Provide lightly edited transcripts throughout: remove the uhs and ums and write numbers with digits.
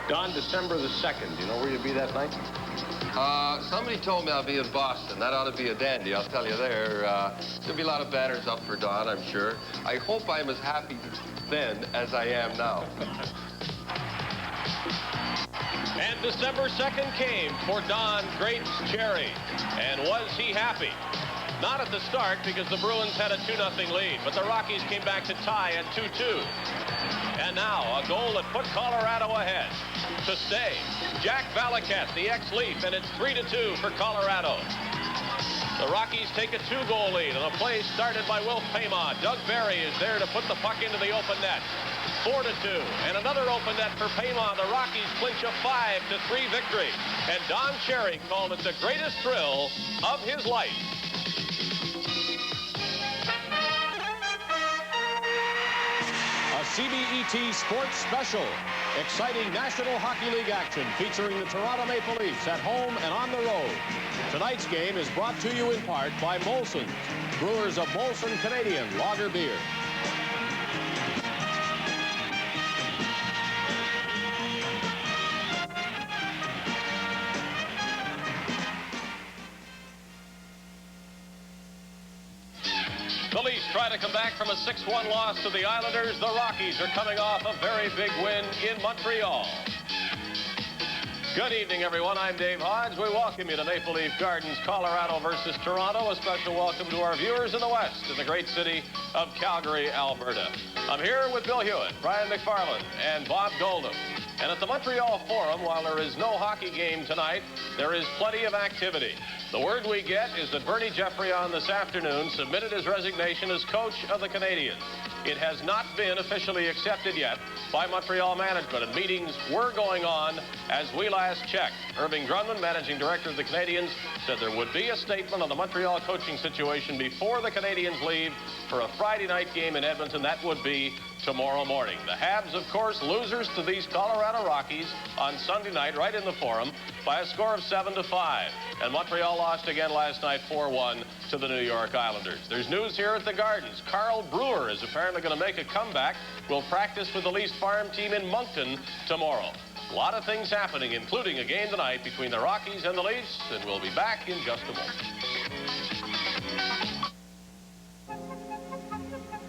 Don, December the 2nd. Do you know where you'll be that night? Somebody told me I'll be in Boston. That ought to be a dandy, I'll tell you there. There'll be a lot of banners up for Don, I'm sure. I hope I'm as happy then as I am now. And December 2nd came for Don Greats Cherry. And was he happy? Not at the start, because the Bruins had a 2-0 lead, but the Rockies came back to tie at 2-2. And now, a goal that put Colorado ahead. To stay, Jack Valaket, the ex-Leaf, and it's 3-2 for Colorado. The Rockies take a 2-goal lead on a play started by Wilf Payma. Doug Barry is there to put the puck into the open net. 4-2, and another open net for Payma. The Rockies clinch a 5-3 victory. And Don Cherry called it the greatest thrill of his life. CBET Sports Special. Exciting National Hockey League action featuring the Toronto Maple Leafs at home and on the road. Tonight's game is brought to you in part by Molson's, brewers of Molson Canadian Lager Beer. The Leafs try to come back from a 6-1 loss to the Islanders. The Rockies are coming off a very big win in Montreal. Good evening, everyone. I'm Dave Hodge. We welcome you to Maple Leaf Gardens, Colorado versus Toronto. A special welcome to our viewers in the West in the great city of Calgary, Alberta. I'm here with Bill Hewitt, Brian McFarland, and Bob Goldham. And at the Montreal Forum, while there is no hockey game tonight, there is plenty of activity. The word we get is that Bernie Geoffrion this afternoon submitted his resignation as coach of the Canadiens. It has not been officially accepted yet by Montreal management, and meetings were going on as we last checked. Irving Grunman, managing director of the Canadiens, said there would be a statement on the Montreal coaching situation before the Canadiens leave for a Friday night game in Edmonton. That would be tomorrow morning. The Habs, of course, losers to these Colorado Rockies on Sunday night, right in the Forum, by a score of 7-5. And Montreal lost again last night 4-1 to the New York Islanders. There's news here at the Gardens. Carl Brewer is apparently going to make a comeback. Will practice with the Leafs farm team in Moncton tomorrow. A lot of things happening, including a game tonight between the Rockies and the Leafs, and we'll be back in just a moment.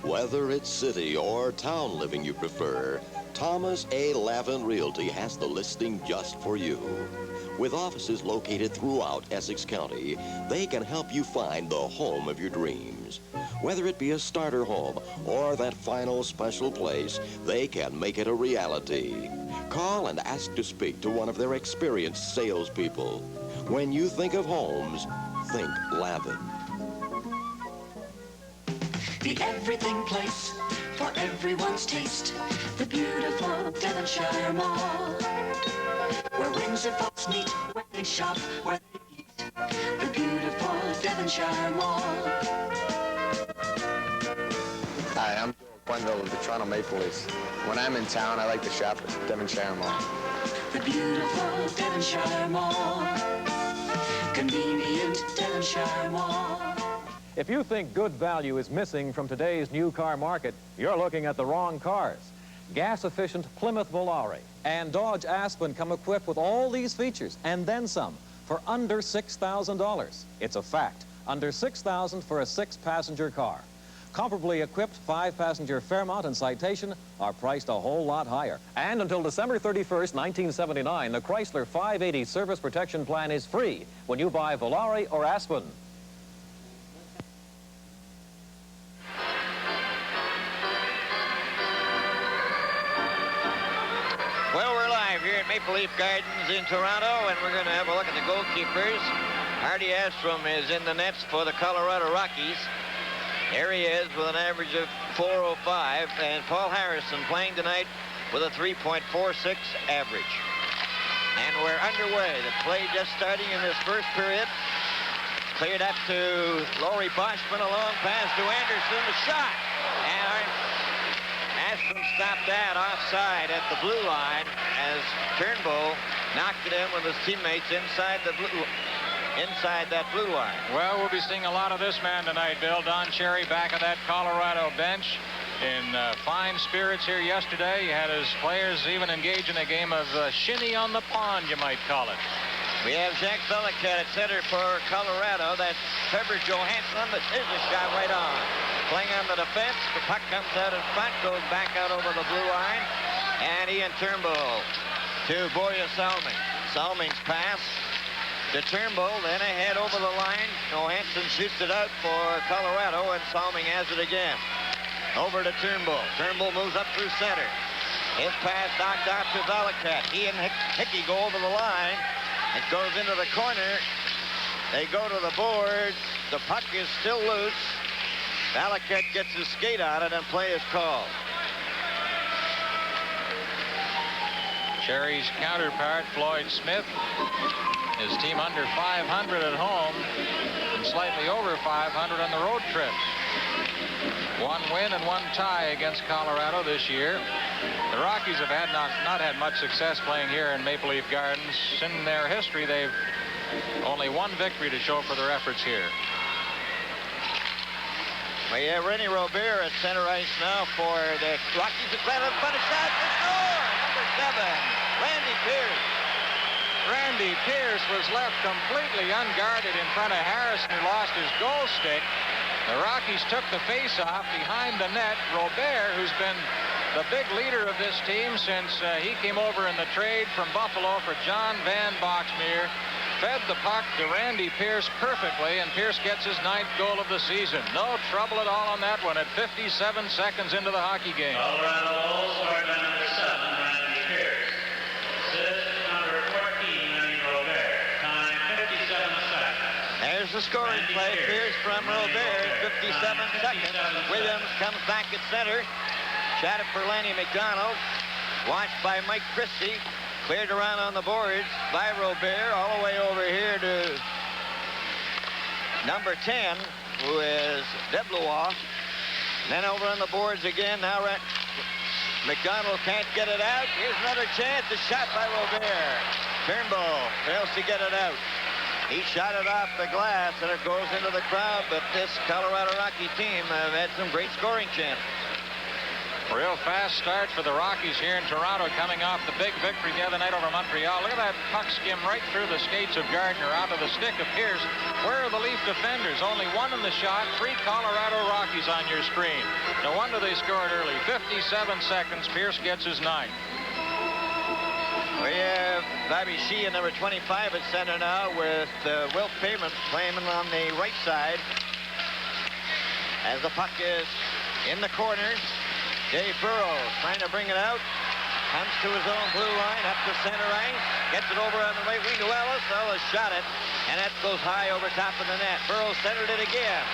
Whether it's city or town living you prefer, Thomas A. Lavin Realty has the listing just for you. With offices located throughout Essex County, they can help you find the home of your dreams. Whether it be a starter home or that final special place, they can make it a reality. Call and ask to speak to one of their experienced salespeople. When you think of homes, think Lavin. The everything place for everyone's taste. The beautiful Devonshire Mall, where Windsor folks meet, where they shop, where they eat. The beautiful Devonshire Mall. Hi, I'm Joel Quenville of the Toronto Maple Leafs. When I'm in town, I like to shop at Devonshire Mall. The beautiful Devonshire Mall. Convenient Devonshire Mall. If you think good value is missing from today's new car market, you're looking at the wrong cars. Gas-efficient Plymouth Volare and Dodge Aspen come equipped with all these features and then some for under $6,000. It's a fact, under $6,000 for a 6-passenger car. Comparably equipped 5-passenger Fairmont and Citation are priced a whole lot higher. And until December 31st, 1979, the Chrysler 580 Service Protection Plan is free when you buy Volare or Aspen. Well, we're live here at Maple Leaf Gardens in Toronto, and we're going to have a look at the goalkeepers. Artie Astrom is in the nets for the Colorado Rockies. There he is with an average of .405, and Paul Harrison playing tonight with a 3.46 average. And we're underway. The play just starting in this first period. Cleared up to Laurie Boschman, a long pass to Anderson, the shot. And Astrom stopped that offside at the blue line as Turnbull knocked it in with his teammates inside that blue line. Well, we'll be seeing a lot of this man tonight, Bill. Don Cherry back at that Colorado bench. in fine spirits here yesterday. He had his players even engage in a game of shinny on the pond, you might call it. We have Jacques Belicat at center for Colorado. That's Trevor Johansson. But here's a shot right on. Playing on the defense. The puck comes out in front, goes back out over the blue line. And Ian Turnbull to Borja Salming. Salming's pass to Turnbull, then ahead over the line. Johansson shoots it out for Colorado, and Salming has it again. Over to Turnbull. Turnbull moves up through center. His pass knocked out to Belicat. He and Hickey go over the line. It goes into the corner. They go to the boards. The puck is still loose. Belicat gets his skate on it, and play is called. Cherry's counterpart, Floyd Smith, his team under 500 at home and slightly over 500 on the road trips. One win and one tie against Colorado this year. The Rockies have not had much success playing here in Maple Leaf Gardens. In their history, they've only one victory to show for their efforts here. We have Rennie Robert at center ice now for the Rockies. At front of shot to score. Number 7, Randy Pierce. Randy Pierce was left completely unguarded in front of Harrison, who lost his goal stick. The Rockies took the face-off behind the net. Robert, who's been the big leader of this team since he came over in the trade from Buffalo for John Van Boxmeer, fed the puck to Randy Pierce perfectly, and Pierce gets his 9th goal of the season. No trouble at all on that one at 57 seconds into the hockey game. Colorado goal scored by number 7, Randy Pierce. Assist number 14, Randy Robert. Time 57 seconds. There's the scoring play. Pierce from Robert, 57 seconds. Williams comes back at center. Shot it for Lanny McDonald. Watched by Mike Christie. Cleared around on the boards by Robert. All the way over here to number 10, who is Deblois. Then over on the boards again. Now McDonald can't get it out. Here's another chance. A shot by Robert. Turnbull fails to get it out. He shot it off the glass, and it goes into the crowd, but this Colorado Rocky team have had some great scoring chances. Real fast start for the Rockies here in Toronto, coming off the big victory the other night over Montreal. Look at that puck skim right through the skates of Gardner onto the stick of Pierce. Where are the Leaf defenders? Only one in the shot, 3 Colorado Rockies on your screen. No wonder they scored early. 57 seconds, Pierce gets his 9th. We have Bobby Shea, number 25 at center now, with Will Payment playing on the right side. As the puck is in the corner, Dave Burrows trying to bring it out. Comes to his own blue line, up to center ice. Gets it over on the right wing to Ellis. Ellis shot it, and that goes high over top of the net. Burrows centered it again,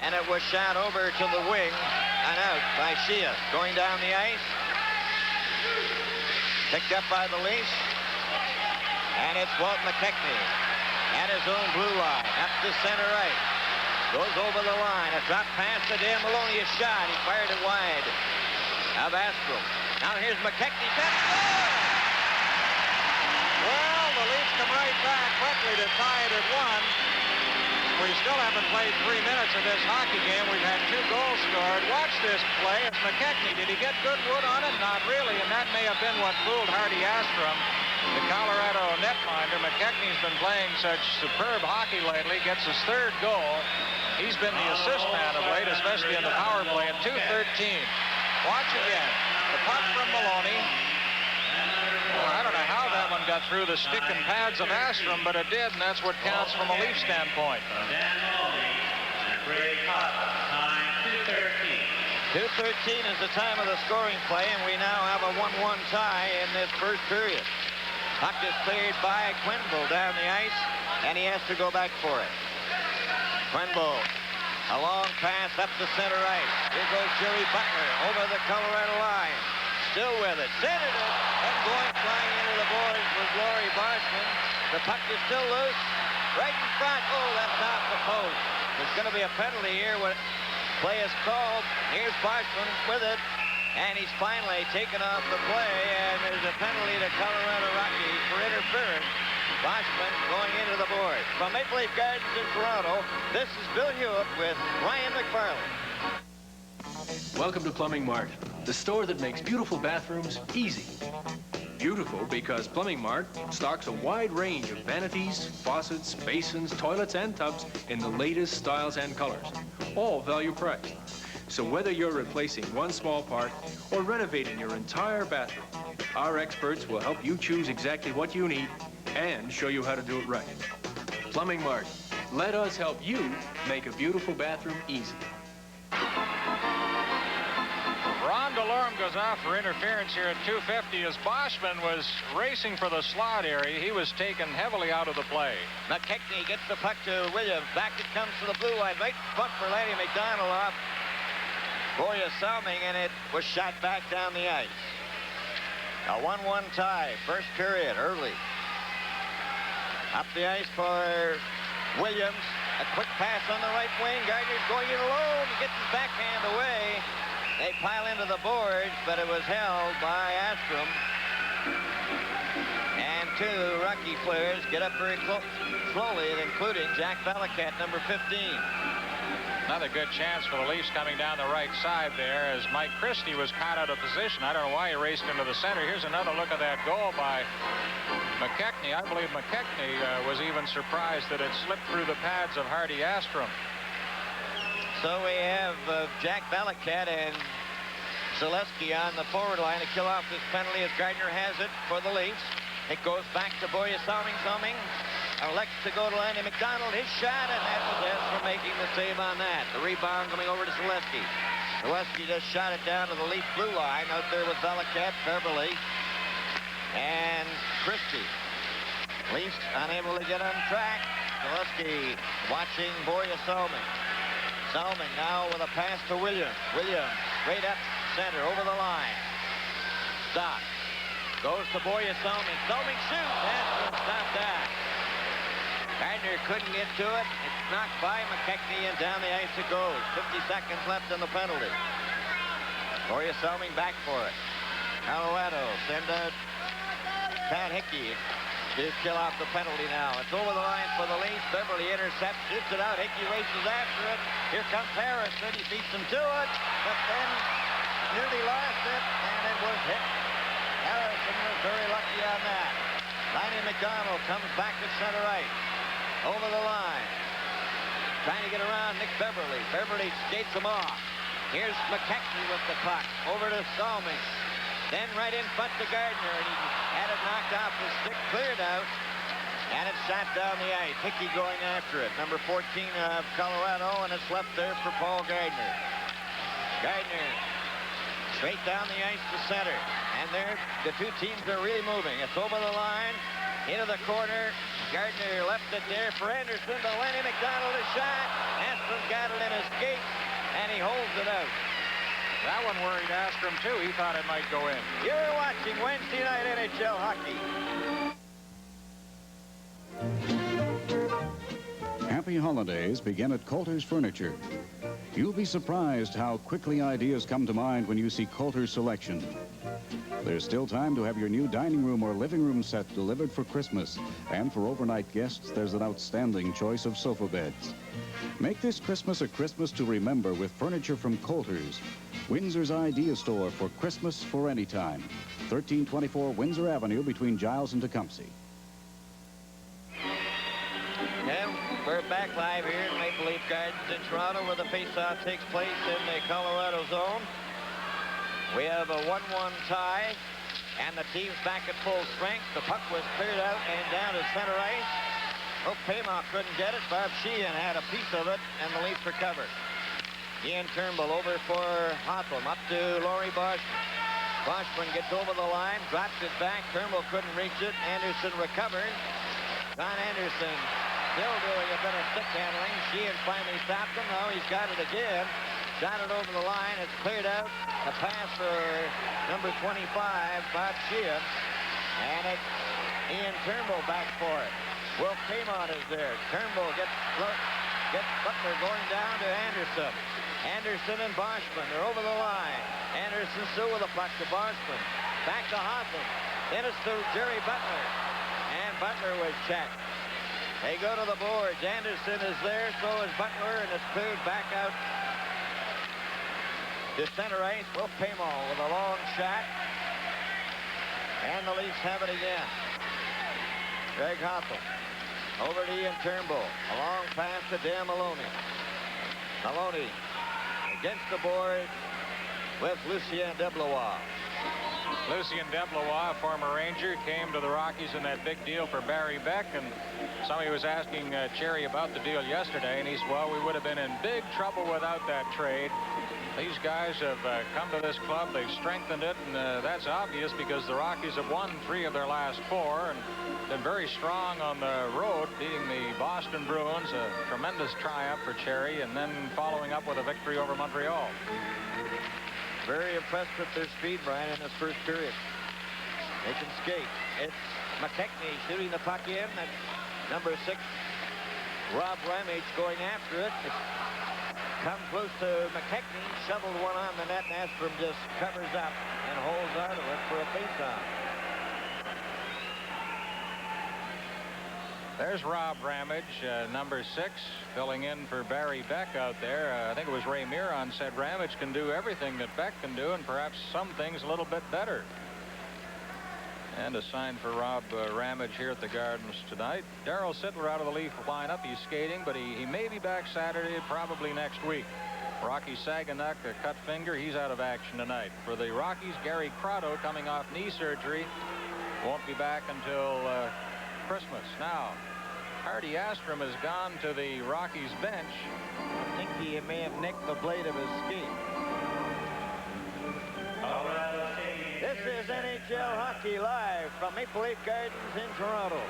and it was shot over to the wing and out by Shea. Going down the ice. Picked up by the Leafs. And it's Walt McKechnie at his own blue line. Up to center ice. Goes over the line. A drop pass to Dan Maloney. A shot. He fired it wide of Astrom. Now here's McKechnie. Well, the Leafs come right back quickly to tie it at 1. We still haven't played 3 minutes of this hockey game. We've had 2 goals scored. Watch this play. It's McKechnie. Did he get good wood on it? Not really, and that may have been what fooled Hardy Astrom, the Colorado netminder. McKechnie's been playing such superb hockey lately. Gets his 3rd goal. He's been the assist man of late, especially in the power play at 2:13. Watch again. The puck from Maloney. Well, I don't know how that one got through the stick and pads of Astrom, but it did, and that's what counts from a Leaf standpoint. Dan Maloney, great puck. Time 2:13. 2:13 is the time of the scoring play, and we now have a 1-1 tie in this first period. Puck is cleared by Quenneville down the ice, and he has to go back for it. Quenneville, a long pass up the center ice. Here goes Jerry Butler over the Colorado line. Still with it, centered it, and going flying into the boards was Laurie Barshman. The puck is still loose, right in front. Oh, that's off the post. There's going to be a penalty here when play is called. Here's Barshman with it, and he's finally taken off the play, and there's a penalty to Colorado Rockies for interference. Barshman going into the board. From Maple Leaf Gardens in Toronto, this is Bill Hewitt with Ryan McFarland. Welcome to Plumbing Mart, the store that makes beautiful bathrooms easy. Beautiful because Plumbing Mart stocks a wide range of vanities, faucets, basins, toilets, and tubs in the latest styles and colors, all value priced. So whether you're replacing one small part or renovating your entire bathroom, our experts will help you choose exactly what you need and show you how to do it right. Plumbing Mart, let us help you make a beautiful bathroom easy. Ron DeLorme goes out for interference here at 250 as Boschman was racing for the slot area. He was taken heavily out of the play. McKechnie gets the puck to Williams. Back it comes to the blue line. Right front for Lanny McDonald off Boya Salming, and it was shot back down the ice. A 1-1 tie. First period early. Up the ice for Williams. A quick pass on the right wing. Gardner's going in alone. He gets his backhand away. They pile into the boards, but it was held by Astrom. And two Rocky players get up very slowly, including Jack Valakat, number 15. Another good chance for the Leafs coming down the right side there as Mike Christie was caught out of position. I don't know why he raced into the center. Here's another look at that goal by McKechnie. I believe McKechnie was even surprised that it slipped through the pads of Hardy Astrom. So we have Jack Valakat and Zaleski on the forward line to kill off this penalty as Gardner has it for the Leafs. It goes back to Boya Salming. Salming elects to go to Lanny McDonald. His shot, and that was Astrom making the save on that. The rebound coming over to Zaleski. Zaleski just shot it down to the Leaf blue line out there with Valakat, Beverly, and Christie. Leafs unable to get on track. Zaleski watching Boya Salming. Salming now with a pass to Williams. Williams straight up center over the line. Stop. Goes to Boya Salming. Salming shoots. Astrom stopped that. Gardner couldn't get to it. It's knocked by McKechnie and down the ice it goes. 50 seconds left in the penalty. Boya Salming back for it. Colorado send out Pat Hickey to kill off the penalty now. It's over the line for the Leafs. Beverly intercepts, shoots it out. Hickey races after it. Here comes Harrison. He beats him to it, but then nearly lost it, and it was hit. Harrison was very lucky on that. Lanny McDonald comes back to center ice. Over the line. Trying to get around Nick Beverly. Beverly skates him off. Here's McKechnie with the puck. Over to Salming. Then right in front to Gardner, and he had it knocked off his stick, cleared out, and it's shot down the ice. Hickey going after it, number 14 of Colorado, and it's left there for Paul Gardner. Gardner straight down the ice to center, and there the two teams are really moving. It's over the line, into the corner. Gardner left it there for Anderson, but Lanny McDonald is shot. Astrom got it in his skate, and he holds it out. That one worried Astrom, too. He thought it might go in. You're watching Wednesday night NHL hockey. Happy holidays begin at Coulter's Furniture. You'll be surprised how quickly ideas come to mind when you see Coulter's selection. There's still time to have your new dining room or living room set delivered for Christmas. And for overnight guests, there's an outstanding choice of sofa beds. Make this Christmas a Christmas to remember with furniture from Coulter's, Windsor's idea store for Christmas for any time. 1324 Windsor Avenue between Giles and Tecumseh. And we're back live here at Maple Leaf Gardens in Toronto where the faceoff takes place in the Colorado zone. We have a 1-1 tie, and the team's back at full strength. The puck was cleared out and down to center ice. Oh, Paymock couldn't get it. Bob Sheehan had a piece of it, and the Leafs recovered. Ian Turnbull over for Hotham, up to Laurie Boschman. Boschman gets over the line, drops it back. Turnbull couldn't reach it. Anderson recovers. John Anderson still doing a bit of stick handling. Sheehan finally stopped him. Now he's got it again. Shot it over the line. It's cleared out. A pass for number 25, Bob Sheehan. And it's Ian Turnbull back for it. Will Kmont is there. Turnbull gets Butler going down to Anderson. Anderson and Boschman are over the line. Anderson still with a puck to Boschman. Back to Hotham. Then it's to Jerry Butler. And Butler was checked. They go to the boards. Anderson is there, so is Butler, and it's cleared back out To center ice, Wolf Pamo with a long shot. And the Leafs have it again. Greg Hoffman over to Ian Turnbull. A long pass to Dan Maloney. Maloney against the board with Lucien Deblois. Lucien Deblois, former Ranger, came to the Rockies in that big deal for Barry Beck, and somebody was asking Cherry about the deal yesterday, and he said, well, we would have been in big trouble without that trade. These guys have come to this club, they've strengthened it, and that's obvious because the Rockies have won 3 of their last 4 and been very strong on the road, beating the Boston Bruins, a tremendous triumph for Cherry, and then following up with a victory over Montreal. Very impressed with their speed, Brian, in this first period. They can skate. It's McKechnie shooting the puck in. That's number 6, Rob Ramage, going after it. Come close to McKechnie, shoveled one on the net, and Astrom just covers up and holds out of it for a faceoff. There's Rob Ramage, number 6, filling in for Barry Beck out there. I think it was Ray Miron said Ramage can do everything that Beck can do, and perhaps some things a little bit better. And a sign for Rob Ramage here at the Gardens tonight. Darryl Sittler out of the Leaf lineup. He's skating, but he may be back Saturday, probably next week. Rocky Saganuk, a cut finger, he's out of action tonight. For the Rockies, Gary Crotto, coming off knee surgery, won't be back until Christmas. Now, Hardy Astrom has gone to the Rockies bench. I think he may have nicked the blade of his ski. This is NHL Hockey live from Maple Leaf Gardens in Toronto.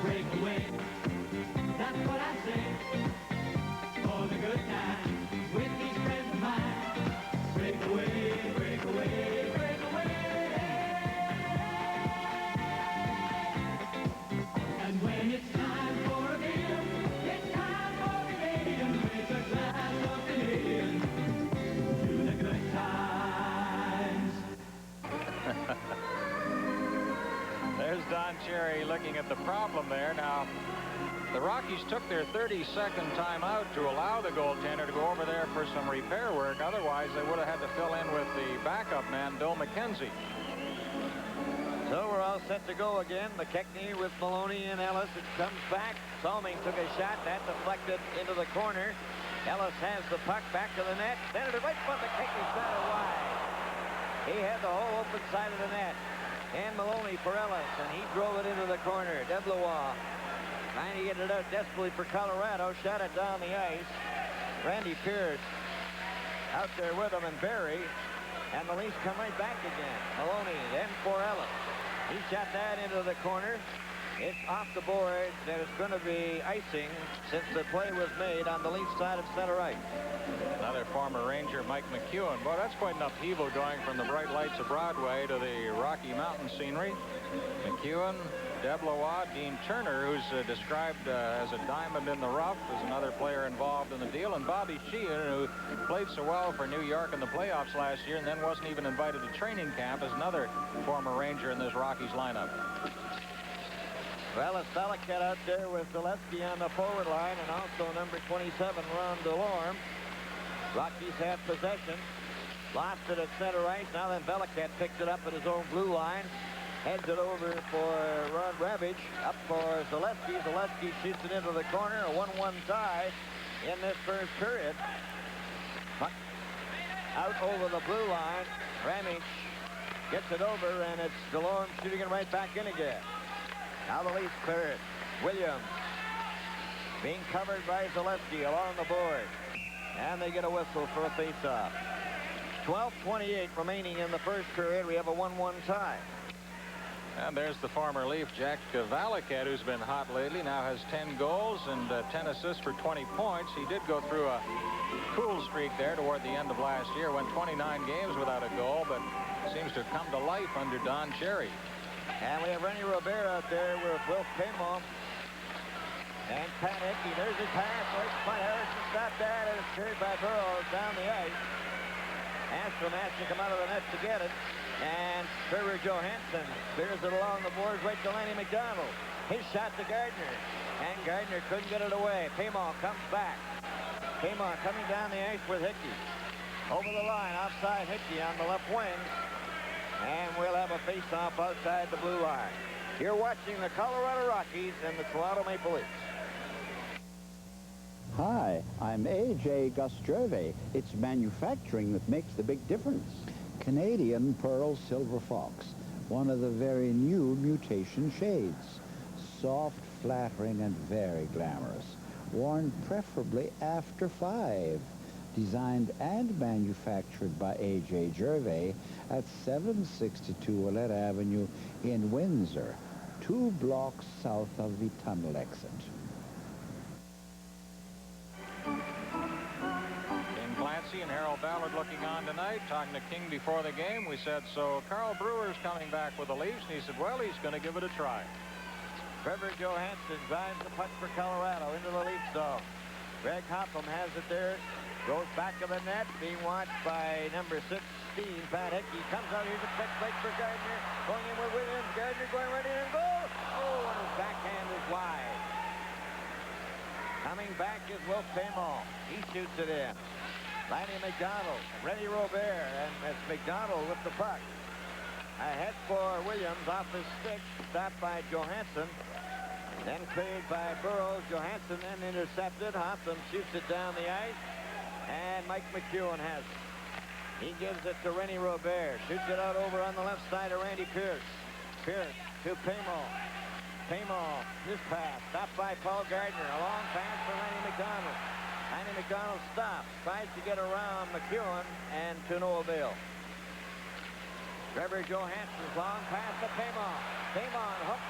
Break away, that's what I say. For the good times with these friends of mine. Break away, break away, break away. And when it's time for a beer, it's time for Canadian. Raise a glass of Canadian to the good times. There's Don Cherry looking at the problem there. Now, the Rockies took their 30-second timeout to allow the goaltender to go over there for some repair work. Otherwise, they would have had to fill in with the backup man, Bill McKenzie. So we're all set to go again. McKechnie with Maloney and Ellis. It comes back. Salming took a shot. That deflected into the corner. Ellis has the puck back to the net. Centered it right front. McKechnie shot it wide. He had the whole open side of the net. And Maloney for Ellis, and he drove it into the corner. Deblois trying to get it out desperately for Colorado. Shot it down the ice. Randy Pierce out there with him, and Barry. And the Leafs come right back again. Maloney then for Ellis. He shot that into the corner. It's off the board. There's going to be icing since the play was made on the Leafs side of center ice. Another former Ranger, Mike McEwen. Boy, that's quite an upheaval going from the bright lights of Broadway to the Rocky Mountain scenery. McEwen, Deblois, Dean Turner, who's described as a diamond in the rough, is another player involved in the deal, and Bobby Sheehan, who played so well for New York in the playoffs last year and then wasn't even invited to training camp, is another former Ranger in this Rockies lineup. Well, it's Valiquette out there with Zaleski on the forward line, and also number 27, Ron DeLorme. Rockies have possession. Lost it at center ice. Now then Valiquette picks it up at his own blue line. Heads it over for Ron Ravage. Up for Zaleski. Zaleski shoots it into the corner. A 1-1 tie in this first period. Puck out over the blue line. Ramage gets it over, and it's DeLorme shooting it right back in again. Now the Leafs clear it. Williams being covered by Zaleski along the board. And they get a whistle for a faceoff. 12:28 remaining in the first period. We have a 1-1 tie. And there's the former Leaf, Jack Valiquette, who's been hot lately. Now has 10 goals and 10 assists for 20 points. He did go through a cool streak there toward the end of last year. Went 29 games without a goal, but seems to have come to life under Don Cherry. And we have Rennie Robert out there with Wolf Pamo. And Pat Hickey, there's his pass. Right front. Harrison stopped that, and it's carried by Burroughs down the ice. Astrom has to come out of the net to get it. And Trevor Johansson clears it along the boards right to Lanny McDonald. His shot to Gardner. And Gardner couldn't get it away. Paymont comes back. Paymont coming down the ice with Hickey. Over the line, offside Hickey on the left wing. And we'll have a face-off outside the blue line. You're watching the Colorado Rockies and the Toronto Maple Leafs. Hi, I'm A.J. Gusjerve. It's manufacturing that makes the big difference. Canadian Pearl Silver Fox, one of the very new mutation shades. Soft, flattering, and very glamorous. Worn preferably after 5. Designed and manufactured by A.J. Gervais at 762 Willette Avenue in Windsor, 2 blocks south of the tunnel exit. King Clancy and Harold Ballard looking on tonight. Talking to King before the game, we said, so Carl Brewer's coming back with the Leafs, and he said, well, he's going to give it a try. Trevor Johansson drives the puck for Colorado into the Leaf zone. Greg Hopham has it there. Goes back of the net, being watched by number 16, Pat Hickey. Comes out, here's a quick break for Gardner. Going in with Williams. Gardner going right in and goal. Oh, and his backhand is wide. Coming back is Wolf Paymont. He shoots it in. Lanny McDonald, Rennie Robert, and it's McDonald with the puck. Ahead for Williams off his stick, stopped by Johansson. Then cleared by Burroughs. Johansson then intercepted. Hopham shoots it down the ice. And Mike McEwen has it. He gives it to Rennie Robert. Shoots it out over on the left side of Randy Pierce. Pierce to Paymont. Paymont, his pass. Stopped by Paul Gardner. A long pass for Lanny McDonald. Lanny McDonald stops. Tries to get around McEwen and to no avail. Trevor Johansson's long pass to Paymont. Paymont hooked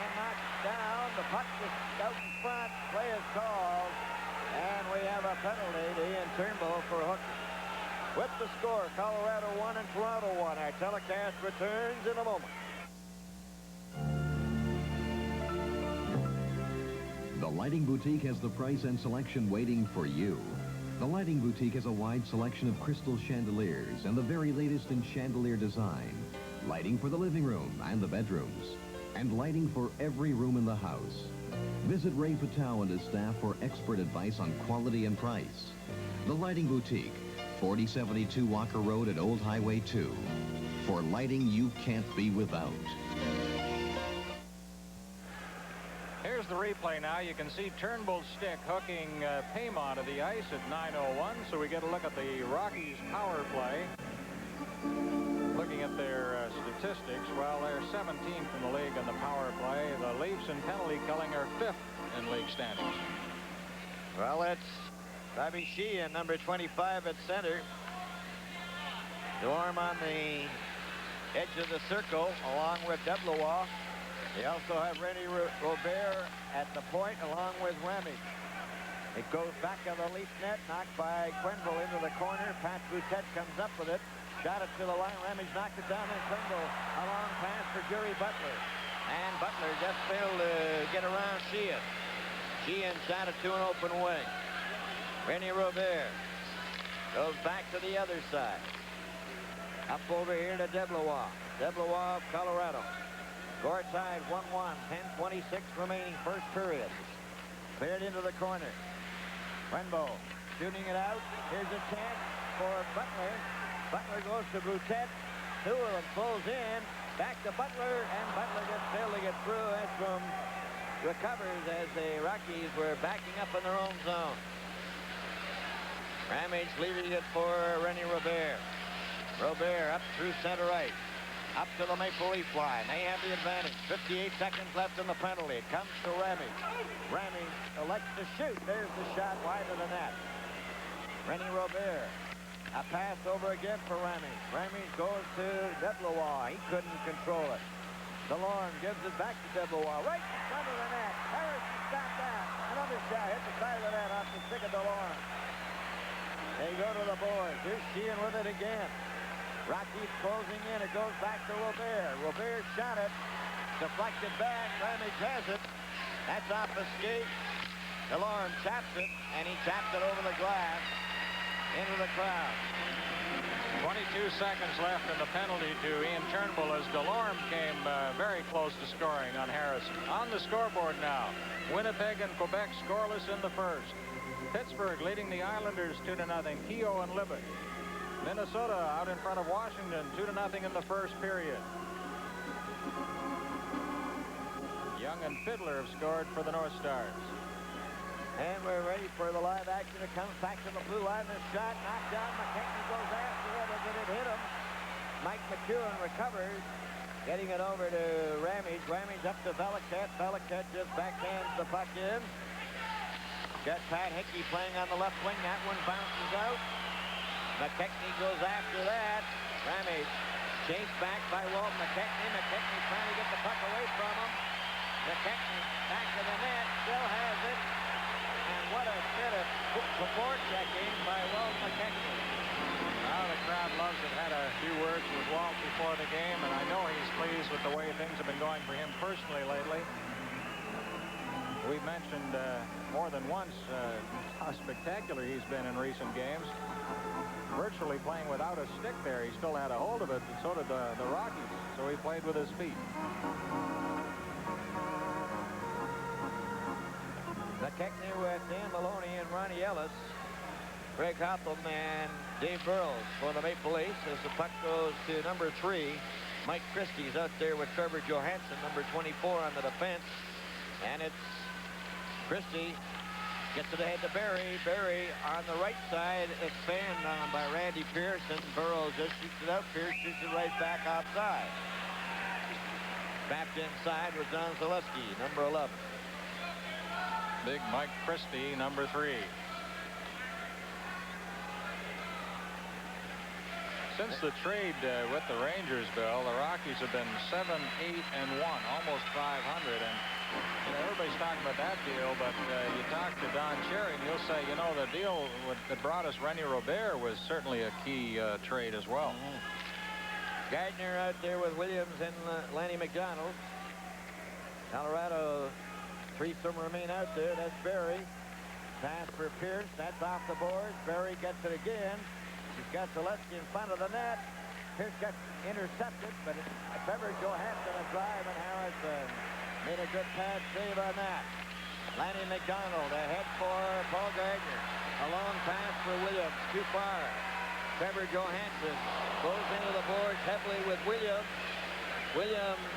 and knocked down. The puck was out in front. Play is called. And we have a penalty to Ian Turnbull for hooking. With the score, Colorado 1 and Toronto 1. Our telecast returns in a moment. The Lighting Boutique has the price and selection waiting for you. The Lighting Boutique has a wide selection of crystal chandeliers and the very latest in chandelier design. Lighting for the living room and the bedrooms. And lighting for every room in the house. Visit Ray Patow and his staff for expert advice on quality and price. The Lighting Boutique, 4072 Walker Road at Old Highway 2. For lighting you can't be without. Here's the replay now. You can see Turnbull's stick hooking Paymont to the ice at 9:01. So we get a look at the Rockies power play. Looking at their statistics, well, they're 17th in the league in the power play. The Leafs in penalty killing are 5th in league standings. Well, it's Bobby Sheehan, number 25 at center. Dorm on the edge of the circle, along with Deblois. They also have Rennie Robert at the point, along with Ramage. It goes back of the Leaf net, knocked by Quenville into the corner. Pat Boutet comes up with it. Shot it to the line. Ramage knocked it down, and Quenville a long pass for Jerry Butler. And Butler just failed to get around Sheehan. Sheehan shot it to an open wing. Rennie Robert goes back to the other side. Up over here to Deblois. Deblois of Colorado. Score tied 1-1. 10:26 remaining first period. Cleared into the corner. Quenville shooting it out. Here's a chance for Butler. Butler goes to Boutet. 2 of them pulls in. Back to Butler, and Butler gets failed to get through. Estrom recovers as the Rockies were backing up in their own zone. Ramage leaving it for Rennie Robert. Robert up through center ice. Up to the Maple Leaf line. They have the advantage. 58 seconds left in the penalty. It comes to Ramage. Ramage elects to shoot. There's the shot wide of the net. Rennie Robert. A pass over again for Ramage. Ramage goes to Deblois. He couldn't control it. DeLorme gives it back to Deblois. Right in front of the net. Harrison stopped that. Another shot hit the side of the net off the stick of DeLorme. They go to the boards. Here's Sheehan with it again. Rockies closing in. It goes back to Robert. Robert shot it. Deflected back. Ramage has it. That's off the skate. DeLorme taps it, and he tapped it over the glass into the crowd. 22 seconds left in the penalty to Ian Turnbull as Delorme came very close to scoring on Harrison. On the scoreboard now, Winnipeg and Quebec scoreless in the first. Pittsburgh leading the Islanders 2-0. Keogh and Libet. Minnesota out in front of Washington 2-0 in the first period. Young and Fiddler have scored for the North Stars. And we're ready for the live action. It comes back to the blue line. The shot knocked down. McKechnie goes after it, and it hit him. Mike McEwen recovers, getting it over to Ramage. Ramage up to Velichette. Velichette just backhands the puck in. Got Pat Hickey playing on the left wing. That one bounces out. McKechnie goes after that. Ramage chased back by Walt McKechnie. McKechnie trying to get the puck away from him. McKechnie back to the net. Still has it. And what a bit of support checking by Walt McKechnie. Now the crowd loves it. Had a few words with Walt before the game, and I know he's pleased with the way things have been going for him personally lately. We've mentioned more than once how spectacular he's been in recent games. Virtually playing without a stick there. He still had a hold of it, and so did the Rockies. So he played with his feet. McKechnie with Dan Maloney and Ronnie Ellis. Greg Hotham and Dave Burrows for the Maple Leafs as the puck goes to number 3. Mike Christie's out there with Trevor Johansson, number 24 on the defense. And it's Christie gets it ahead to Barry. Barry on the right side, expanded on by Randy Pearson. Burrows just shoots it out. Pierce shoots it right back outside. Trapped inside was Don Zaleski, number 11. Big Mike Christie, number 3. Since the trade with the Rangers, Bill, the Rockies have been 7-8-1, almost 500. And you know, everybody's talking about that deal, but you talk to Don Cherry, and he'll say, you know, the deal that brought us Rennie Robert was certainly a key trade as well. Gardner out there with Williams and Lanny McDonald. Colorado, 3 still remain out there. That's Barry. Pass for Pierce. That's off the board. Barry gets it again. He's got Zaleski in front of the net. Pierce got intercepted, but Trevor Johansson a drive, and Harrison made a good pass save on that. Lanny McDonald ahead for Paul Gardner. A long pass for Williams. Too far. Trevor Johansson goes into the boards heavily with Williams. Williams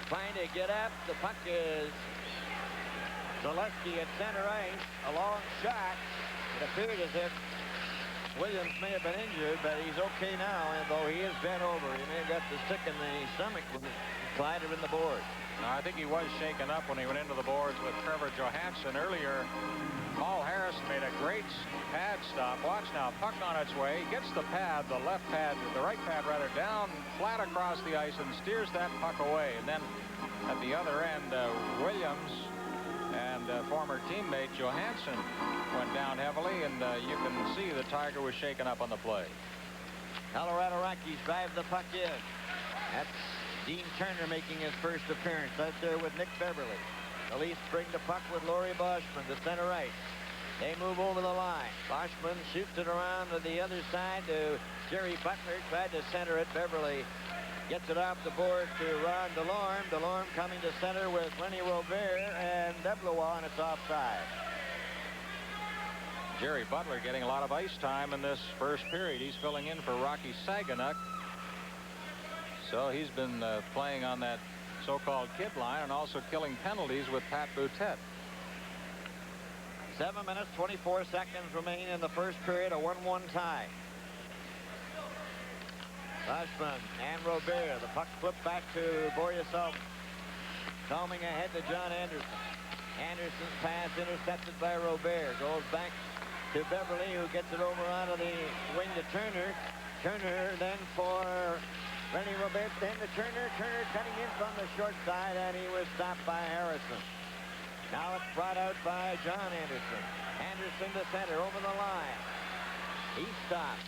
trying to get up. The puck is Zaleski at center ice. A long shot. It appeared as if Williams may have been injured, but he's okay now, and though he is bent over. He may have got the stick in the stomach with Clyder in the board. Now, I think he was shaken up when he went into the boards with Trevor Johansson earlier. Paul Harrison made a great pad stop. Watch now, puck on its way. Gets the pad, the left pad, the right pad rather, down flat across the ice and steers that puck away. And then at the other end, Williams and former teammate Johansson went down heavily, and you can see the Tiger was shaken up on the play. Colorado Rockies drive the puck in. That's Dean Turner making his first appearance out there with Nick Beverly. The Leafs bring the puck with Laurie Boschman to center ice. They move over the line. Boschman shoots it around to the other side to Jerry Butler. Tried to center it. Beverly gets it off the board to Ron Delorme. Delorme coming to center with Rennie Robert and Deblois, and it's offside. Jerry Butler getting a lot of ice time in this first period. He's filling in for Rocky Saganuk. So he's been playing on that so-called kid line and also killing penalties with Pat Boutette. 7 minutes, 24 seconds remain in the first period, a 1-1 tie. Boschman and Robert. The puck flipped back to Borja Salming. Salming ahead to John Anderson. Anderson's pass intercepted by Robert. Goes back to Beverly, who gets it over onto the wing to Turner. Turner then for Rennie Robert, then to Turner. Turner cutting in from the short side, and he was stopped by Harrison. Now it's brought out by John Anderson. Anderson to center, over the line. He stops.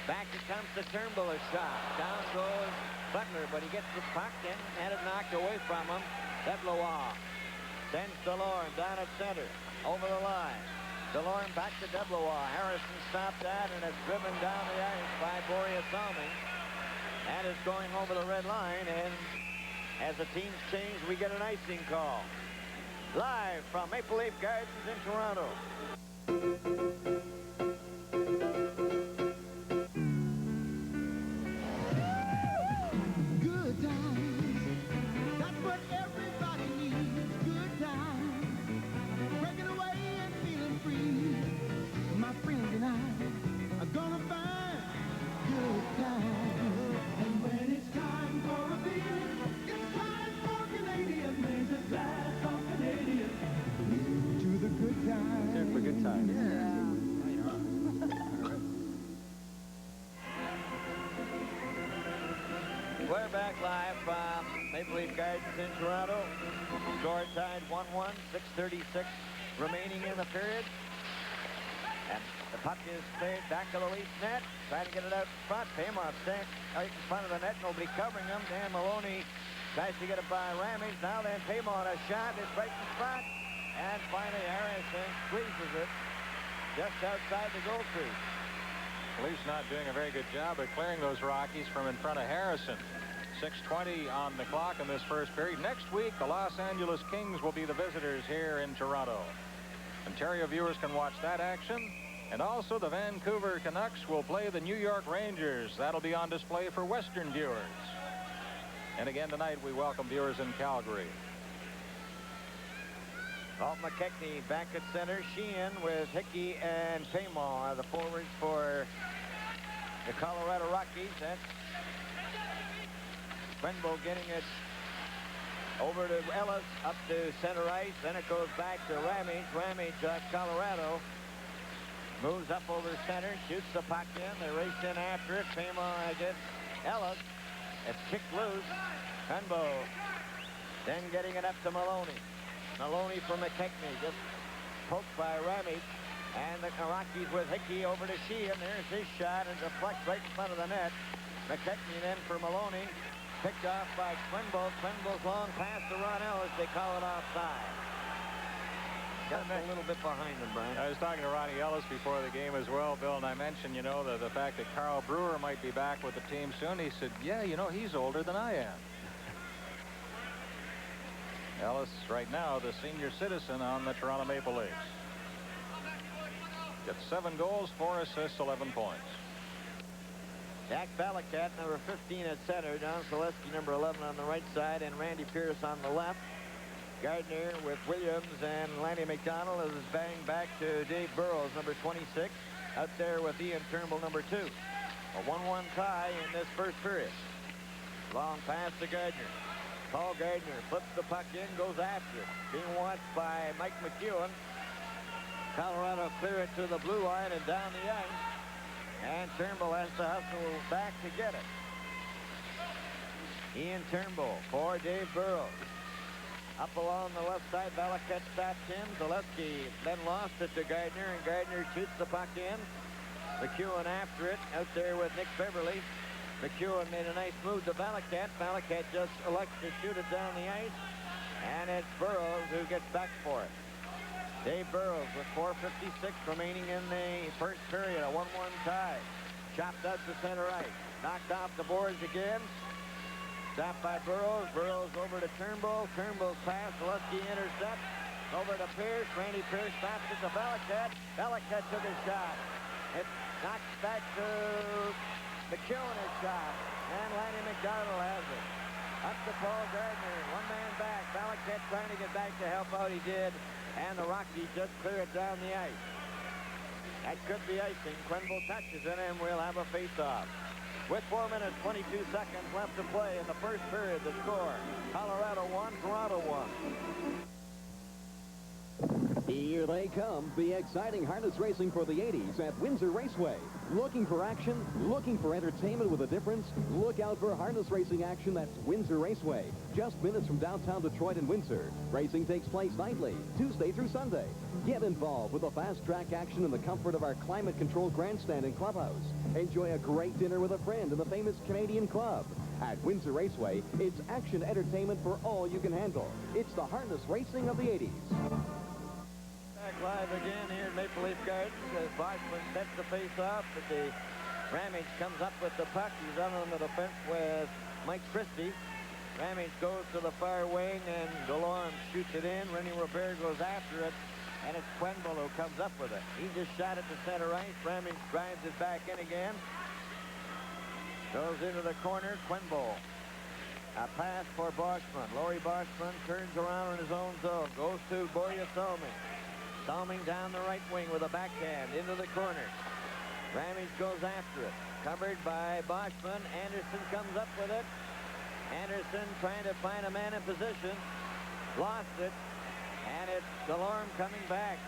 Back it comes to Turnbull, a shot. Down goes Butler, but he gets the puck and had it knocked away from him. Deblois sends Delorme down at center, over the line. DeLorme back to Deblois. Harrison stopped that, and it's driven down the ice by Boreas Salming. And is going over the red line, and as the teams change, we get an icing call. Live from Maple Leaf Gardens in Toronto. Good times, that's what everybody needs. Good times, breaking away and feeling free. My friends and I are gonna find good times. And when it's time for a beer, it's time for Canadian. There's a glass of Canadian to the good times. Here for good times. Yeah. We're back live from Maple Leaf Gardens in Toronto. Score tied 1-1, 6:36 remaining in the period. And the puck is played back to the Leaf net. Trying to get it out front. Paymont stands out in front of the net. Nobody covering him. Dan Maloney tries to get it by Ramage. Now then, Paymont a shot. It's right in front. And finally, Harrison squeezes it just outside the goal crease. Leafs not doing a very good job of clearing those Rockies from in front of Harrison. 6:20 on the clock in this first period. Next week, the Los Angeles Kings will be the visitors here in Toronto. Ontario viewers can watch that action. And also, the Vancouver Canucks will play the New York Rangers. That'll be on display for Western viewers. And again tonight, we welcome viewers in Calgary. Walt McKechnie back at center. Sheehan with Hickey and Paymont are the forwards for the Colorado Rockies. That's Quenbo getting it over to Ellis, up to center ice. Then it goes back to Ramage. Ramage, Colorado, moves up over center, shoots the puck in. They race in after it. Paymont against Ellis. It's kicked loose. Quenbo then getting it up to Maloney. Maloney from McKechnie, just poked by Ramage. And the Rockies with Hickey over to Sheehan. There's his shot and deflects right in front of the net. McKechnie then for Maloney. Picked off by Quenbo. Quenbo's long pass to Ron Ellis. They call it offside. Got a little bit behind him, Brian. I was talking to Ronnie Ellis before the game as well, Bill, and I mentioned, you know, the fact that Carl Brewer might be back with the team soon. He said, yeah, you know, he's older than I am. Ellis, right now, the senior citizen on the Toronto Maple Leafs. Gets 7 goals, 4 assists, 11 points. Jack Balakat, number 15 at center. Don Selesky, number 11 on the right side, and Randy Pierce on the left. Gardner with Williams and Lanny McDonald as is banged back to Dave Burrows, number 26. Out there with Ian Turnbull, number 2. A 1-1 tie in this first period. Long pass to Gardner. Paul Gardner flips the puck in, goes after it. Being watched by Mike McEwen. Colorado clear it to the blue line and down the ice. And Turnbull has to hustle back to get it. Ian Turnbull for Dave Burrows. Up along the left side, Balakat stops in. Zaleski then lost it to Gardner, and Gardner shoots the puck in. McEwen after it, out there with Nick Beverly. McEwen made a nice move to Balakat. Balakat just elects to shoot it down the ice, and it's Burrows who gets back for it. Dave Burrows with 4:56 remaining in the first period, a 1-1 tie. Chopped out to center ice. Knocked off the boards again. Stopped by Burrows. Burrows over to Turnbull. Turnbull's pass. Zaleski intercepts. Over to Pierce. Randy Pierce stops it to Balakat. Balakat took his shot. It knocks back to McEwen his shot. And Lanny McDonald has it. Up to Paul Gardner. One man back. Balakat trying to get back to help out. He did. And the Rockies just clear it down the ice. That could be icing. Quenville touches it, and we'll have a face-off. With 4 minutes, 22 seconds left to play in the first period, the score, Colorado 1, Toronto 1. Here they come, the exciting harness racing for the 80s at Windsor Raceway. Looking for action? Looking for entertainment with a difference? Look out for harness racing action that's Windsor Raceway. Just minutes from downtown Detroit and Windsor. Racing takes place nightly, Tuesday through Sunday. Get involved with the fast-track action in the comfort of our climate-controlled grandstand and clubhouse. Enjoy a great dinner with a friend in the famous Canadian Club. At Windsor Raceway, it's action entertainment for all you can handle. It's the harness racing of the 80s. Back live again here in Maple Leaf Gardens as Boschman sets the face off, but the Ramage comes up with the puck. He's on the defense with Mike Christie. Ramage goes to the far wing, and Delorme shoots it in. Rennie Robert goes after it, and it's Quenville who comes up with it. He just shot it to center ice. Ramage drives it back in again. Goes into the corner. Quenville. A pass for Boschman. Laurie Boschman turns around in his own zone. Goes to Borja Salming. Salming down the right wing with a backhand into the corner. Ramage goes after it. Covered by Boschman. Anderson comes up with it. Anderson trying to find a man in position. Lost it. And it's Delorme coming back.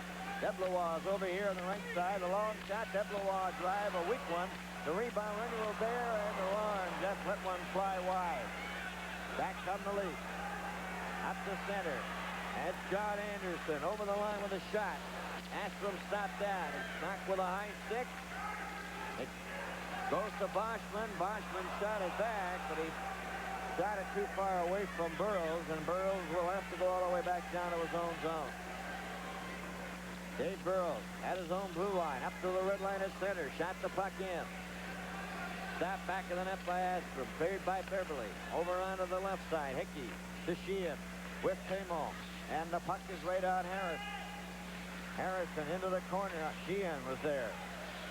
Deblois over here on the right side. A long shot. Deblois drive. A weak one. The rebound. Rennie Robert and Delorme just let one fly wide. Back come the Leafs. Up the center. That's John Anderson over the line with a shot. Astrom stopped that. It's knocked with a high stick. It goes to Boschman. Boschman shot it back, but he shot it too far away from Burroughs, and Burroughs will have to go all the way back down to his own zone. Dave Burroughs at his own blue line, up to the red line at center, shot the puck in. Stopped back of the net by Astrom, cleared by Beverly. Over onto the left side, Hickey to Sheehan with Paymo, and the puck is right on Harrison. Harrison into the corner. Sheehan was there.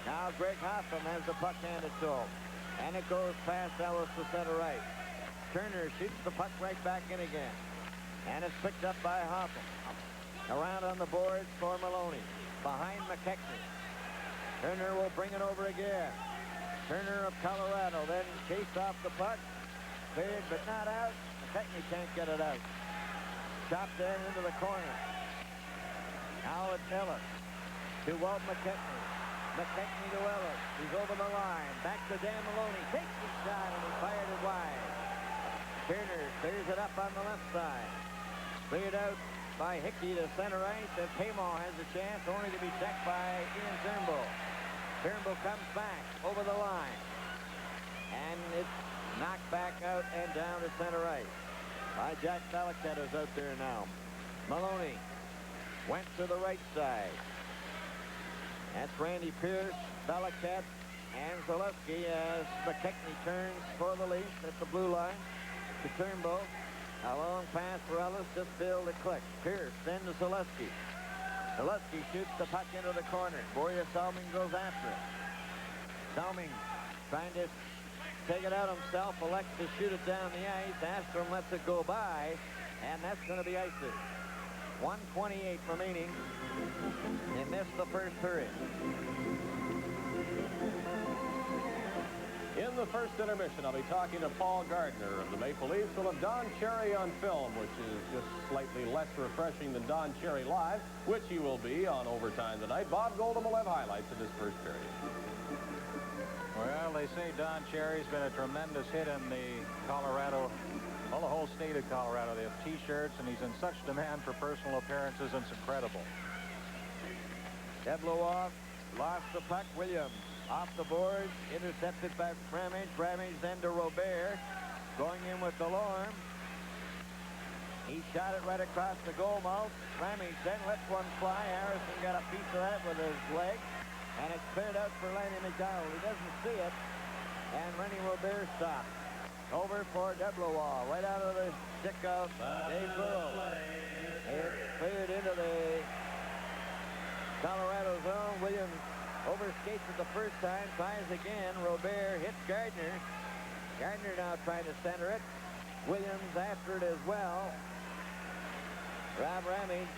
Now Greg Hoffman has the puck handed to him, and it goes past Ellis to center right. Turner shoots the puck right back in again. And it's picked up by Hoffman. Around on the boards for Maloney. Behind McKechnie. Turner will bring it over again. Turner of Colorado then chased off the puck. Cleared but not out. McKechnie can't get it out. Chopped in into the corner. Now it's Ellis to Walt McKechnie. McKechnie to Ellis. He's over the line. Back to Dan Maloney. Takes the shot and he fired it wide. Turner clears it up on the left side. Cleared out by Hickey to center ice, and Paymo has a chance, only to be checked by Ian Turnbull. Turnbull comes back over the line. And it's knocked back out and down to center ice by Jack Belichick, who's out there now. Maloney went to the right side. That's Randy Pierce, Belichick, and Zaleski as McKechnie turns for the Leafs at the blue line. To Turnbull. A long pass for Ellis, just filled a click. Pierce then to Zaleski. Zaleski shoots the puck into the corner. Borja Salming goes after it. Salming trying to take it out himself, elects to shoot it down the ice. Astrom lets it go by, and that's going to be icing. 1:28 remaining in this, the first period. In the first intermission, I'll be talking to Paul Gardner of the Maple Leafs. We'll have Don Cherry on film, which is just slightly less refreshing than Don Cherry live, which he will be on overtime tonight. Bob Goldham will have highlights of this first period. Well, they say Don Cherry's been a tremendous hit in the Colorado, well, the whole state of Colorado. They have T-shirts, and he's in such demand for personal appearances, and it's incredible. Deblois lost the puck. Williams off the boards, intercepted by Ramage. Ramage then to Robert, going in with Delorme. He shot it right across the goal mouth. Ramage then lets one fly. Harrison got a piece of that with his leg, and it's cleared out for Lanny McDonald. He doesn't see it, and Rennie Robert stopped. Over for Deblois, right out of the stick of Dave Burroughs. It's cleared into the Colorado zone. Williams overskates it the first time, tries again. Robert hits Gardner. Gardner now trying to center it. Williams after it as well. Rob Ramage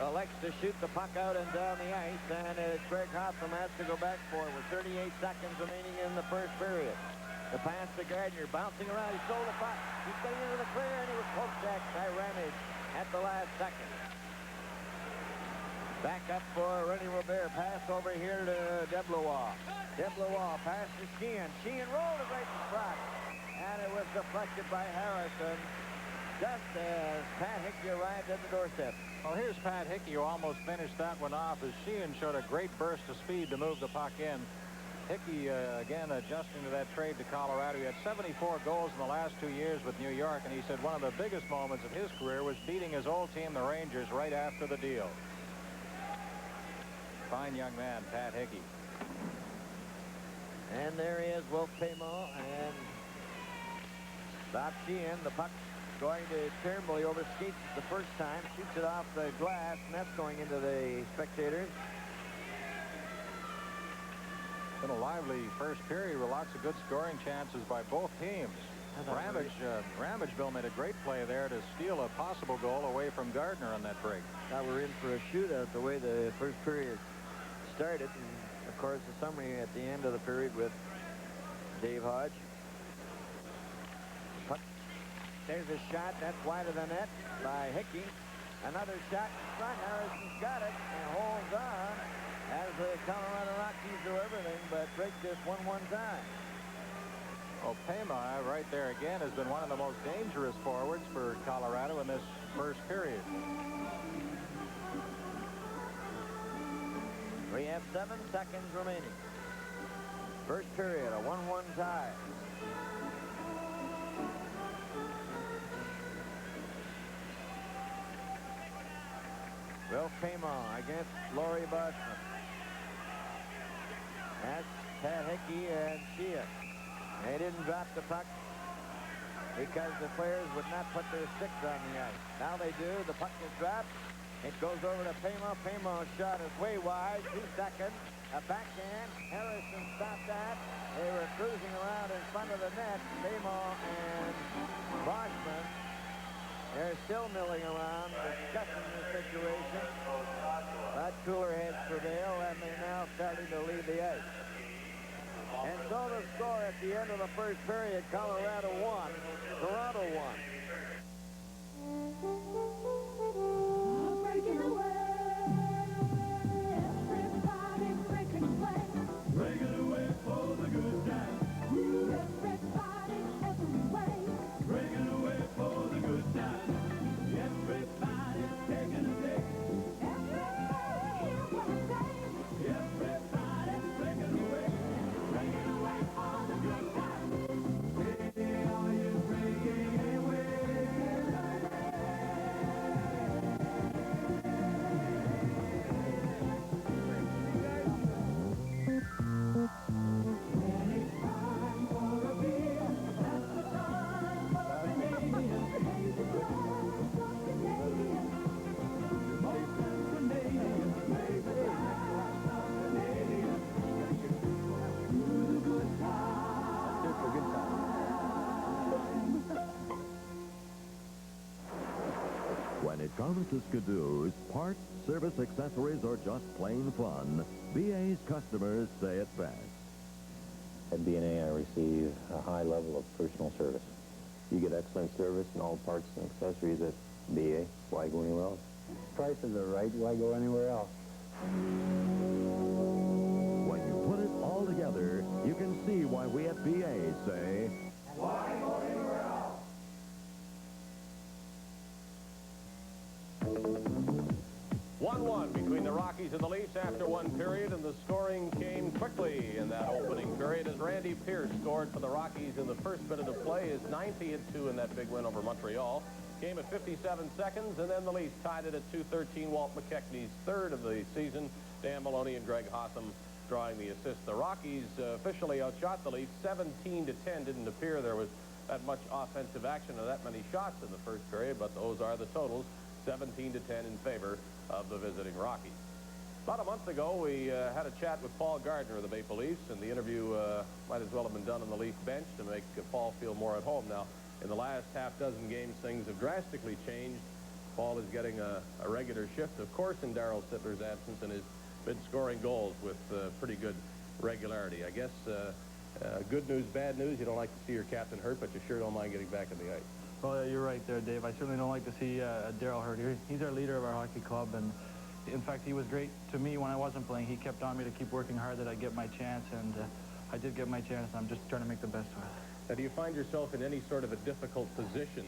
elects to shoot the puck out and down the ice, and Greg Hoffman has to go back for it with 38 seconds remaining in the first period. The pass to Gardner, bouncing around. He stole the puck. He's getting into the clear, and he was poke-checked by Ramage at the last second. Back up for Rennie Robert. Pass over here to Deblois. Deblois pass to Sheehan. Sheehan rolled it right in front, and it was deflected by Harrison just as Pat Hickey arrived at the doorstep. Well, here's Pat Hickey, who almost finished that one off as Sheehan showed a great burst of speed to move the puck in. Hickey, again, adjusting to that trade to Colorado. He had 74 goals in the last 2 years with New York, and he said one of the biggest moments of his career was beating his old team, the Rangers, right after the deal. Fine young man, Pat Hickey. And there he is, Wolf Paymo, and Bob Sheehan. The puck going to Turnbull. He overskates it the first time, shoots it off the glass, and that's going into the spectators. Been a lively first period with lots of good scoring chances by both teams. Ramageville made a great play there to steal a possible goal away from Gardner on that break. Now we're in for a shootout the way the first period started. And of course, the summary at the end of the period with Dave Hodge. Puck. There's a shot. That's wide of the net by Hickey. Another shot in front. Harrison's got it and holds on as the Colorado Rockies do everything but break this 1-1 tie. Well, Payma right there again has been one of the most dangerous forwards for Colorado in this first period. We have 7 seconds remaining. First period, a 1-1 tie. Will Payma against Laurie Boschman. That's Pat Hickey and Sheehan. They didn't drop the puck because the players would not put their sticks on the ice. Now they do. The puck is dropped. It goes over to Paymo. Paymo's shot is way wide. 2 seconds. A backhand. Harrison stopped that. They were cruising around in front of the net. Paymo and Boschman. They're still milling around, discussing the situation. But cooler heads prevail, and they're now starting to leave the ice. And so the score at the end of the first period, Colorado 1, Toronto 1. Breaking away, everybody breaking away. Breaking away for the good time. Everybody every way. Breaking away for the good time. Everybody's taking a day. Everybody hear what I say. Everybody's breaking away. Breaking away for the good time. Hey, are you breaking away? When it comes to skidoos, parts, service, accessories, or just plain fun, BA's customers say it best. At B&A, I receive a high level of personal service. You get excellent service in all parts and accessories at BA. Why go anywhere else? Prices are right. Why go anywhere else? When you put it all together, you can see why we at BA say, Why go anywhere else? 1-1 between the Rockies and the Leafs after one period, and the scoring came quickly in that opening period as Randy Pierce scored for the Rockies in the first minute of play, his 9th. He had 2 in that big win over Montreal. Came at 57 seconds, and then the Leafs tied it at 2:13. Walt McKechnie's 3rd of the season. Dan Maloney and Greg Hossam drawing the assist. The Rockies officially outshot the Leafs 17-10. Didn't appear there was that much offensive action or that many shots in the first period, but those are the totals. 17-10 in favor of the visiting Rockies. About a month ago, we had a chat with Paul Gardner of the Maple Leafs, and the interview might as well have been done on the Leaf bench to make Paul feel more at home. Now, in the last half-dozen games, things have drastically changed. Paul is getting a regular shift, of course, in Darryl Sittler's absence, and has been scoring goals with pretty good regularity. I guess good news, bad news. You don't like to see your captain hurt, but you sure don't mind getting back in the ice. Well, you're right there, Dave. I certainly don't like to see Darryl hurt. He's our leader of our hockey club, and in fact, he was great to me when I wasn't playing. He kept on me to keep working hard that I get my chance, and I did get my chance, and I'm just trying to make the best of it. Now, do you find yourself in any sort of a difficult position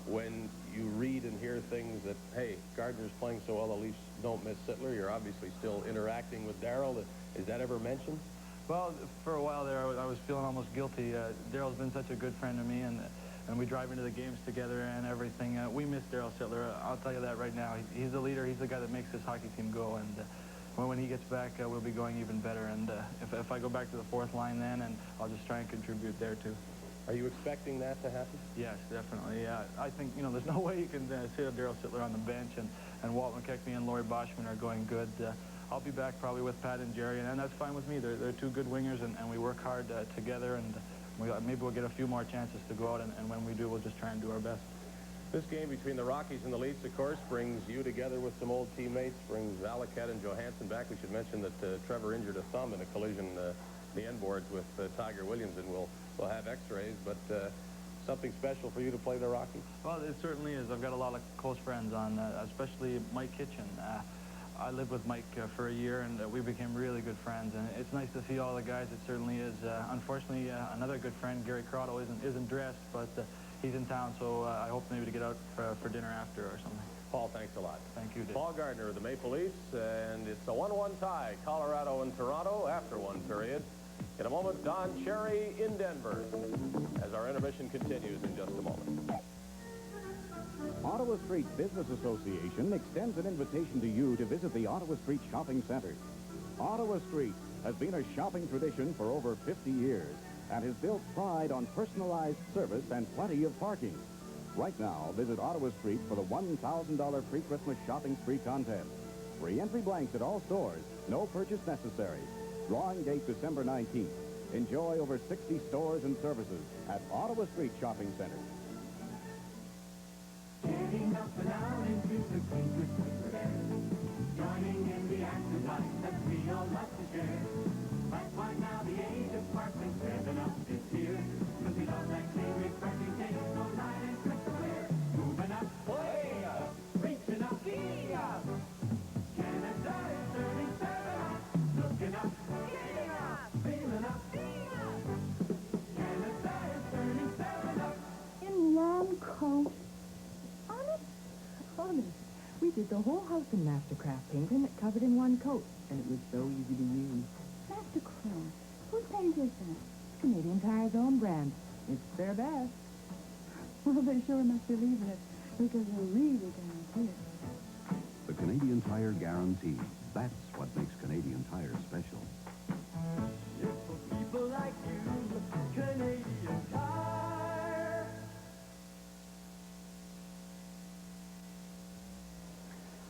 when you read and hear things that, hey, Gardner's playing so well, the Leafs don't miss Sittler? You're obviously still interacting with Darryl. Is that ever mentioned? Well, for a while there, I was feeling almost guilty. Darryl's been such a good friend to me, and we drive into the games together and everything. We miss Darryl Sittler. I'll tell you that right now. He's the leader. He's the guy that makes this hockey team go, and when he gets back, we'll be going even better. And if I go back to the fourth line then, and I'll just try and contribute there too. Are you expecting that to happen? Yes, definitely. Yeah, I think, you know, there's no way you can sit Daryl Sittler on the bench and Walt McKechnie and Laurie Boschman are going good. I'll be back probably with Pat and Jerry, and that's fine with me. They're two good wingers, and we work hard together, and maybe we'll get a few more chances to go out, and when we do, we'll just try and do our best. This game between the Rockies and the Leafs, of course, brings you together with some old teammates, brings Valaket and Johansson back. We should mention that Trevor injured a thumb in a collision the end boards with Tiger Williams, and we'll have x-rays, but something special for you to play the Rockies? Well, it certainly is. I've got a lot of close friends on, especially Mike Kitchen. I lived with Mike for a year, and we became really good friends, and it's nice to see all the guys. It certainly is. Unfortunately, another good friend, Gary Crotto, isn't dressed, but he's in town, so I hope maybe to get out for dinner after or something. Paul, thanks a lot. Thank you, Dave. Paul Gardner of the Maple Leafs, and it's a 1-1 tie, Colorado and Toronto after one period. In a moment, Don Cherry in Denver, as our intermission continues in just a moment. Ottawa Street Business Association extends an invitation to you to visit the Ottawa Street Shopping Center. Ottawa Street has been a shopping tradition for over 50 years and has built pride on personalized service and plenty of parking. Right now, visit Ottawa Street for the $1,000 free Christmas shopping spree contest. Free entry blanks at all stores, no purchase necessary. Drawing date December 19th. Enjoy over 60 stores and services at Ottawa Street Shopping Center. Getting up and down into the secret air. Joining in the active life that we all love to share. That's why now the age of sparkling 7-Up is here. Cause we love that clean, refreshing taste, so light and crystal clear. Moving up, way up, reaching up, giddy up. Canada is turning 7-Up. Looking up, getting up, feeling up, feeling up. Canada is turning 7-Up. In long coat. Honest. We did the whole house in Mastercraft paint and it covered in one coat. And it was so easy to use. Mastercraft? Whose paint is that? Canadian Tire's own brand. It's their best. Well, they sure must believe in it, because they're really guaranteed it. The Canadian Tire Guarantee. That's what makes Canadian Tire special. It's for people like you, Canadian Tire.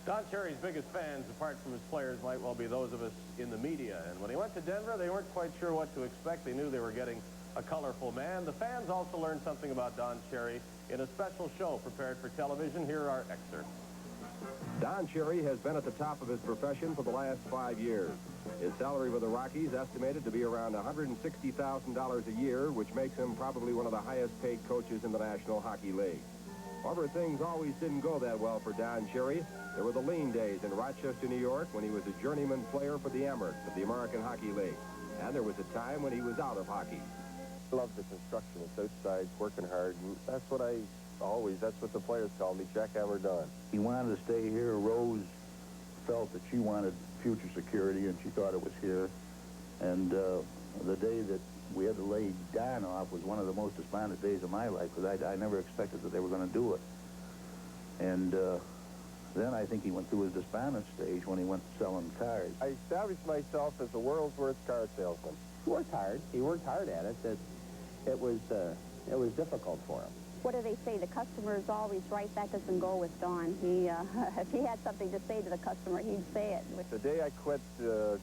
Don Cherry's biggest fans, apart from his players, might well be those of us in the media. And when he went to Denver, they weren't quite sure what to expect. They knew they were getting a colorful man. The fans also learned something about Don Cherry in a special show prepared for television. Here are excerpts. Don Cherry has been at the top of his profession for the last 5 years. His salary with the Rockies estimated to be around $160,000 a year, which makes him probably one of the highest paid coaches in the National Hockey League. However, things always didn't go that well for Don Cherry. There were the lean days in Rochester, New York, when he was a journeyman player for the Amerks of the American Hockey League. And there was a time when he was out of hockey. I love the construction. It's outside, working hard. And that's what that's what the players call me, Jackhammer Don. He wanted to stay here. Rose felt that she wanted future security, and she thought it was here. And the day that we had to lay Don off was one of the most despondent days of my life, because I never expected that they were going to do it. And then I think he went through his despondent stage when he went selling cars. I established myself as the world's worst car salesman. He worked hard. He worked hard at it. It was difficult for him. What do they say? The customer is always right. That doesn't go with Don. If he had something to say to the customer, he'd say it. The day I quit, a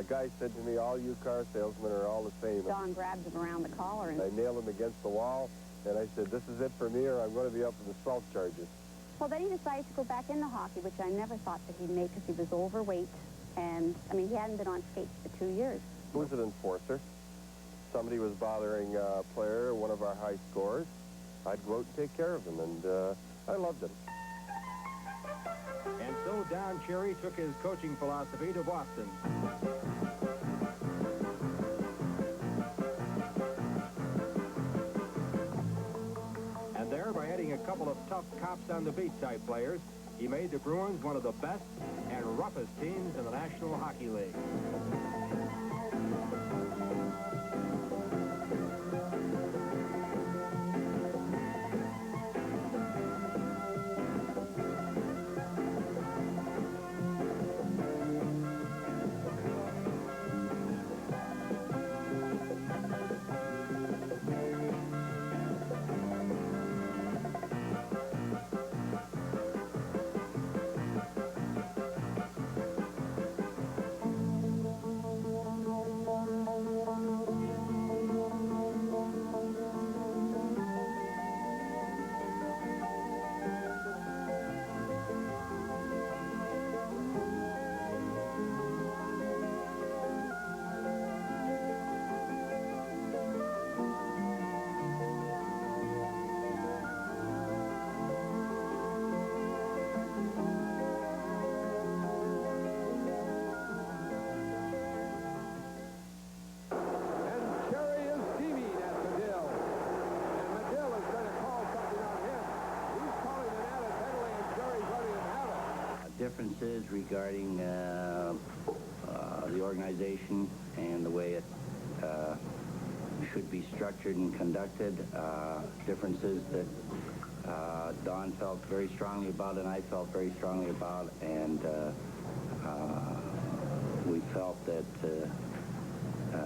guy said to me, all you car salesmen are all the same. Don grabbed him around the collar. And I nailed him against the wall, and I said, this is it for me, or I'm going to be up in the assault charges. Well, then he decided to go back into hockey, which I never thought that he'd make, because he was overweight. And, I mean, he hadn't been on skates for 2 years. Who was an enforcer? Somebody was bothering a player, one of our high scorers. I'd go out and take care of him, and I loved him. And so Don Cherry took his coaching philosophy to Boston. And there, by adding a couple of tough cops on the beat type players, he made the Bruins one of the best and roughest teams in the National Hockey League. differences regarding the organization and the way it should be structured and conducted. Differences that Don felt very strongly about and I felt very strongly about, and we felt that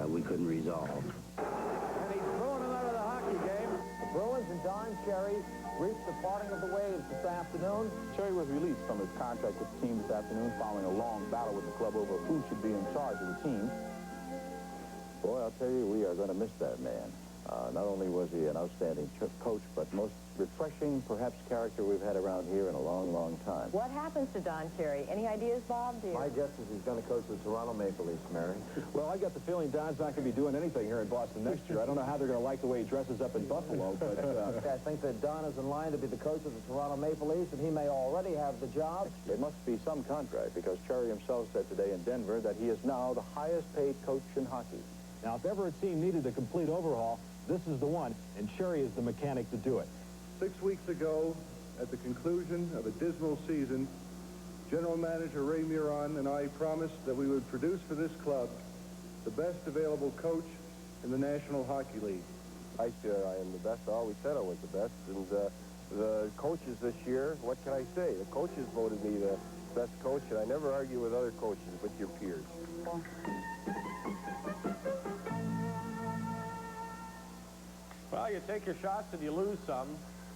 we couldn't resolve. And he's throwing him out of the hockey game. The Bruins and Don Cherry reached the parting of the waves this afternoon. Cherry was released from his contract with the team this afternoon following a long battle with the club over who should be in charge of the team. Boy, I'll tell you, we are going to miss that man. Not only was he an outstanding coach, but most refreshing, perhaps, character we've had around here in a long, long time. What happens to Don Cherry? Any ideas, Bob? My guess is he's going to coach the Toronto Maple Leafs, Mary. Well, I got the feeling Don's not going to be doing anything here in Boston next year. I don't know how they're going to like the way he dresses up in Buffalo, but I think that Don is in line to be the coach of the Toronto Maple Leafs, and he may already have the job. There must be some contract, because Cherry himself said today in Denver that he is now the highest-paid coach in hockey. Now, if ever a team needed a complete overhaul, this is the one, and Cherry is the mechanic to do it. 6 weeks ago, at the conclusion of a dismal season, General Manager Ray Muron and I promised that we would produce for this club the best available coach in the National Hockey League. I am the best. I always said I was the best. And the coaches this year, what can I say? The coaches voted me the best coach, and I never argue with other coaches, but your peers. Well, you take your shots and you lose some.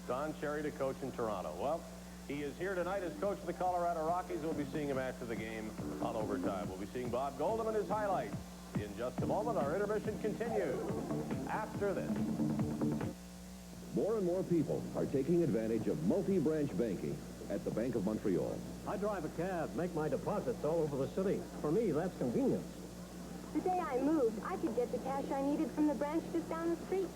Don Cherry to coach in Toronto. Well, he is here tonight as coach of the Colorado Rockies. We'll be seeing him after the game on overtime. We'll be seeing Bob Goldham and his highlights. In just a moment, our intermission continues after this. More and more people are taking advantage of multi-branch banking at the Bank of Montreal. I drive a cab, make my deposits all over the city. For me, that's convenience. The day I moved, I could get the cash I needed from the branch just down the street.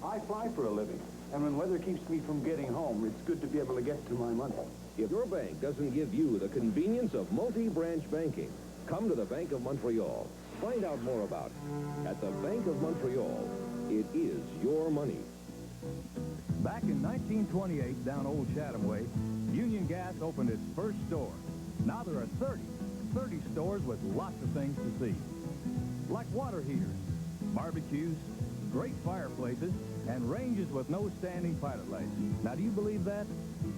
I fly for a living, and when weather keeps me from getting home, it's good to be able to get to my money. If your bank doesn't give you the convenience of multi-branch banking, come to the Bank of Montreal. Find out more about it. At the Bank of Montreal, it is your money. Back in 1928, down Old Chatham Way, Union Gas opened its first store. Now there are 30 stores with lots of things to see. Like water heaters, barbecues, great fireplaces, and ranges with no standing pilot lights. Now, do you believe that?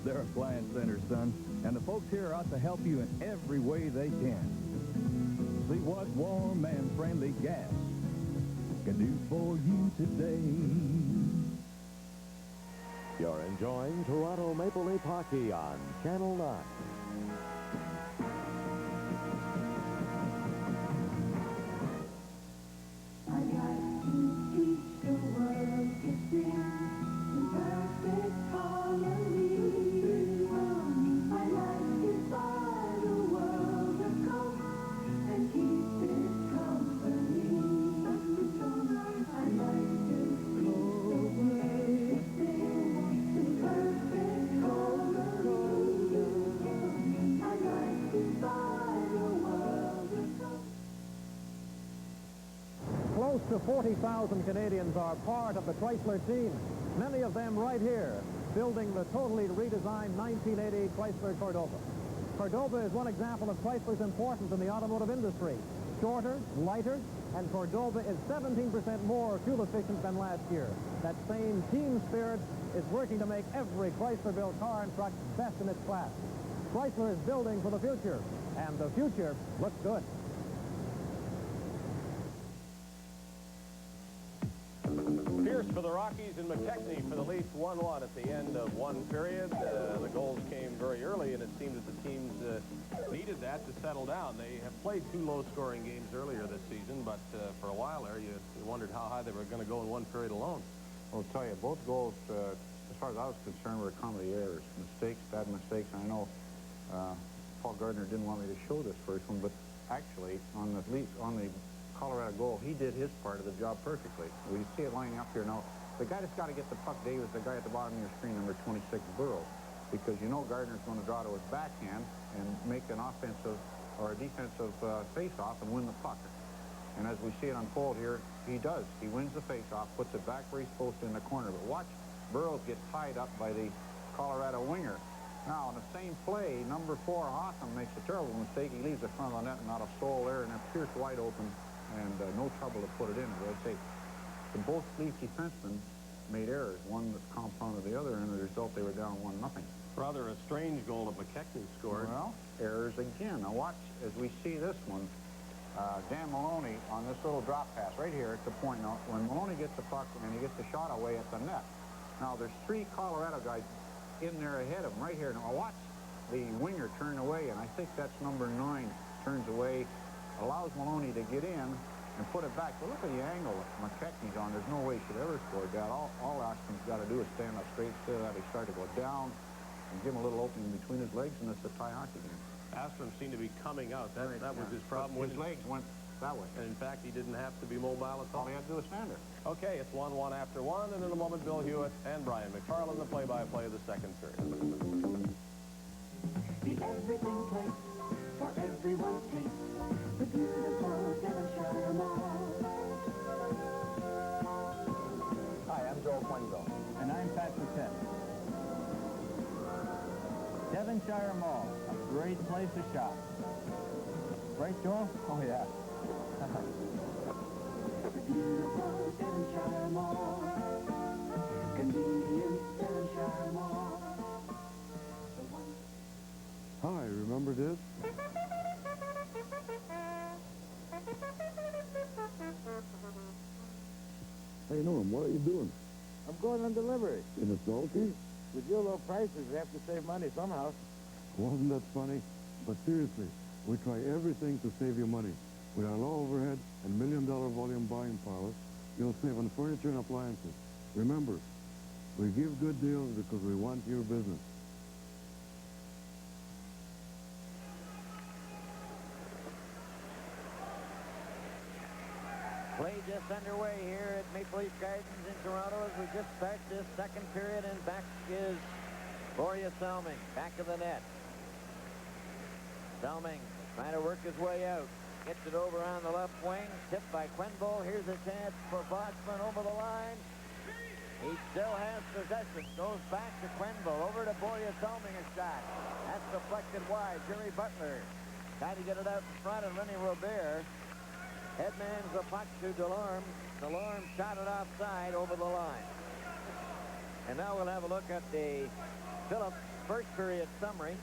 They're appliance centers, son, and the folks here are out to help you in every way they can. See what warm and friendly gas can do for you today. You're enjoying Toronto Maple Leaf hockey on Channel 9. Close to 40,000 Canadians are part of the Chrysler team, many of them right here, building the totally redesigned 1980 Chrysler Cordova. Cordova is one example of Chrysler's importance in the automotive industry. Shorter, lighter, and Cordova is 17% more fuel efficient than last year. That same team spirit is working to make every Chrysler-built car and truck best in its class. Chrysler is building for the future, and the future looks good. Pierce for the Rockies and McKechnie for the Leafs, 1-1 at the end of one period. The goals came very early, and it seemed that the teams needed that to settle down. They have played 2 low-scoring games earlier this season, but for a while there, you wondered how high they were going to go in one period alone. Well, I'll tell you, both goals, as far as I was concerned, were comedy errors, mistakes, bad mistakes. And I know Paul Gardner didn't want me to show this first one, but actually, on the Colorado goal, he did his part of the job perfectly. We see it lining up here now. The guy that's got to get the puck, Dave, is the guy at the bottom of your screen, number 26, Burrows, because you know Gardner's going to draw to his backhand and make an offensive or a defensive face-off and win the puck. And as we see it unfold here, he does. He wins the face-off, puts it back where he's supposed to in the corner. But watch Burrows get tied up by the Colorado winger. Now, in the same play, number 4, Hotham, makes a terrible mistake. He leaves the front of the net and not a soul there, and it's pierced wide open, and no trouble to put it in. As I say, both Leaf defensemen made errors, one that compounded the other, and as a result, they were down 1-0. Rather a strange goal that McKechnie scored. Well, errors again. Now watch as we see this one. Dan Maloney on this little drop pass right here at the point. Now, when Maloney gets the puck and he gets the shot away at the net. Now, there's 3 Colorado guys in there ahead of him right here. Now, watch the winger turn away, and I think that's number 9 turns away, allows Maloney to get in and put it back. But look at the angle that McKechnie's on. There's no way he should ever score that. All Aspen's got to do is stand up straight, instead of that he started to go down and give him a little opening between his legs, and it's a tie hockey game. Aspen seemed to be coming out. That was his problem. His legs went that way. And in fact, he didn't have to be mobile at all. All he had to do was stand there. Okay, it's 1-1 after 1, and in a moment, Bill Hewitt and Brian McFarland, the play-by-play of the second period. The everything place for everyone's taste. The beautiful Devonshire Mall. Hi, I'm Joe Quenville. And I'm Pat Patet. Devonshire Mall, a great place to shop. Right, Joel? Oh, yeah. The beautiful Devonshire Mall. Convenience Devonshire Mall. Hi, remember this? Hey, Norm, what are you doing? I'm going on delivery. In a sulky? With your low prices, we have to save money somehow. Wasn't that funny? But seriously, we try everything to save you money. With our low overhead and $1 million volume buying power, you'll save on furniture and appliances. Remember, we give good deals because we want your business. Play just underway here at Maple Leaf Gardens in Toronto as we just start this second period, and back is Boria Selming, back of the net. Selming trying to work his way out. Gets it over on the left wing, tipped by Quenville. Here's a chance for Boschman over the line. He still has possession. Goes back to Quenville, over to Boria Selming, a shot. That's deflected wide. Jerry Butler trying to get it out in front of Rennie Robert. Headman's the puck to Delorme. Delorme shot it offside over the line. And now we'll have a look at the Phillips first period summary.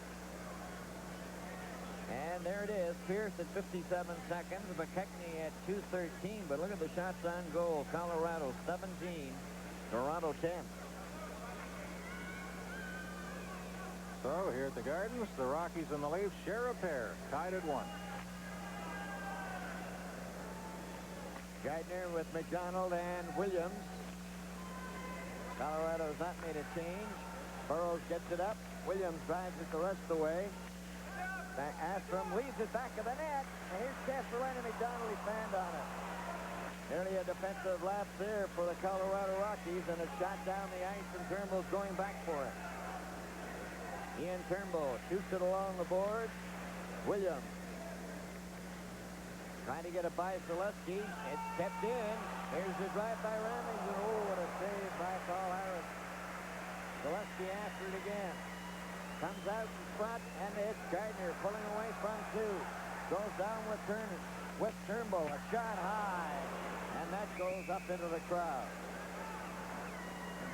And there it is. Pierce at 57 seconds. McKechnie at 2:13. But look at the shots on goal. Colorado 17. Toronto 10. So here at the Gardens, the Rockies and the Leafs share a pair. Tied at 1. Gardner with McDonald and Williams. Colorado's not made a change. Burroughs gets it up. Williams drives it the rest of the way. Back, Astrom leaves it back of the net. And here's Castellan and McDonald. He fanned on it. Nearly a defensive lapse there for the Colorado Rockies, and a shot down the ice, and Turnbull's going back for it. Ian Turnbull shoots it along the boards. Williams trying to get it by Zaleski. It's kept in. Here's the drive by Ramings, and oh, what a save by Paul Harris. Zaleski after it again. Comes out in front, and it's Gardner pulling away from 2. Goes down with Turnbull. A shot high, and that goes up into the crowd.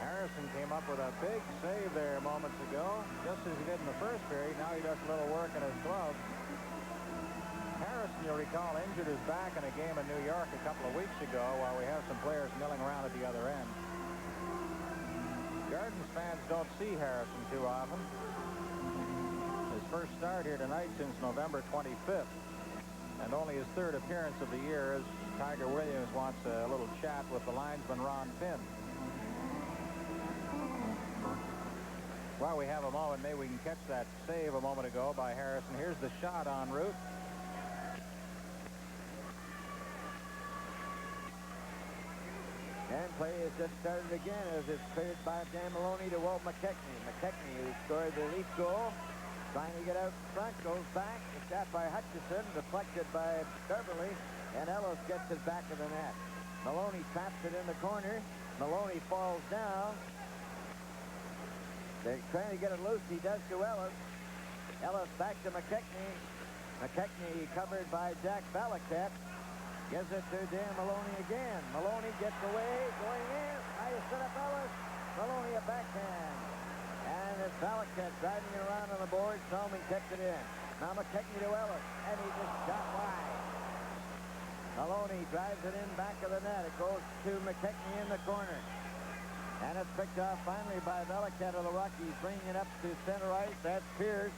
Harrison came up with a big save there moments ago, just as he did in the first period. Now he does a little work in his glove. Harrison, you'll recall, injured his back in a game in New York a couple of weeks ago while we have some players milling around at the other end. Gardens fans don't see Harrison too often. His first start here tonight since November 25th, and only his 3rd appearance of the year, as Tiger Williams wants a little chat with the linesman Ron Finn. While we have a moment, maybe we can catch that save a moment ago by Harrison. Here's the shot en route. And play has just started again as it's cleared by Dan Maloney to Walt McKechnie. McKechnie, who scored the Leaf goal, trying to get out front, goes back. A shot by Hutchison, deflected by Beverly, and Ellis gets it back of the net. Maloney traps it in the corner. Maloney falls down. They're trying to get it loose. He does to Ellis. Ellis back to McKechnie. McKechnie covered by Jack Balakat. Gives it to Dan Maloney again. Maloney gets away, going in. Nice set up Ellis. Maloney a backhand. And it's Balakat driving it around on the board. Salmon kept it in. Now McKechnie to Ellis. And he just shot wide. Maloney drives it in back of the net. It goes to McKechnie in the corner. And it's picked off finally by Balakat of the Rockies, bringing it up to center ice. That's Pierce.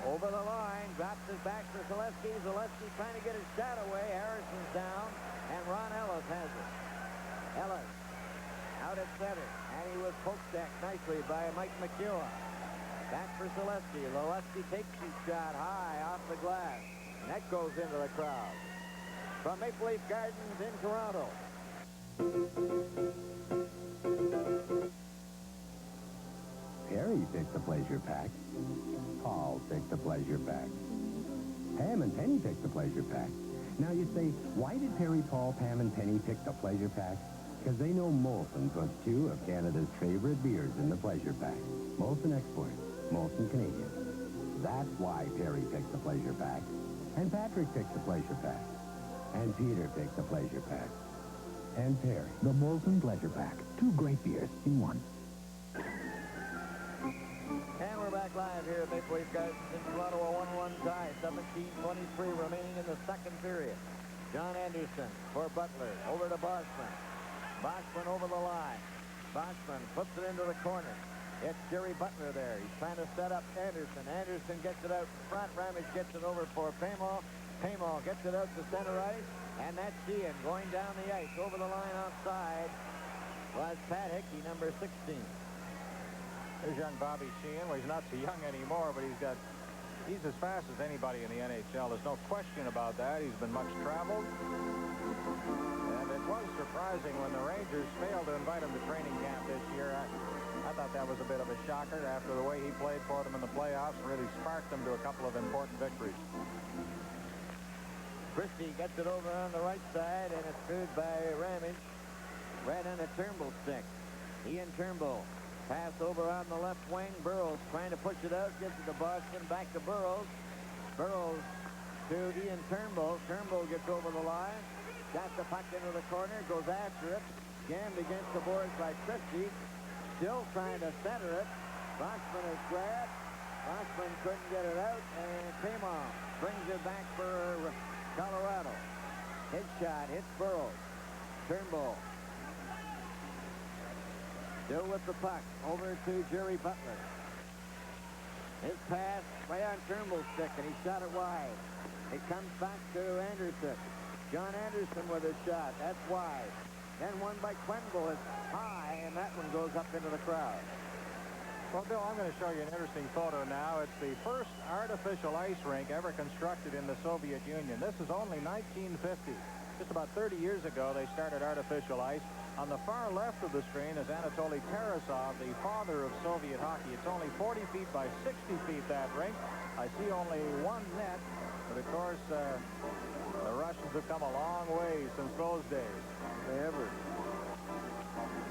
Over the line, drops it back for Zaleski. Zaleski trying to get his shot away. Harrison's down, and Ron Ellis has it. Ellis out at center, and he was poked at nicely by Mike McEwen. Back for Zaleski. Zaleski takes his shot high off the glass, and that goes into the crowd. From Maple Leaf Gardens in Toronto. Perry picked the pleasure pack. Paul picked the pleasure pack. Pam and Penny picked the pleasure pack. Now you say, why did Perry, Paul, Pam, and Penny pick the pleasure pack? Because they know Molson puts 2 of Canada's favorite beers in the pleasure pack. Molson Export, Molson Canadian. That's why Perry picked the pleasure pack. And Patrick picked the pleasure pack. And Peter picked the pleasure pack. And Perry. The Molson Pleasure Pack. 2 great beers in one. And we're back live here at Maple Leaf Gardens in Toronto, a 1-1 tie, 17:23 remaining in the second period. John Anderson for Butler, over to Bosman. Bosman over the line. Bosman flips it into the corner. It's Jerry Butler there. He's trying to set up Anderson. Anderson gets it out front. Ramage gets it over for Paymall. Paymall gets it out to center ice. And that's Sheehan going down the ice. Over the line outside was Pat Hickey, number 16. There's young Bobby Sheehan. Well, he's not so young anymore, but he's as fast as anybody in the NHL. There's no question about that. He's been much traveled. And it was surprising when the Rangers failed to invite him to training camp this year. I thought that was a bit of a shocker after the way he played for them in the playoffs and really sparked them to a couple of important victories. Christie gets it over on the right side, and it's screwed by Ramage. Right on a Turnbull stick. Ian Turnbull. Pass over on the left wing. Burrows trying to push it out. Gets it to Boston. Back to Burrows. Burrows to Ian Turnbull. Turnbull gets over the line. Got the puck into the corner. Goes after it. Jammed against the boards by Christie. Still trying to center it. Bosman is grabbed. Bosman couldn't get it out. And Paymall brings it back for Colorado. His shot hits Burrows. Turnbull. Still with the puck. Over to Jerry Butler. His pass right on Turnbull's stick, and he shot it wide. It comes back to Anderson. John Anderson with a shot. That's wide. Then one by Quenville. It's high, and that one goes up into the crowd. Well, Bill, I'm going to show you an interesting photo now. It's the first artificial ice rink ever constructed in the Soviet Union. This is only 1950. Just about 30 years ago, they started artificial ice. On the far left of the screen is Anatoly Tarasov, the father of Soviet hockey. It's only 40 feet by 60 feet, that rink. I see only one net, but of course, the Russians have come a long way since those days. They ever.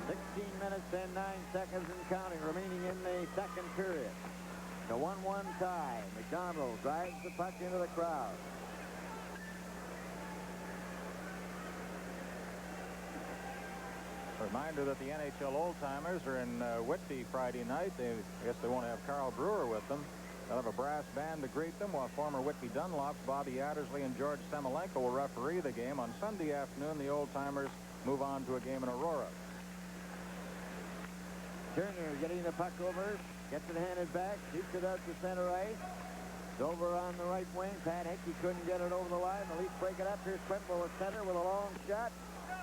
16 minutes and 9 seconds and counting remaining in the second period. The 1-1 tie. McDonald drives the puck into the crowd. Reminder that the NHL old-timers are in Whitby Friday night. I guess they won't have Carl Brewer with them. They'll have a brass band to greet them, while former Whitby Dunlops, Bobby Addersley, and George Semelenko will referee the game. On Sunday afternoon, the old-timers move on to a game in Aurora. Turner getting the puck over, gets it handed back, shoots it out to center ice. It's over on the right wing. Pat Hickey couldn't get it over the line. The Leafs break it up. Here's Quenville at center with a long shot.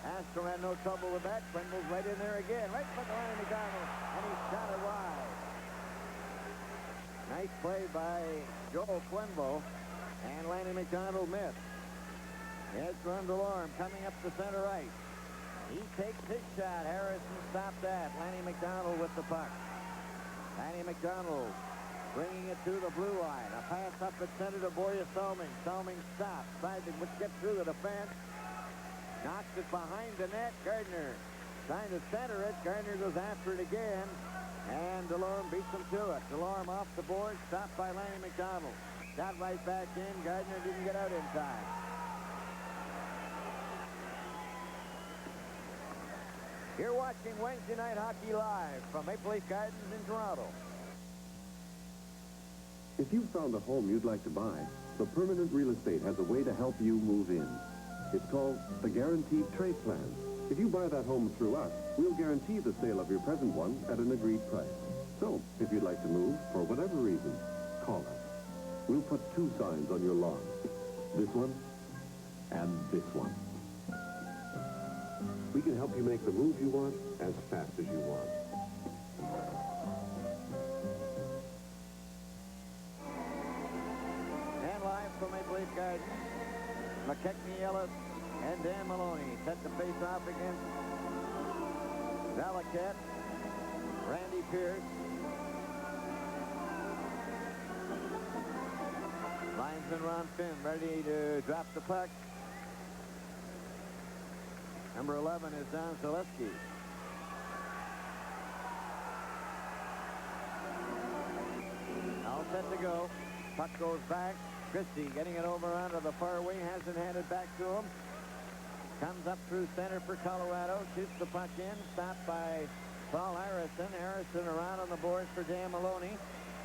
Astro had no trouble with that. Quenville's right in there again. Right by the line of McDonald, and he shot it wide. Nice play by Joel Quenville, and Lanny McDonald missed. Here's Ron DeLorme coming up the center ice. He takes his shot. Harrison stopped that. Lanny McDonald with the puck. Lanny McDonald bringing it to the blue line. A pass up at center to Borja Salming. Salming stops. Tried to get through the defense. Knocks it behind the net. Gardner Trying to center it. Gardner goes after it again. And DeLorme beats him to it. DeLorme off the board, stopped by Lanny McDonald. Got right back in. Gardner didn't get out in time. You're watching Wednesday Night Hockey live from Maple Leaf Gardens in Toronto. If you've found a home you'd like to buy, the Permanent Real Estate has a way to help you move in. It's called the Guaranteed Trade Plan. If you buy that home through us, we'll guarantee the sale of your present one at an agreed price. So, if you'd like to move, for whatever reason, call us. We'll put 2 signs on your lawn. This one and this one. We can help you make the move you want as fast as you want. And live from Maple Leaf Gardens, McKechnie, Ellis, and Dan Maloney set the face off against Valaket, Randy Pierce. Linesman Ron Finn ready to drop the puck. Number 11 is Don Zaleski. All set to go. Puck goes back. Christie getting it over onto the far wing. Hasn't handed back to him. Comes up through center for Colorado. Shoots the puck in. Stopped by Paul Harrison. Harrison around on the boards for Dan Maloney.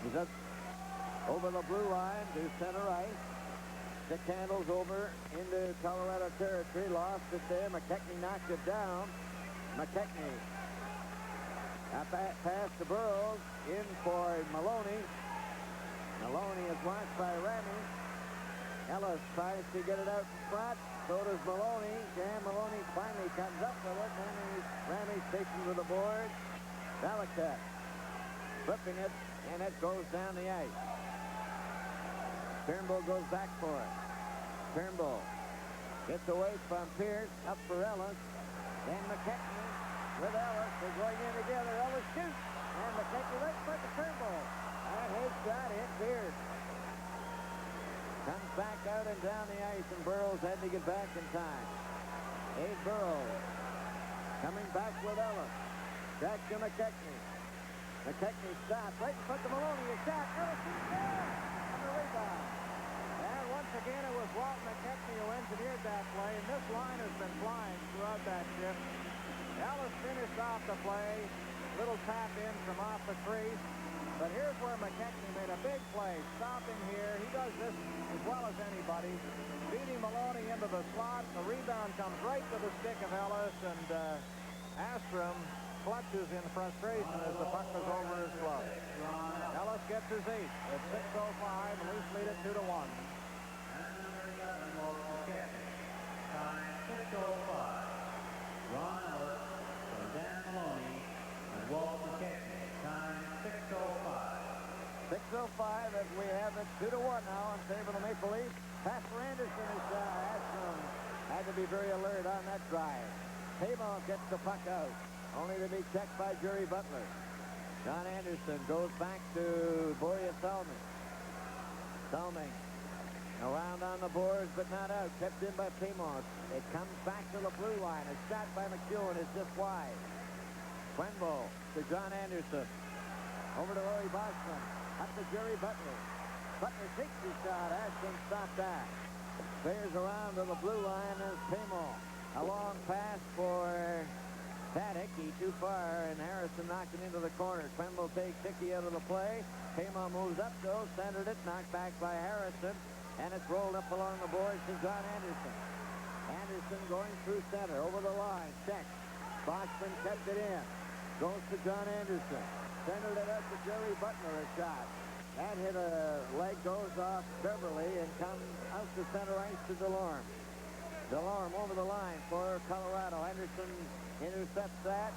He's up over the blue line to center ice. Stick handles over into Colorado territory. Lost it there. McKechnie knocked it down. McKechnie. That pass to Burroughs. In for Maloney. Maloney is watched by Remy. Ellis tries to get it out in front. So does Maloney. Dan Maloney finally comes up with it. Remy stationed to the board. Valaket flipping it, and it goes down the ice. Turnbull goes back for it. Turnbull gets away from Pierce, up for Ellis. Then McKechnie with Ellis. They're going in together. Ellis shoots. And McKechnie lets it to Turnbull. And his shot hit Pierce. Comes back out and down the ice, and Burroughs had to get back in time. Abe Burroughs coming back with Ellis. Back to McKechnie. McKechnie stops right in front of Maloney. A shot. Ellis shoots down on the rebound. And once again, it was Walt McKechnie who engineered that play, and this line has been flying throughout that shift. Ellis finished off the play. Little tap in from off the crease. But here's where McKechnie made a big play. Stopping here. He does this as well as anybody. Beating Maloney into the slot. The rebound comes right to the stick of Ellis, and Astrom clutches in frustration as the puck was over his glove. Ellis gets his 8th at 6:05. Leafs lead it 2-1. Time 6:05. Ron Ellis from Dan Maloney and Walt McKechnie. Time 6:05. 6:05 as we have it 2-1 now in favor of the Maple Leafs. Pass for Anderson is Astrom had to be very alert on that drive. Tamo gets the puck out, only to be checked by Jerry Butler. John Anderson goes back to Boria Salming. Salming around on the boards, but not out. Kept in by Tamo. It comes back to the blue line. A shot by McEwen is just wide. Quenville to John Anderson. Over to Larry Boschman. Up to Jerry Butler. Butler takes his shot. Ashton stopped that. Bears around to the blue line as Tamo. A long pass for Pat Hickey. Too far, and Harrison knocked it into the corner. Quenville takes Hickey out of the play. Tamo moves up, though. Centered it. Knocked back by Harrison. And it's rolled up along the boards to John Anderson. Anderson going through center. Over the line. Check. Boschman kept it in. Goes to John Anderson. Centered it up to Jerry Butler, a shot. That hit a leg, goes off Beverly, and comes out to center ice to DeLorme. DeLorme over the line for Colorado. Anderson intercepts that.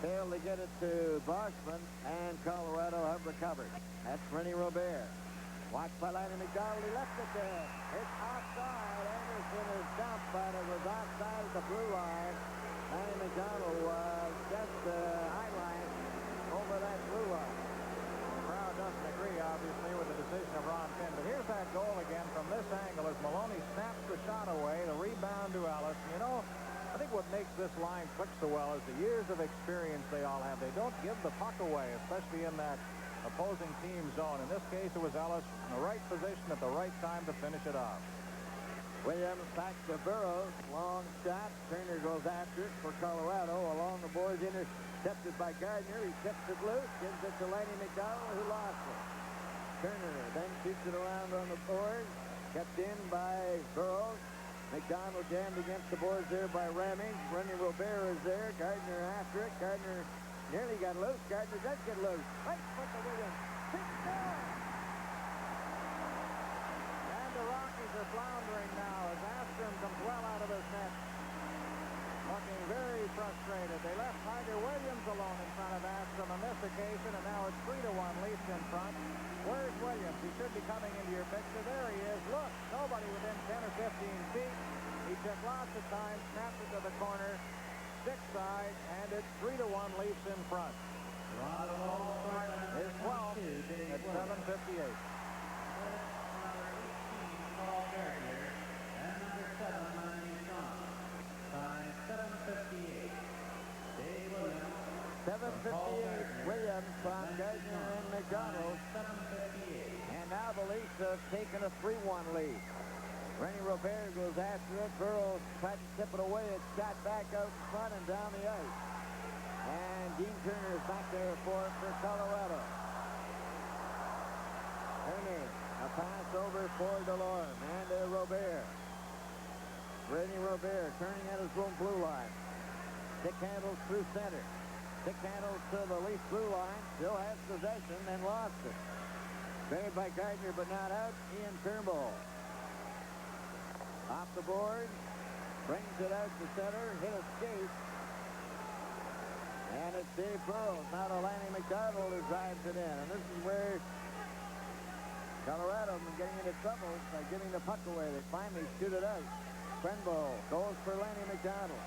Failed to get it to Boschman, and Colorado have recovered. That's Rennie Robert. Watched by Lanny McDonald. He left it there. It's offside. Anderson is dumped, but it was outside of the blue line. Lanny McDonald was just eyeline over that blue line. The crowd doesn't agree, obviously, with the decision of Ron Finn. But here's that goal again from this angle as Maloney snaps the shot away. The rebound to Ellis. You know, I think what makes this line click so well is the years of experience they all have. They don't give the puck away, especially in that opposing team zone. In this case, it was Ellis in the right position at the right time to finish it off. Williams back to Burroughs. Long shot. Turner goes after it for Colorado. Along the boards, intercepted by Gardner. He tips it loose. Gives it to Lanny McDonald, who lost it. Turner then shoots it around on the board. Kept in by Burroughs. McDonald jammed against the boards there by Ramage. Rennie Robert is there. Gardner after it. Gardner nearly got loose. Gardner does get loose. Right foot to Williams. Big score! And the Rockies are floundering now as Astrom comes well out of his net. Looking very frustrated. They left Tiger Williams alone in front of Astrom on this occasion, and now it's 3-1 Leafs in front. Where's Williams? He should be coming into your picture. There he is. Look, nobody within 10 or 15 feet. He took lots of time, snapped it to the corner, stick side, and it's 3-1 Leafs in front. His 12th at 7:58. Number 18, Paul Gardner, and number 7, Lanny McDonald. Time 7:58. Dave Williams. 7:58 Williams from Gardner and McDonald. 7:58. And now the Leafs have taken a 3-1 lead. Rennie Robert goes after it. Burroughs tried to tip it away. It's shot back out in front and down the ice. And Dean Turner is back there for Colorado. Turner, a pass over for Delorme and Robert. Rennie Robert turning at his own blue line. Stick handles through center. Stick handles to the Leaf blue line. Still has possession and lost it. Buried by Gardner but not out. Ian Turnbull. Off the board. Brings it out to center. Hit a skate. And it's Dave Burroughs. Now to Lanny McDonald who drives it in. And this is where Colorado has been getting into trouble by giving the puck away. They finally shoot it out. Quenville goes for Lanny McDonald.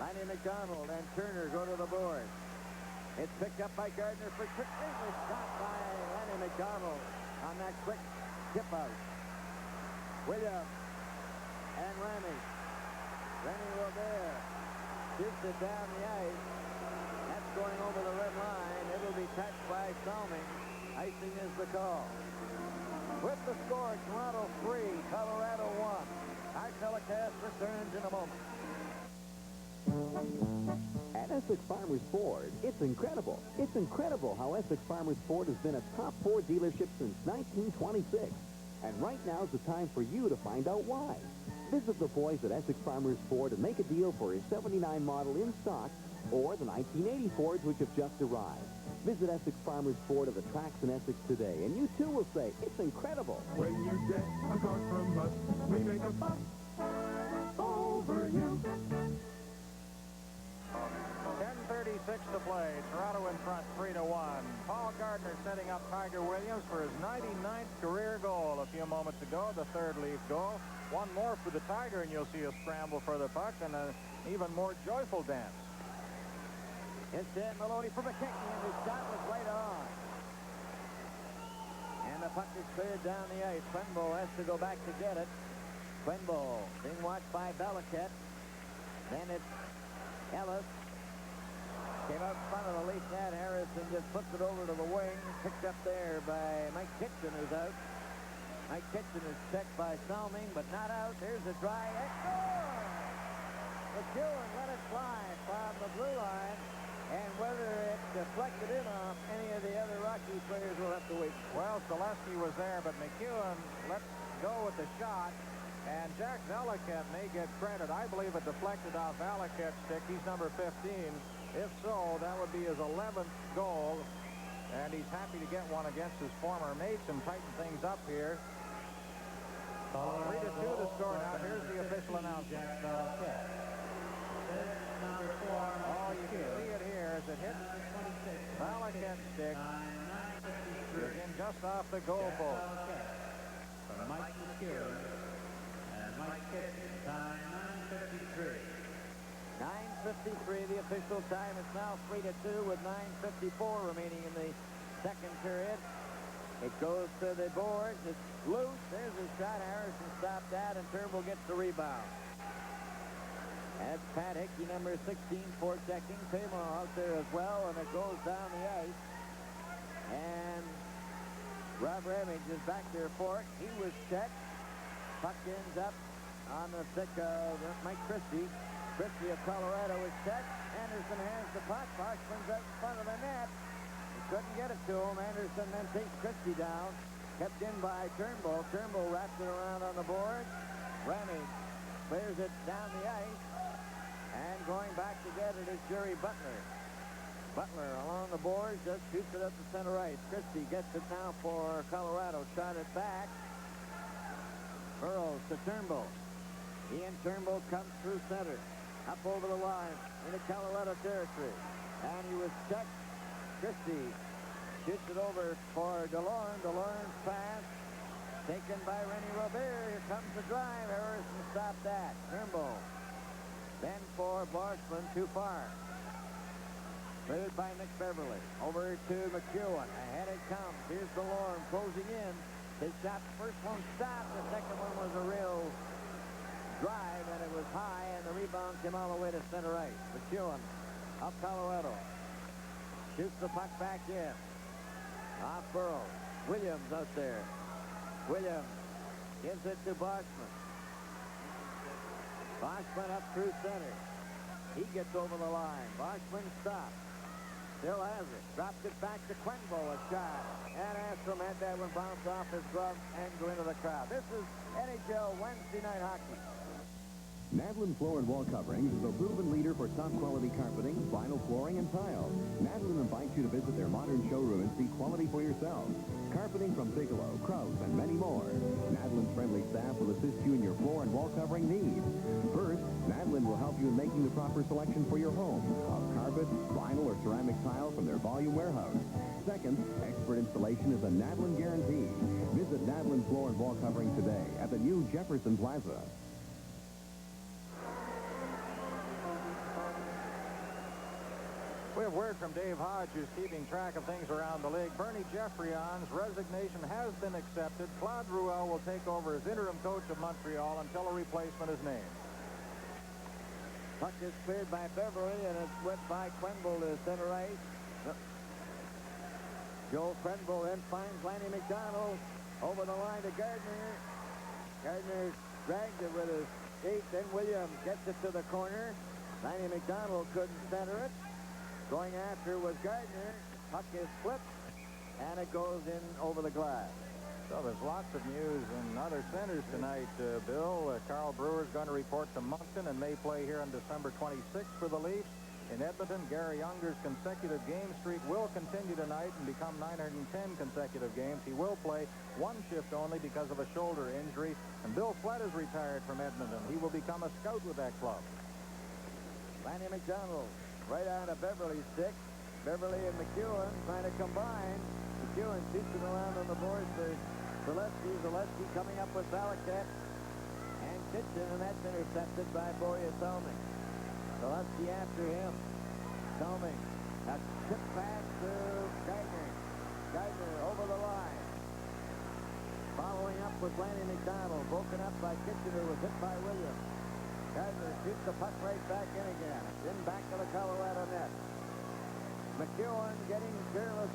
Lanny McDonald and Turner go to the board. It's picked up by Gardner for quick. There's a shot by Lanny McDonald on that quick tip out. Williams and Ramage. Rennie Robert shoots it down the ice. That's going over the red line. It'll be touched by Salming. Icing is the call. With the score, Toronto 3, Colorado 1. Our telecast returns in a moment. At Essex Farmers Ford, it's incredible. It's incredible how Essex Farmers Ford has been a top Ford dealership since 1926. And right now is the time for you to find out why. Visit the boys at Essex Farmers Ford and make a deal for his 79 model in stock or the 1980 Fords which have just arrived. Visit Essex Farmers Ford at the tracks in Essex today, and you too will say, it's incredible. When you get a car from us, we make a fuss over you. 10:36 to play. Toronto in front 3-1. Paul Gardner setting up Tiger Williams for his 99th career goal a few moments ago, the third Leaf goal. One more for the Tiger, and you'll see a scramble for the puck and an even more joyful dance. Instead, Maloney for McKechnie, and his shot was right on. And the puck is cleared down the ice. Quenville has to go back to get it. Quenville being watched by Belichick. Then it's Ellis. Came out in front of the Leaf net. Harrison just puts it over to the wing. Picked up there by Mike Kitchen, who's out. Mike Kitchen is checked by Salming, but not out. There's a try. Score! McEwen let it fly from the blue line. And whether it deflected in on any of the other Rockies players will have to wait. Well, Selesky was there, but McEwen lets go with the shot. And Jack Valiquette may get credit. I believe it deflected off Valiquette's stick. He's number 15. If so, that would be his 11th goal. And he's happy to get one against his former mates and tighten things up here. 3-2 to score now. Here's the official announcement. Number 4. Oh, you can see it here as it hits Valiquette's stick. In just off the goal post. From Mike McEwen and Mike Kitchen. Time 9:53. 9:53, the official time. It's now 3-2 with 9:54 remaining in the second period. It goes to the boards. It's loose. There's a shot. Harrison stopped that, and Turnbull gets the rebound. That's Pat Hickey, number 16, for checking. Pamo out there as well, and it goes down the ice. And Rob Ramage is back there for it. He was checked. Puck ends up on the stick of Mike Christie. Christie of Colorado is checked. Anderson has the puck. Boschman's out in front of the net. He couldn't get it to him. Anderson then takes Christie down. Kept in by Turnbull. Turnbull wraps it around on the board. Ramage clears it down the ice. And going back to get it is Jerry Butler. Butler along the boards, just shoots it up to center ice. Christie gets it now for Colorado. Shot it back. Burrows to Turnbull. Ian Turnbull comes through center. Up over the line into Colorado territory. And he was checked. Christie shoots it over for DeLorme. DeLorme's pass taken by Rennie Robert. Here comes the drive. Harrison stopped that. Turnbull. Then for Boschman, too far. Cleared by McBeverly. Over to McEwen. Ahead it comes. Here's DeLorme closing in. His shot, first one stopped. The second one was a real drive, and it was high, and the rebound came all the way to center ice. McEwen of Colorado shoots the puck back in. Off Burrows. Williams out there. Williams gives it to Boschman. Boschman up through center. He gets over the line. Boschman stops. Still has it. Dropped it back to Quenville. A shot. And Astrom had that one bounce off his glove and go into the crowd. This is NHL Wednesday night hockey. Nadlin Floor and Wall Coverings is a proven leader for top-quality carpeting, vinyl flooring, and tile. Nadlin invites you to visit their modern showroom and see quality for yourselves. Carpeting from Bigelow, Krause, and many more. Nadlin's friendly staff will assist you in your floor and wall covering needs. First, Nadlin will help you in making the proper selection for your home of carpet, vinyl, or ceramic tile from their volume warehouse. Second, expert installation is a Nadlin guarantee. Visit Nadlin Floor and Wall Covering today at the new Jefferson Plaza. We have word from Dave Hodge, who's keeping track of things around the league. Bernie Geoffrion's resignation has been accepted. Claude Ruel will take over as interim coach of Montreal until a replacement is named. Puck is cleared by Beverly, and it's went by Quenville to center ice. Joel Quenville then finds Lanny McDonald over the line to Gardner. Gardner drags it with his skate. Then Williams gets it to the corner. Lanny McDonald couldn't center it. Going after was Gardner. Puck is flipped, and it goes in over the glass. So there's lots of news in other centers tonight, Bill. Carl Brewer's going to report to Moncton and may play here on December 26th for the Leafs. In Edmonton, Gary Younger's consecutive game streak will continue tonight and become 910 consecutive games. He will play one shift only because of a shoulder injury. And Bill Flett is retired from Edmonton. He will become a scout with that club. Lanny McDonald right on to Beverly's stick. Beverly and McEwen trying to combine. McEwen shoots it around on the boards to Zaleski. Zaleski coming up with Balaket and Kitchen, and that's intercepted by Boria Selming. Zaleski after him. Selming. A tip pass to Gardner. Gardner over the line. Following up with Lanny McDonald. Broken up by Kitchener, was hit by Williams. Gardner shoots the puck right back in again. In back to the Colorado net. McEwen getting careless.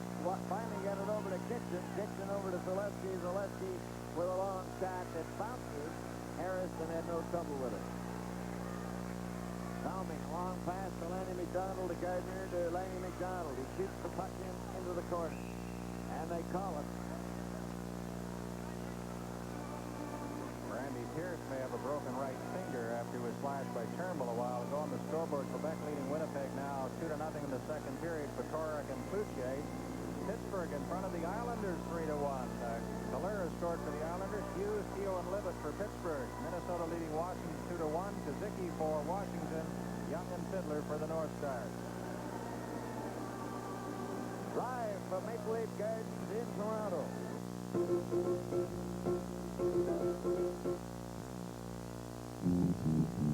Finally got it over to Kitchen. Kitchen over to Zaleski. Zaleski with a long shot that bounces. Harrison had no trouble with it. Salming, long pass to Lanny McDonald, to Gardner, to Lanny McDonald. He shoots the puck into the corner. And they call it. Randy Pierce may have a broken right finger after he was slashed by Turnbull a while ago. On the scoreboard, Quebec leading Winnipeg now 2-0 in the second period. Patorek and Cloutier. Pittsburgh in front of the Islanders 3-1. Calera scored for the Islanders. Hughes, Keogh, and Libet for Pittsburgh. Minnesota leading Washington 2-1. Kazicki for Washington. Young and Fiddler for the North Stars. Live from Maple Leaf Gardens in Toronto.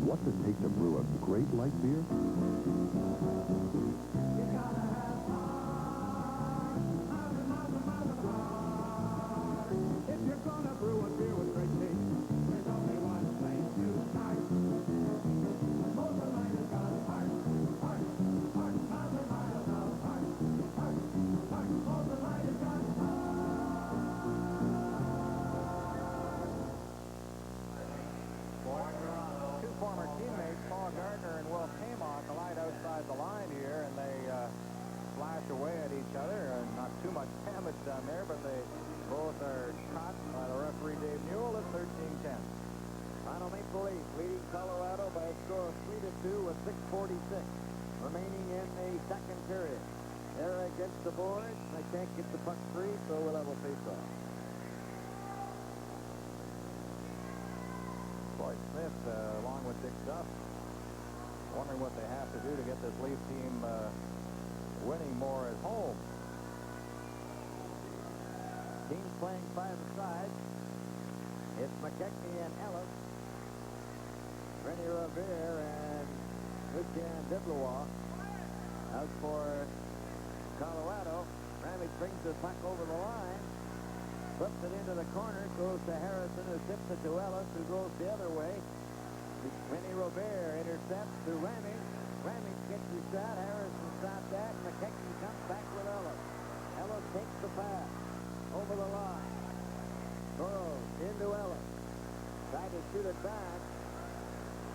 What's it take to brew a great light beer? If you're gonna brew a beer with great taste, there's only one place to start. done there, but they both are caught by the referee Dave Newell at 13-10. Toronto Maple Leafs leading Colorado by a score of 3-2 with 6:46 remaining in the second period. They're against the boards. They can't get the puck free, so we'll have a face-off. Floyd Smith, along with Dick Duff, wondering what they have to do to get this Leaf team winning more at home. Teams playing five-a-side. It's McKechnie and Ellis, Rennie Revere and Lucien Deblois. Out for Colorado. Ramage brings the puck over the line, flips it into the corner, goes to Harrison, who tips it to Ellis, who goes the other way. Rennie Robert intercepts to Ramage. Ramage gets his shot. Harrison stopped that. McKechnie comes back with Ellis. Ellis takes the pass over the line. Throws into Ellis. Tried to shoot it back.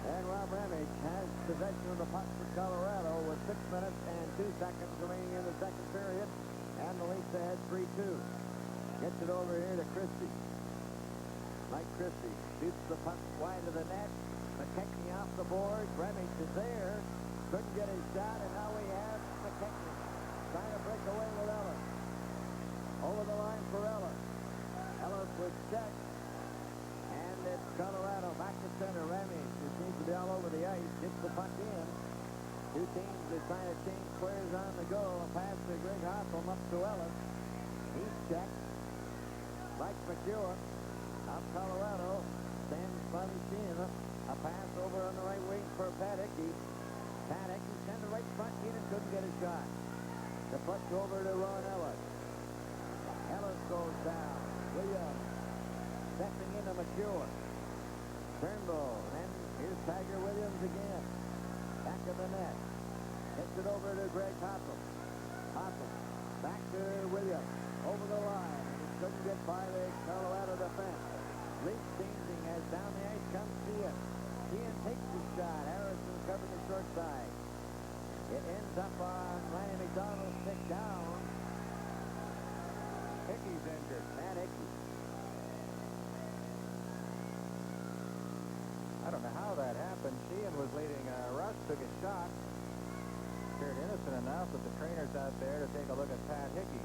And Rob Ramage has possession of the puck for Colorado with 6 minutes and 2 seconds remaining in the second period. And the Leafs ahead 3-2. Gets it over here to Christie. Mike Christie shoots the puck wide of the net. McKechnie off the board. Ramage is there. Couldn't get his shot, and now we have McKechnie trying to break away with Ellis. Over the line for Ellis. Ellis was checked. And it's Colorado back to center. Ramage, who seems to be all over the ice, gets the puck in. Two teams are trying to change squares on the go. A pass to Greg Hoffman up to Ellis. He's checked. Mike McEwen of Colorado stands by the machine. A pass over on the right wing for Paddock. Paddock, he sent the right front in and couldn't get a shot. The puck over to Ron Ellis. Ellis goes down. Williams stepping into McEwen. Turnbull. And then here's Tiger Williams again. Back of the net. Hits it over to Greg Hoffman. Hoffman. Back to Williams. Over the line. He couldn't get by the Colorado defense. Leaf changing as down the ice comes Sheehan. Sheehan takes the shot. Harrison covering the short side. It ends up on Ryan McDonald's stick down. Hickey's injured. Matt Hickey. I don't know how that happened. Sheehan was leading. Russ took a shot. Appeared innocent enough, but the trainer's out there to take a look at Pat Hickey.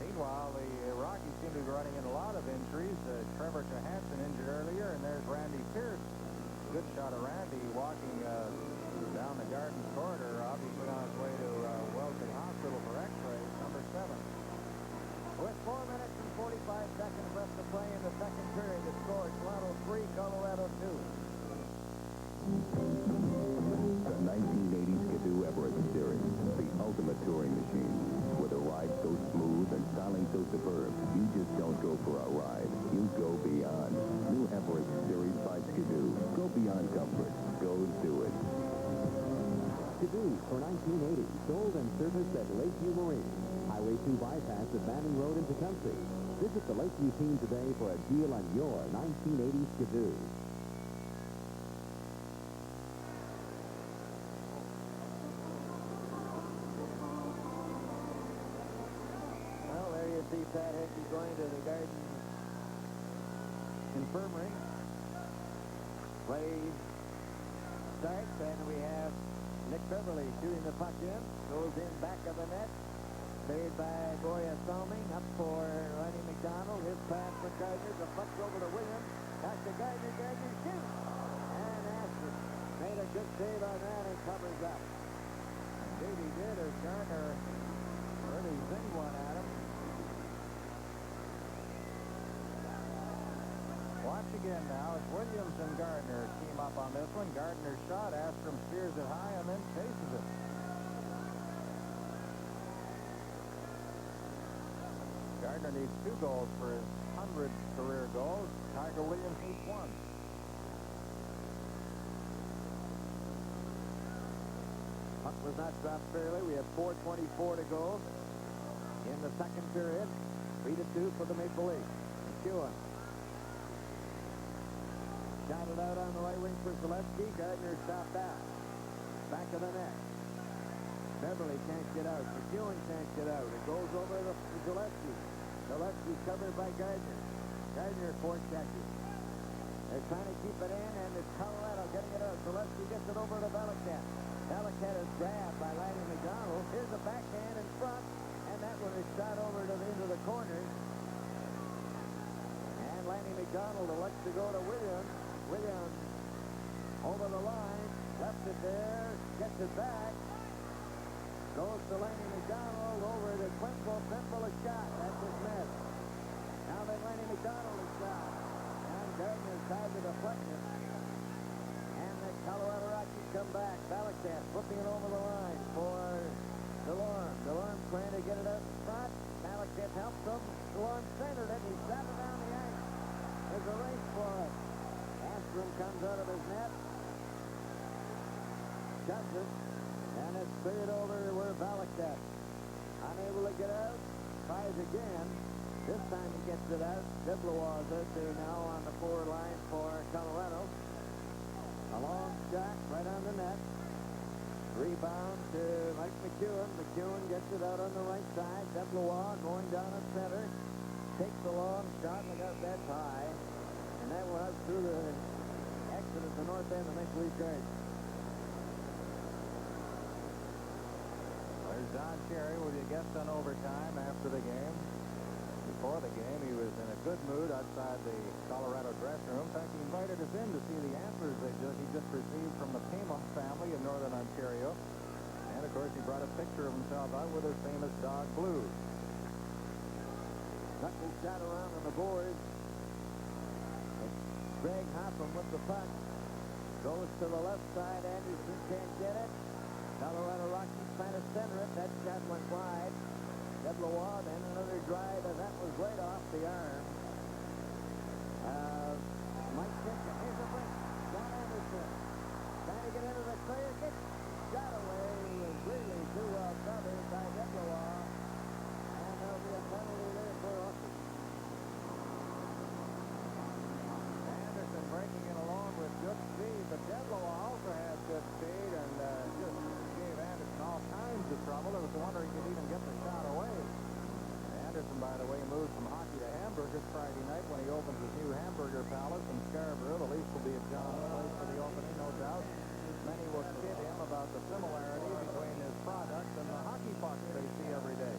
Meanwhile, the Rockies seem to be running into a lot of injuries. Trevor Johansson injured earlier, and there's Randy Pierce. Good shot of Randy walking down the Gardens corridor, obviously on his way to Wellesley Hospital for x-rays, number 7. With 4 minutes and 45 seconds left to play in the second period, the score is Toronto 3, Colorado 2. The 1980 Skidoo Everest Series, the ultimate touring machine. With a ride so smooth and styling so superb, you just don't go for a ride. You go beyond. New Everest Series by Skidoo. Go beyond comfort. Go do it. Skidoo for 1980, sold and serviced at Lakeview Marine. Highway 2 bypass at Manning Road into Country. Visit the Lakeview team today for a deal on your 1980 Skidoo. See Pat Hickey going to the Garden Infirmary. Play starts, and we have Nick Beverly shooting the puck in. Goes in back of the net. Saved by Goya Salming. Up for Ronnie McDonald. His pass for Gardner. The puck's over to Williams. Back to Gardner. Gardner shoots. And Aston made a good save on that and covers up. Indeed he did, as Gardner really zinged one at him. Watch again now as Williams and Gardner team up on this one. Gardner's shot. Astrom steers it high and then chases it. Gardner needs 2 goals for his 100th career goal. Tiger Williams needs 1. Puck was not dropped fairly. We have 4:24 to go in the second period. 3-2 for the Maple Leafs. McEwen. Shot it out on the right wing for Zaleski. Gardner stopped out. Back of the net. Beverly can't get out. McEwen can't get out. It goes over to Zaleski. Gillespie's covered by Gardner. Gardner forecheckers. They're trying to keep it in, and it's Colorado getting it out. Gillespie gets it over to Belichick. Belichick is grabbed by Lanny McDonald. Here's a backhand in front, and that one is shot over to into the corner. And Lanny McDonald elects to go to Williams. Williams over the line, left it there, gets it back. Goes to Lanny McDonald, over to Quenville. Quenville is shot. That's his miss. Now then Lanny McDonald is shot. And Gardner tried to deflect it. And the Colorado Rockies come back. Belichick flipping it over the line for DeLorme. DeLorme trying to get it out in front. Belichick helps him. DeLorme centered it. He shot it down the ice. There's a race for it. Astrom comes out of his net. Shuts it. And it's cleared over where Belichick. Unable to get out. Tries again. This time he gets it out. Deblois out there now on the forward line for Colorado. A long shot right on the net. Rebound to Mike McEwen. McEwen gets it out on the right side. Deblois going down at center. Takes the long shot and got that high. And that went out through the exit at the north end of Maple Leaf Gardens. There's Don Cherry with your guest on overtime after the game. Before the game, he was in a good mood outside the Colorado dressing room. In fact, he invited us in to see the answers he just received from the Pima family in northern Ontario. And, of course, he brought a picture of himself out with his famous dog, Blue. Knuckles shot around on the board. Greg Hopham with the puck. Goes to the left side. Anderson can't get it. Colorado Rockies trying to center it. That shot went wide. Deblois, then another drive, and that was right off the arm. Mike Kitchen. Here's a break. John Anderson trying to get into the clear. Gets shot away. He was really too well covered by Deblois. And there'll be a penalty there for Rockies. Anderson breaking it along with good speed, but Deblois also has good speed and just gave Anderson all kinds of trouble. There was a wonder he could even get the shot away. Anderson, by the way, moved from hockey to hamburgers Friday night when he opens his new hamburger palace in Scarborough. The lease will be at John's Place for the opening, no doubt. Many will kid him about the similarity between his product and the hockey pucks they see every day.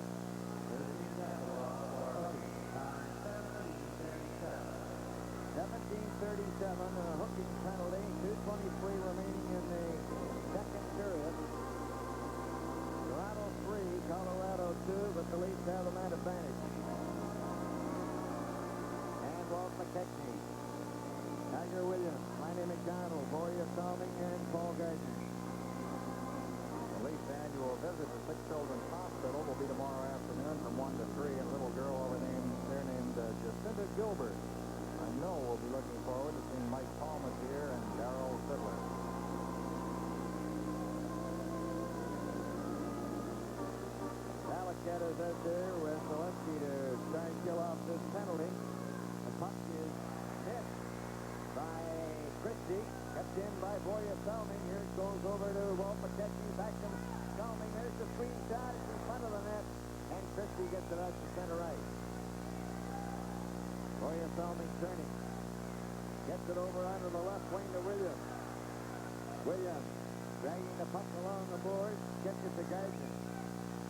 17:37 and a hooking penalty. 2:23 remaining in the second period. Toronto 3, Colorado 2, but the Leafs have the man advantage. And Walt McKechnie, Tiger Williams, Lanny McDonald, Boria Salming, and Paul Gardner. The Leafs annual visit to Sick Children's Hospital will be tomorrow afternoon from 1 to 3. And a little girl over there named Jacinta Gilbert. I know we'll be looking forward to seeing Mike Palmas here and Darryl Fiddler. Belichick is out there with Gillespie to try and kill off this penalty. The puck is hit by Christie, kept in by Boria Salming. Here it goes over to Walt McKechnie, back to Salming. There's the screen shot. It's in front of the net, and Christie gets it out to center right. Boria Salming turning. Gets it over onto the left wing to Williams. Williams dragging the puck along the board. Gets it to Gardner.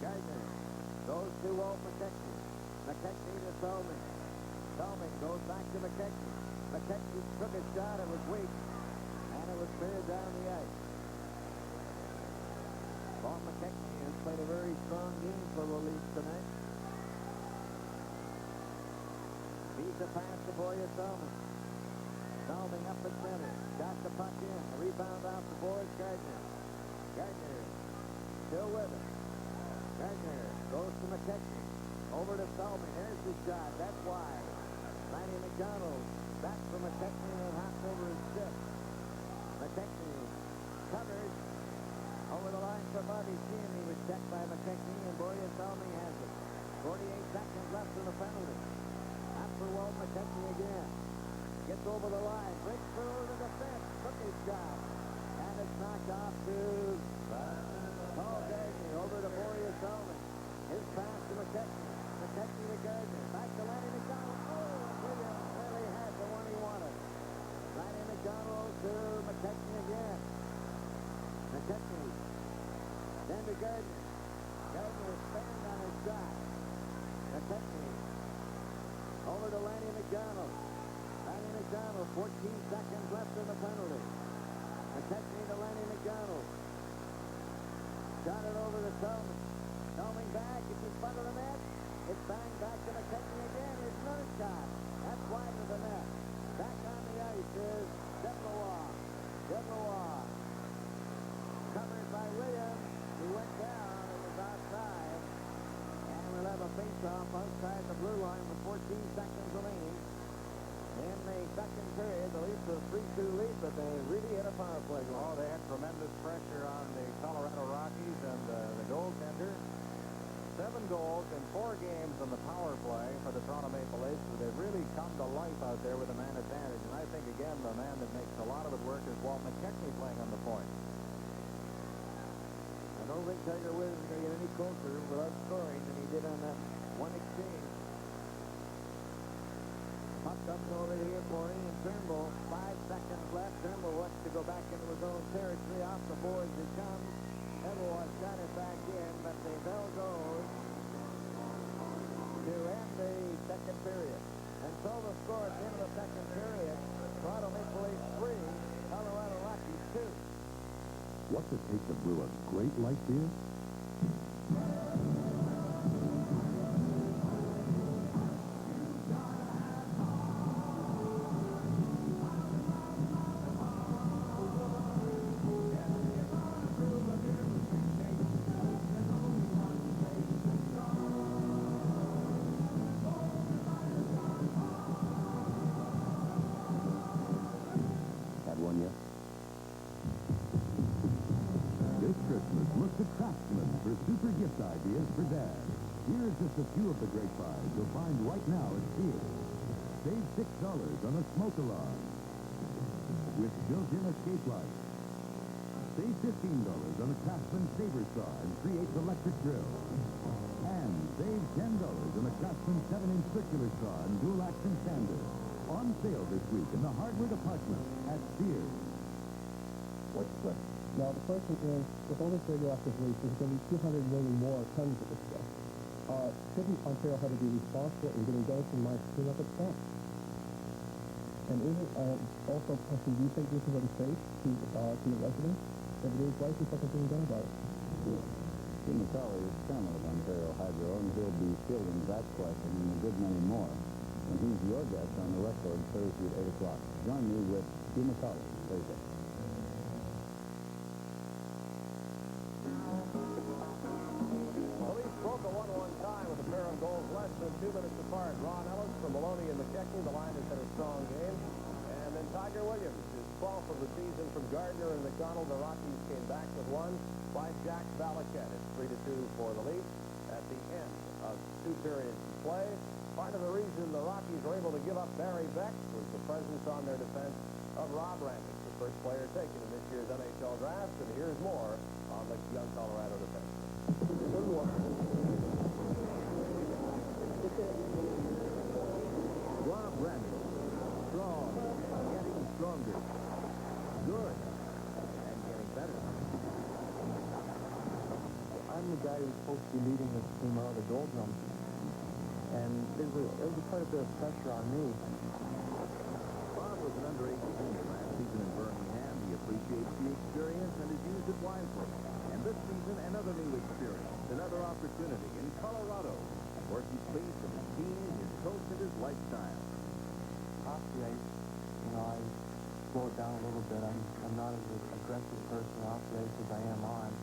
Gardner goes to Walt McKechnie. McKechnie to Salming. Salming goes back to McKechnie. McKechnie took a shot. It was weak. And it was cleared down the ice. Walt McKechnie has played a very strong game for the Leafs tonight. He's a pass to Boria Salming. Salming up the center. Got the puck in. The rebound off the board. Gardner. Gardner still with it. Gardner goes to McKechnie. Over to Salming. There's the shot. That's wide. Lanny McDonald back from McKechnie and hops over his stick. McKechnie covered over the line for Bobby Sheehan. He was checked by McKechnie, and Boria Salming has it. 48 seconds left in the penalty. For Walt McKechnie again. Gets over the line. Breaks through the defense. Took his shot. And it's knocked off to Paul Gardner. Over to Boria Salming. His pass to McKechnie. McKechnie to Gardner. Back to McDonald. Lanny McDonald, 14 seconds left in the penalty. McKechnie to Lanny McDonald. Shot it over to Tillman. Tillman back, it's in front of the net. It's banged back to McKechnie again. Here's another shot. That's wide of the net. Back on the ice is Deblois. Deblois. Covered by Williams. He went down. It was outside. And we'll have a face-off outside the blue line with 14 seconds remaining. In the second period, the Leafs have 3-2 lead, but they really hit a power play goal. Oh, they had tremendous pressure on the Colorado Rockies and the goaltender. 7 goals in 4 games on the power play for the Toronto Maple Leafs. So they've really come to life out there with a man advantage. And I think, again, the man that makes a lot of it work is Walt McKechnie playing on the point. I don't think Tiger Woods is going to get any closer without scoring than he did on that one exchange. Puck comes over here for Ian Turnbull. 5 seconds left. Turnbull wants to go back into his own territory. Off the boards it comes. Edwards got it back in, but the bell goes to end the second period. And so the score at the end of the second period, Toronto Maple Leafs 3, Colorado Rockies 2. What's it take to brew a great light beer? Had one yet? This Christmas, look to Craftsman for super gift ideas for Dad. Here's just a few of the great buys you'll find right now at Sears. Save $6 on a smoke alarm with built-in escape light. Save $15 on a Craftsman saber saw and 3/8 electric drill. And save $10 on a Craftsman 7-inch circular saw and dual-action sander. On sale this week in the hardware department at Sears. What's the... Now, the question is, with all this radioactive waste, there's going to be 200 million more tons of this stuff. Shouldn't Ontario have to be responsible in getting Denison Mines to clean up its stuff? And is it also, do you think this is unsafe to the residents? If it is, why isn't something being done about it? Jim McCauley is chairman of Ontario Hydro, and he'll be fielding that question and a good many more. And he's your guest on the record Thursday at 8 o'clock. Join me with Jim McCauley Thursday. The Leafs broke a 1-1 tie with a pair of goals less than 2 minutes apart. Ron Ellis from Maloney and McKechnie. The line has had a strong game. And then Tiger Williams, his 12th of the season from Gardner and McDonald. The Rockies came back with one by Jack Valaket. It's 3-2 for the Leafs at the end of 2 periods of play. Part of the reason the Rockies were able to give up Barry Beck was the presence on their defense of Rob Randick, the first player taken in this year's NHL draft. And here's more on the young Colorado defenseman. Rob Randick, strong, getting stronger, good, and getting better. I'm the guy who's supposed to be leading this team out of the doldrums. And there was quite a bit of pressure on me. Bob was an under-18 senior last season in Birmingham. He appreciates the experience and has used it wisely. And this season, another new experience, another opportunity in Colorado, where he's pleased with his team, his coach, and his lifestyle. Off the ice, I slow it down a little bit. I'm not as aggressive person off the ice as I am on.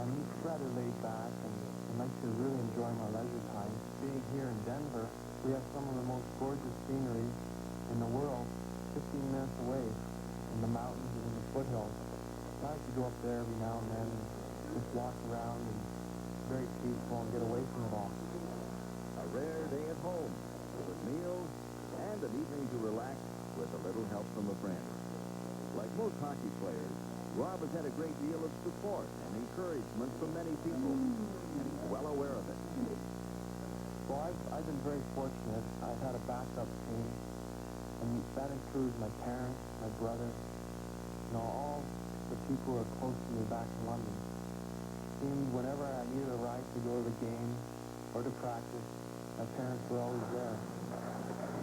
I'm rather laid back and I like to really enjoy my leisure time. Being here in Denver, we have some of the most gorgeous scenery in the world, 15 minutes away, in the mountains and in the foothills. I like to go up there every now and then and just walk around, and it's very peaceful and get away from it all. A rare day at home, with meals and an evening to relax with a little help from a friend. Like most hockey players, Rob has had a great deal of support and encouragement from many people, and he's well aware of it. Well, I've been very fortunate. I've had a backup team, and that includes my parents, my brother, all the people who are close to me back in London. Seemed whenever I needed a ride to go to the game or to practice, my parents were always there.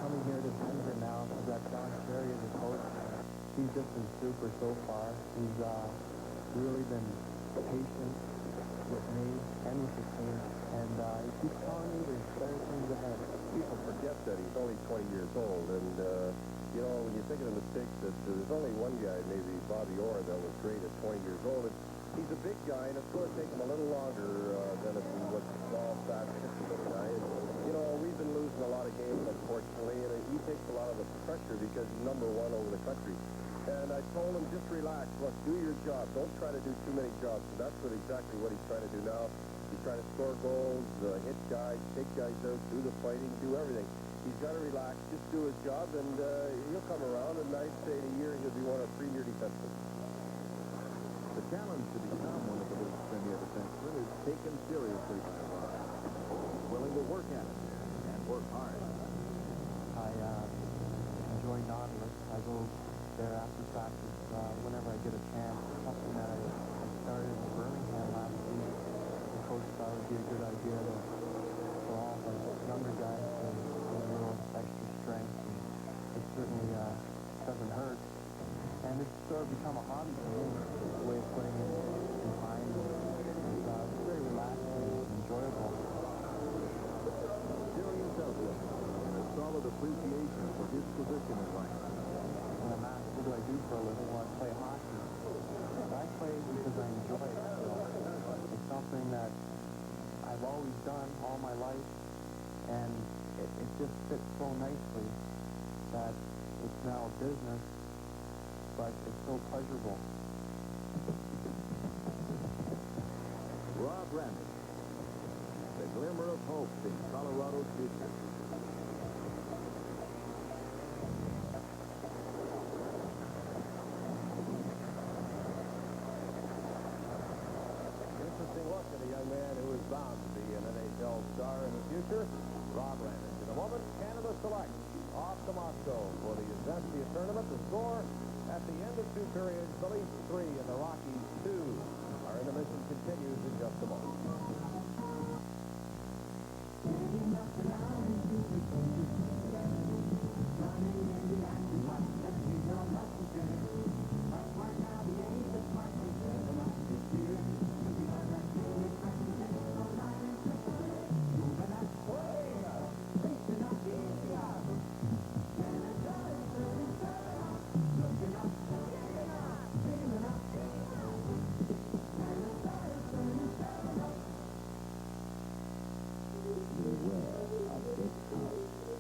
coming here to Denver now, I've got John Cherry as a coach. He's just been super so far. He's really been patient with me and with the team, and he keeps telling me there's better things ahead. People forget that he's only 20 years old, and you know, when you think of the mistakes, that there's only one guy, maybe Bobby Orr, that was great at 20 years old. He's a big guy, and it's going to take him a little longer than if he was a small, fast, 50-year guy. And, you know, we've been losing a lot of games, unfortunately, and he takes a lot of the pressure because he's #1 over the country. And I told him, just relax. Look, do your job. Don't try to do too many jobs. And that's exactly what he's trying to do now. He's trying to score goals, hit guys, take guys out, do the fighting, do everything. He's got to relax, just do his job, and he'll come around, and I'd say in a year he'll be one of the premier defensemen. The challenge to become one of the league's premier defensemen is taken seriously by Ron. He's willing to work at it and work hard. I enjoy Nautilus. I go there after practice whenever I get a chance. It's something that I started in Birmingham last week. The coach thought it would be a good idea for all the younger guys to get a little extra strength, and it certainly doesn't hurt. And it's sort of become a hobby for me, a way of putting in time. It's very relaxing and enjoyable. Serious outlook and a solid appreciation for his position in life. When I'm asked, what do I do for a living? Well, I play hockey. I play because I enjoy it. So it's something that I've always done all my life, and it just fits so nicely that it's now a business, but it's so pleasurable. Rob Randall, the glimmer of hope in Colorado's future. Interesting look at a young man who is bound to be an NHL star in the future, Rob Randall. In a moment, Canada Select off to Moscow for the Zestia tournament. The score at the end of 2 periods, the Leafs 3 and the Rockies 2. Our intermission continues in just a moment.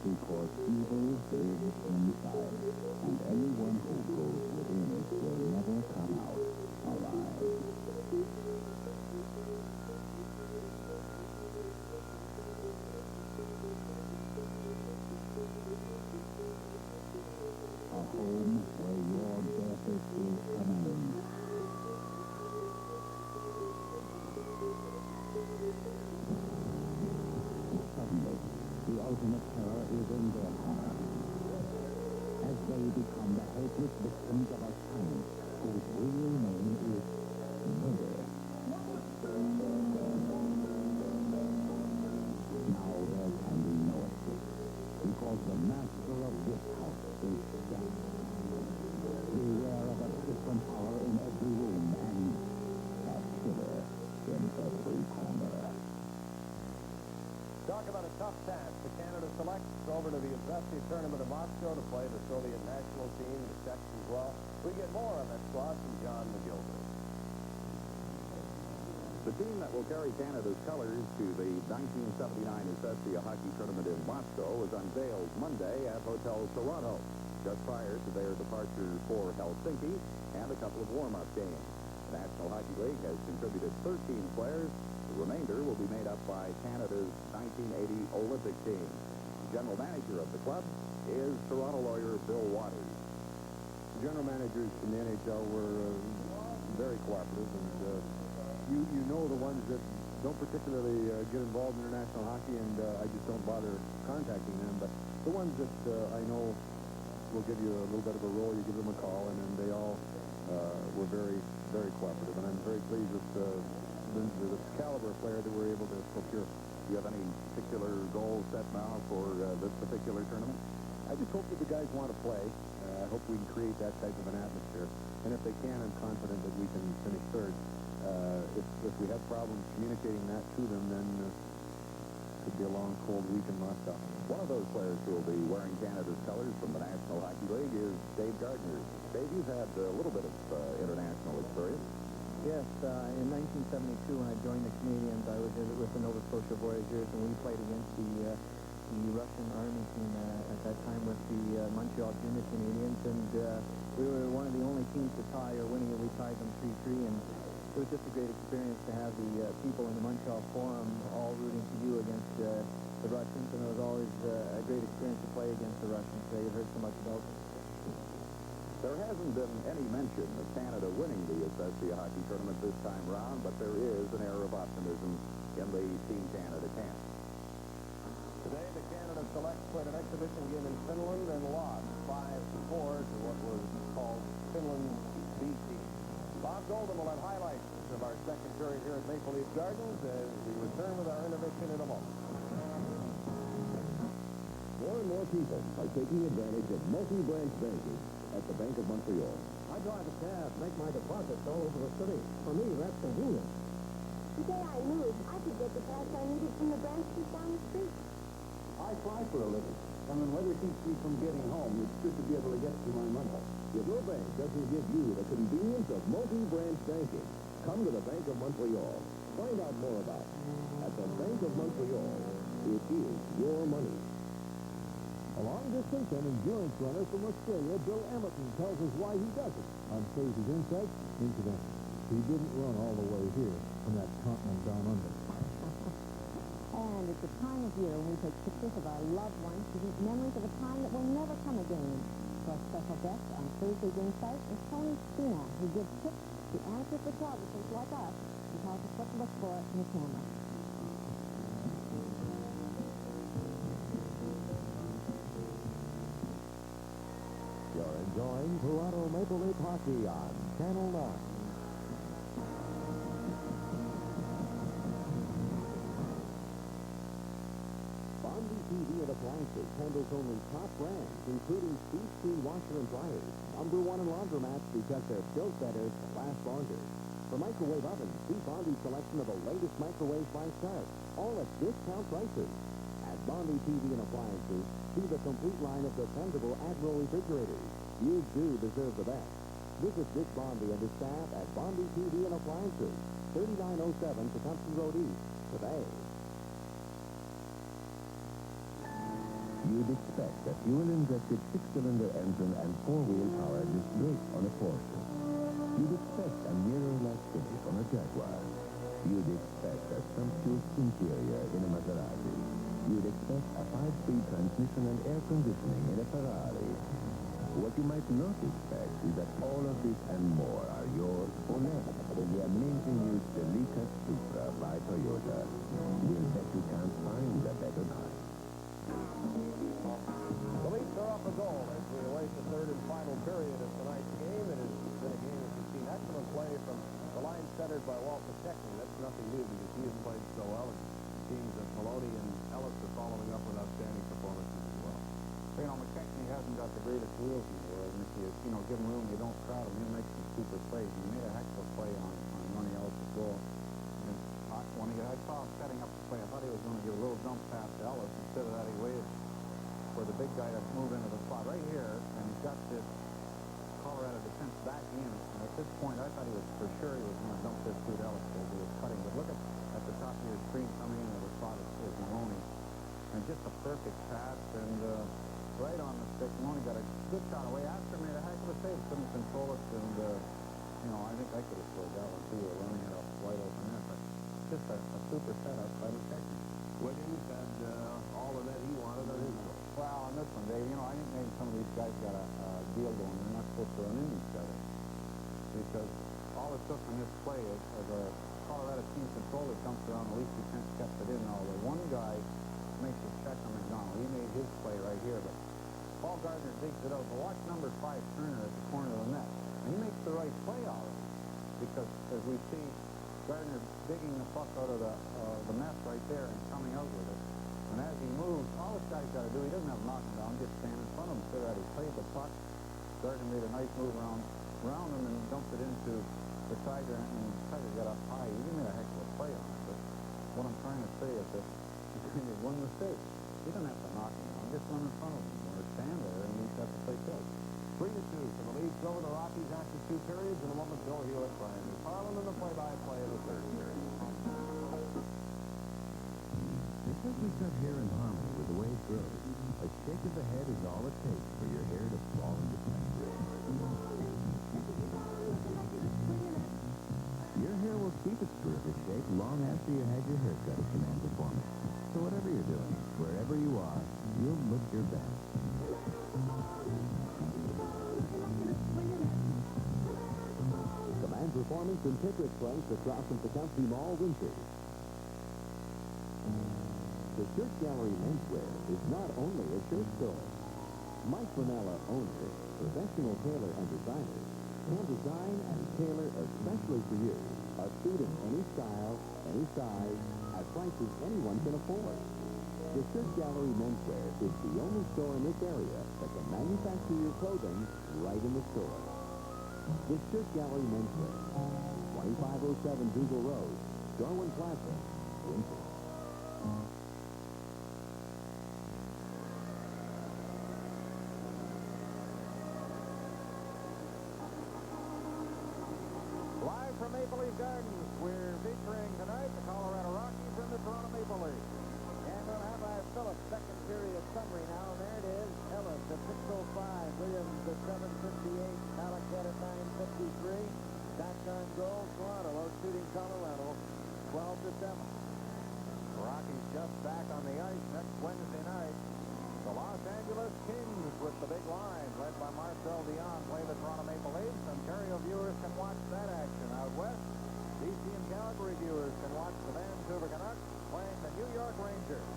Because evil lives inside, and anyone who goes within it will never come out alive. A home where your death is coming. Suddenly, the ultimate terror is in their corner. As they become the helpless victims of a tyrant whose real name is murder. Now there can be no escape, because the master of this house is death. Beware of a different power in every room and a killer in every corner. Talk about a tough task. The Canada selects over to the Zestia tournament in Moscow to play the Soviet national team, the Czechs as well. We get more on that squad from John McGilvray. The team that will carry Canada's colors to the 1979 Zestia hockey tournament in Moscow was unveiled Monday at Hotel Toronto, just prior to their departure for Helsinki and a couple of warm-up games. The National Hockey League has contributed 13 players. The remainder will be made up by Canada's 1980 Olympic team. The general manager of the club is Toronto lawyer Bill Waters. General managers in the NHL were very cooperative, and you know the ones that don't particularly get involved in international hockey, and I just don't bother contacting them. But the ones that I know will give you a little bit of a role, you give them a call, and then they all were very, very cooperative, and I'm very pleased with the caliber of player that we're able to procure. Do you have any particular goals set now for this particular tournament? I just hope that the guys want to play. I hope we can create that type of an atmosphere. And if they can, I'm confident that we can finish third. If we have problems communicating that to them, then it could be a long, cold week in Moscow. One of those players who will be wearing Canada's colors from the National Hockey League is Dave Gardner. Dave, you've had a little bit of international experience. Yes, in 1972 when I joined the Canadians, I was with the Nova Scotia Voyageurs, and we played against the Russian Army team at that time with the Montreal Junior Canadians, and we were one of the only teams to tie or winning it. We tied them 3-3, and it was just a great experience to have the people in the Montreal Forum all rooting for you against the Russians, and it was always a great experience to play against the Russians. They had heard so much about them. There hasn't been any mention of Canada winning the USSC hockey tournament this time round, but there is an air of optimism in the Team Canada camp. Today, the Canada Select played an exhibition game in Finland and lost 5-4 to what was called Finland's B team. Bob Golden will have highlights of our second period here at Maple Leaf Gardens as we return with our intermission in a moment. More and more people are taking advantage of multi-branch banking at the Bank of Montreal. I drive a cab, make my deposits all over the city. For me, that's convenient. The day I moved, I could get the cash I needed from the branch just down the street. I fly for a living, and when weather keeps me from getting home, it's good to be able to get to my money. If your bank doesn't give you the convenience of multi-branch banking, come to the Bank of Montreal. Find out more about it. At the Bank of Montreal, it is your money. A long-distance and endurance runner from Australia, Bill Emerton, tells us why he does it. On Stacey's Insights, incidentally, he didn't run all the way here from that continent down under. And it's the time of year when we take pictures of our loved ones to keep memories of a time that will never come again. So our special guest on Thursday's Insight is Tony Spina, who gives tips to amateur photographers like us and tells us what to look for in the camera. You're enjoying Toronto Maple Leaf Hockey on Channel 9. Bondi TV and Appliances handles only top brands, including Speed Screen washer and dryers, #1 in laundromats because they're built better to last longer. For microwave ovens, see Bondi's selection of the latest microwaves by Sharp, all at discount prices. At Bondi TV and Appliances, see the complete line of dependable Admiral refrigerators. You do deserve the best. Visit Dick Bondi and his staff at Bondi TV and Appliances, 3907 Tecumseh Road East, today. You'd expect a fuel-injected six-cylinder engine and four-wheel power disc brake on a Porsche. You'd expect a mirror-like finish on a Jaguar. You'd expect a sumptuous interior in a Maserati. You'd expect a 5-speed transmission and air conditioning in a Ferrari. What you might not expect is that all of this and more are yours for less in the amazing new Celica Supra by Toyota. We'll bet you can't find a better night. The Leafs are off a goal as we await the third and final period of tonight's game. It has been a game that you've seen excellent play from the line centered by Walter Techney. That's nothing new because he has played so well, and teams of Maloney and Ellis are following up with outstanding performances as well. You know, McKechnie hasn't got the greatest wheels in the world, and if you give him room, you don't crowd him, he'll make some super plays. He made a heck of a play on Ronnie Ellis' goal. And when I saw him setting up the play, I thought he was going to give a little jump pass to Ellis. Instead of that, he waited for the big guy to move into the spot right here, and he's got this Colorado defense back in. And at this point, I thought he was for sure he was going to dump this through to Ellis because he was cutting. But look at the top of your screen coming into the spot is Maloney. And just a perfect pass, and right on the stick. Maloney got a good shot away. Astor made a heck of a save. Couldn't control it, and I think I could have scored that one too. Running it up wide open there, but just a super setup by McKechnie. Williams had all of that he wanted on his goal. Well, on this one, Dave, I think maybe some of these guys got a deal going. They're not supposed to run into each other because all it took on this play is as a Colorado team controller jumps around, the Leafs defense kept it in. Now, the one guy makes a check on McDonald. He made his play right here, but Paul Gardner digs it out. But watch number 5 Turner at the corner of the net. And he makes the right play out of it because, as we see, Gardner digging the puck out of the mess right there and coming out with it. And as he moves, all this guy's got to do, he doesn't have to knock him down, just stand in front puck. Gardner made a nice move around him and dumped it into the Tiger, and Tiger got up high. He made a heck of a play on it, but what I'm trying to say is that he made one mistake. You don't have to knock him down. Just run in front of him or stand there and you have to play catch. 3-2 for the Leafs over the Rockies after 2 periods. In a moment, Bill Hewlett, Brian McFarland, and the play-by-play of the third period. Because we cut hair in harmony with the way it grows, a shake of the head is all it takes for your hair to fall into place. Your hair will keep its terrific shape long after you had your haircut at Command Performance. So whatever you're doing, wherever you are, you'll look your best. Command Performance and Pickwick Place across from Tecumseh Mall, Winter. The Shirt Gallery Menswear is not only a shirt store. Mike Vanella, owner, professional tailor and designer, can design and tailor especially for you a suit in any style, any size, at prices anyone can afford. The Shirt Gallery Menswear is the only store in this area that can manufacture your clothing right in the store. The Shirt Gallery Menswear, 2507 Dougal Road, Darwin Plaza, Winter. Live from Maple Leaf Gardens, we're featuring tonight the Colorado Rockies and the Toronto Maple Leafs. And we'll have our Phillips second period summary now, and there it is. Ellis at 6:05, Williams at 7:58, Halleck at 9:53. Shotgun goal, Toronto out-shooting Colorado 12-7. The Rockies just back on the ice next Wednesday night. The Los Angeles Kings with the big line, led by Marcel Dion, play the Toronto Maple Leafs. Ontario viewers can watch that action out west. BC and Calgary viewers can watch the Vancouver Canucks playing the New York Rangers.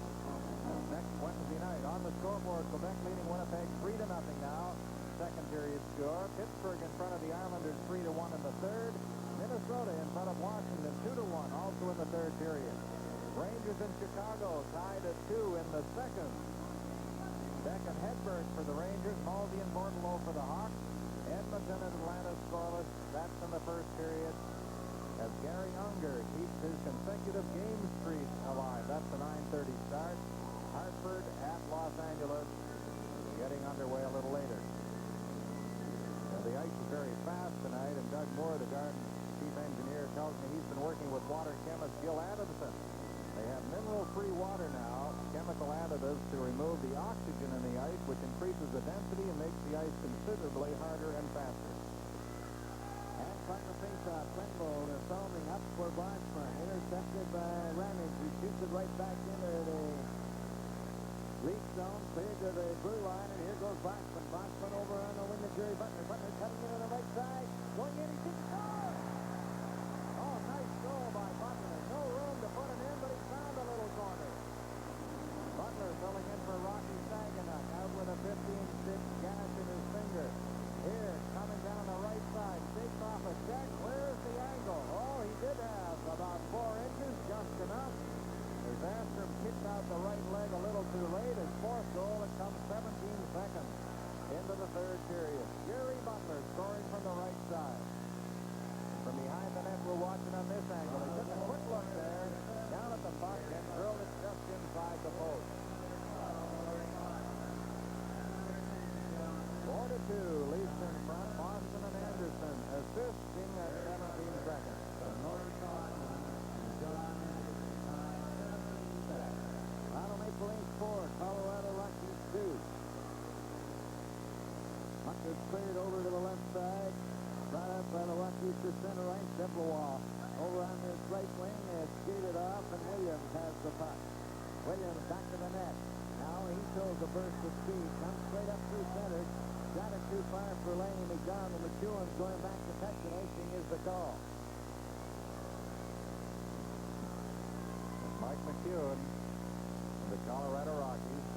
Next Wednesday night on the scoreboard, Quebec leading Winnipeg 3-0 now. Second period score. Pittsburgh in front of the Islanders 3-1 in the third. Minnesota in front of Washington 2-1 also in the third period. Rangers in Chicago tied at 2 in the second. Beck and Hedberg for the Rangers, Maldi and Bordelot for the Hawks. Edmonton and Atlanta scoreless. That's in the first period. As Gary Unger keeps his consecutive game streak alive. That's a 9:30 start. Hartford at Los Angeles getting underway a little later. Now, the ice is very fast tonight, and Doug Moore, the Garden chief engineer, tells me he's been working with water chemist Gil Adamson. They have mineral-free water now, chemical additives to remove the oxygen in the ice, which increases the density and makes the ice considerably harder and faster. And from the face-off, Quenville is foaming up for Barnsman. Intercepted by Ramage, who shoots it right back into the Leaf zone, cleared to the blue line, and here goes Barnsman. Barnsman over on the wing of Jerry Butler. Butler cutting into the right side, going in, he shoots it. Oh, nice goal by Butler. No room to put it in, but he found a little corner. Butler filling in for Rocky Saganuk, out with a 15-stitch gash in his finger. Here, coming down the right side, shakes off a check. Where's the angle? Oh, he did have about 4 inches, just enough. As Astrom kicked out the right leg a little too late. His fourth goal, it comes 17 seconds into the third period. Jerry Butler scoring from the right side. From behind the net, we're watching on this angle. He took a quick look there, down at the puck, and drilled it just inside the post. 4-2, Leafs in front. Boston and Anderson assisting at 17 seconds. Toronto Maple Leafs 4, Colorado Rockies 2. Puck is cleared over to the left side. Brought up by the Rockies to center ice. Deblois over on his right wing. It's skated off, and Williams has the puck. Williams back to the net. Now he shows a burst of speed. Comes straight up through center. Got it too far for Laney McDonald. McEwen's going back to touching. Icing is the call. Mike McEwen, the Colorado Rockies.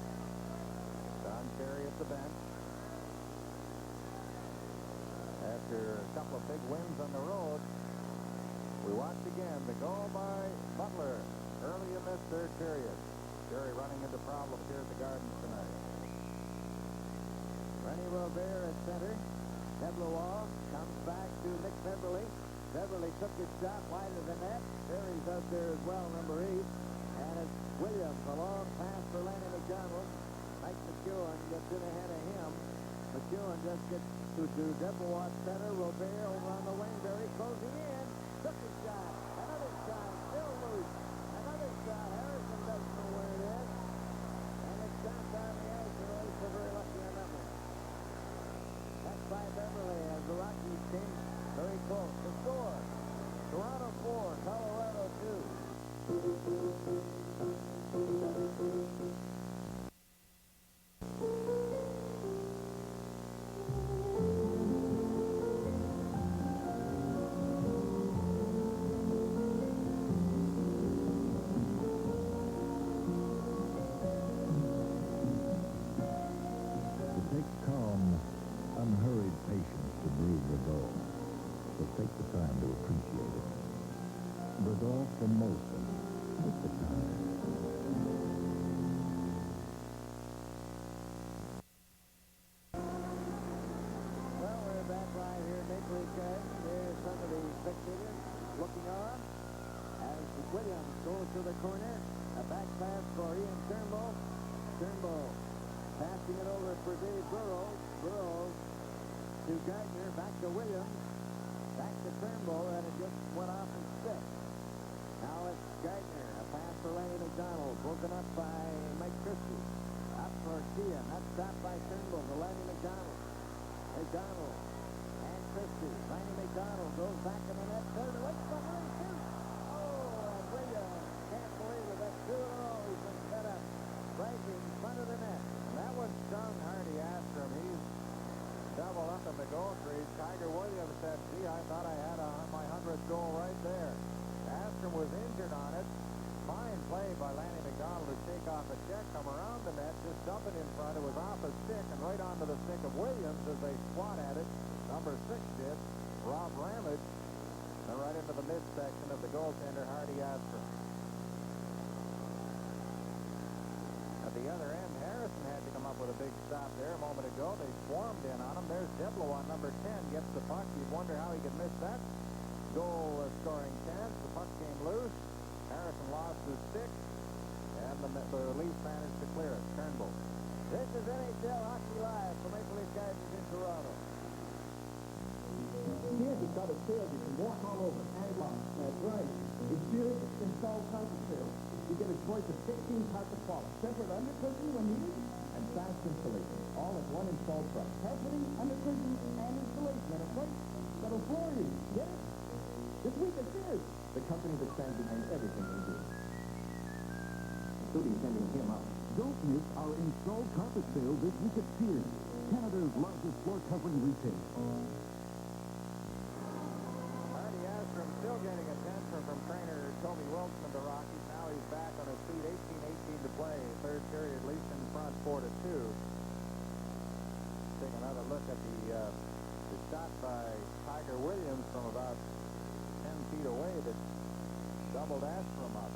Don Cherry at the bench. After a couple of big wins on the road, we watch again the goal by Butler early in this third period. Cherry running into problems here at the Gardens tonight. Rennie Robert Beverly took his shot wide of the net. Barry's out there as well, number 8. And it's Williams, a long pass for Lanny McDonald. Mike McEwen gets in ahead of him. McEwen just gets to Debevois center. Robert over on the wing. Barry closing in. Took his shot. Another shot. Still loose. Another shot. Harrison doesn't know where it is. And it's shot down the ice. The Rays are very lucky on that one. That's by Beverly as the Rockies came very close to score. Toronto 4, Colorado 2. For most of us, take the time. Well, we're back right here at Maple Leaf Gardens. There's some of the spectators looking on as Williams goes to the corner. A back pass for Ian Turnbull. Turnbull passing it over for Dave Burrows. Burrows to Gardner. Back to Williams. Back to Turnbull, and it just went off his stick. Now it's Gardner, a pass for Lanny McDonald, broken up by Mike Christie. Up for Kean, that's stopped by Turnbull to Lanny McDonald. McDonald and Christie. Lanny McDonald goes back in the net. Third, right behind, shoot. Oh, and Williams can't believe it. That's 2 in a row. He's been set up right in front of the net. And that one stung Hardy Astrom. He's double up in the goal crease. Tiger Williams said, gee, I thought I had my 100th goal right there. Astrom was injured on it. Fine play by Lanny McDonald to shake off a check, come around the net, just dump it in front. It was off his stick and right onto the stick of Williams as they swat at it. Number 6 did, Rob Ramage, and right into the midsection of the goaltender, Hardy Astrom. At the other end, Harrison had to come up with a big stop there a moment ago. They swarmed in on him. There's Debevois on number 10, gets the puck. You'd wonder how he could miss that goal-scoring chance. The puck came loose. Harrison lost his stick, and the Leafs managed to clear it. Turnbull. This is NHL Hockey Live from Maple Leaf Gardens in Toronto. Here's a cut of field. You can walk all over. Hang on. That's right. It's Buick installed carpet field. You get a choice of 16 carpet quality, separate undercushion when needed, and fast installation, all at one installed price. Carpeting, undercushion, and installation at a price that'll floor you. Get it? This week at Sears, the company that stands behind everything we do, including sending him up. Don't miss our installed carpet sale this week at Sears, Canada's largest floor covering retailer. Hardy Astrom still getting attention from trainer Toby Wilson of the Rockies. Now he's back on his feet. 18-18 to play. Third period, Leafs in front 4-2. Take another look at the shot by Tiger Williams from about 10 feet away that doubled Astrom up.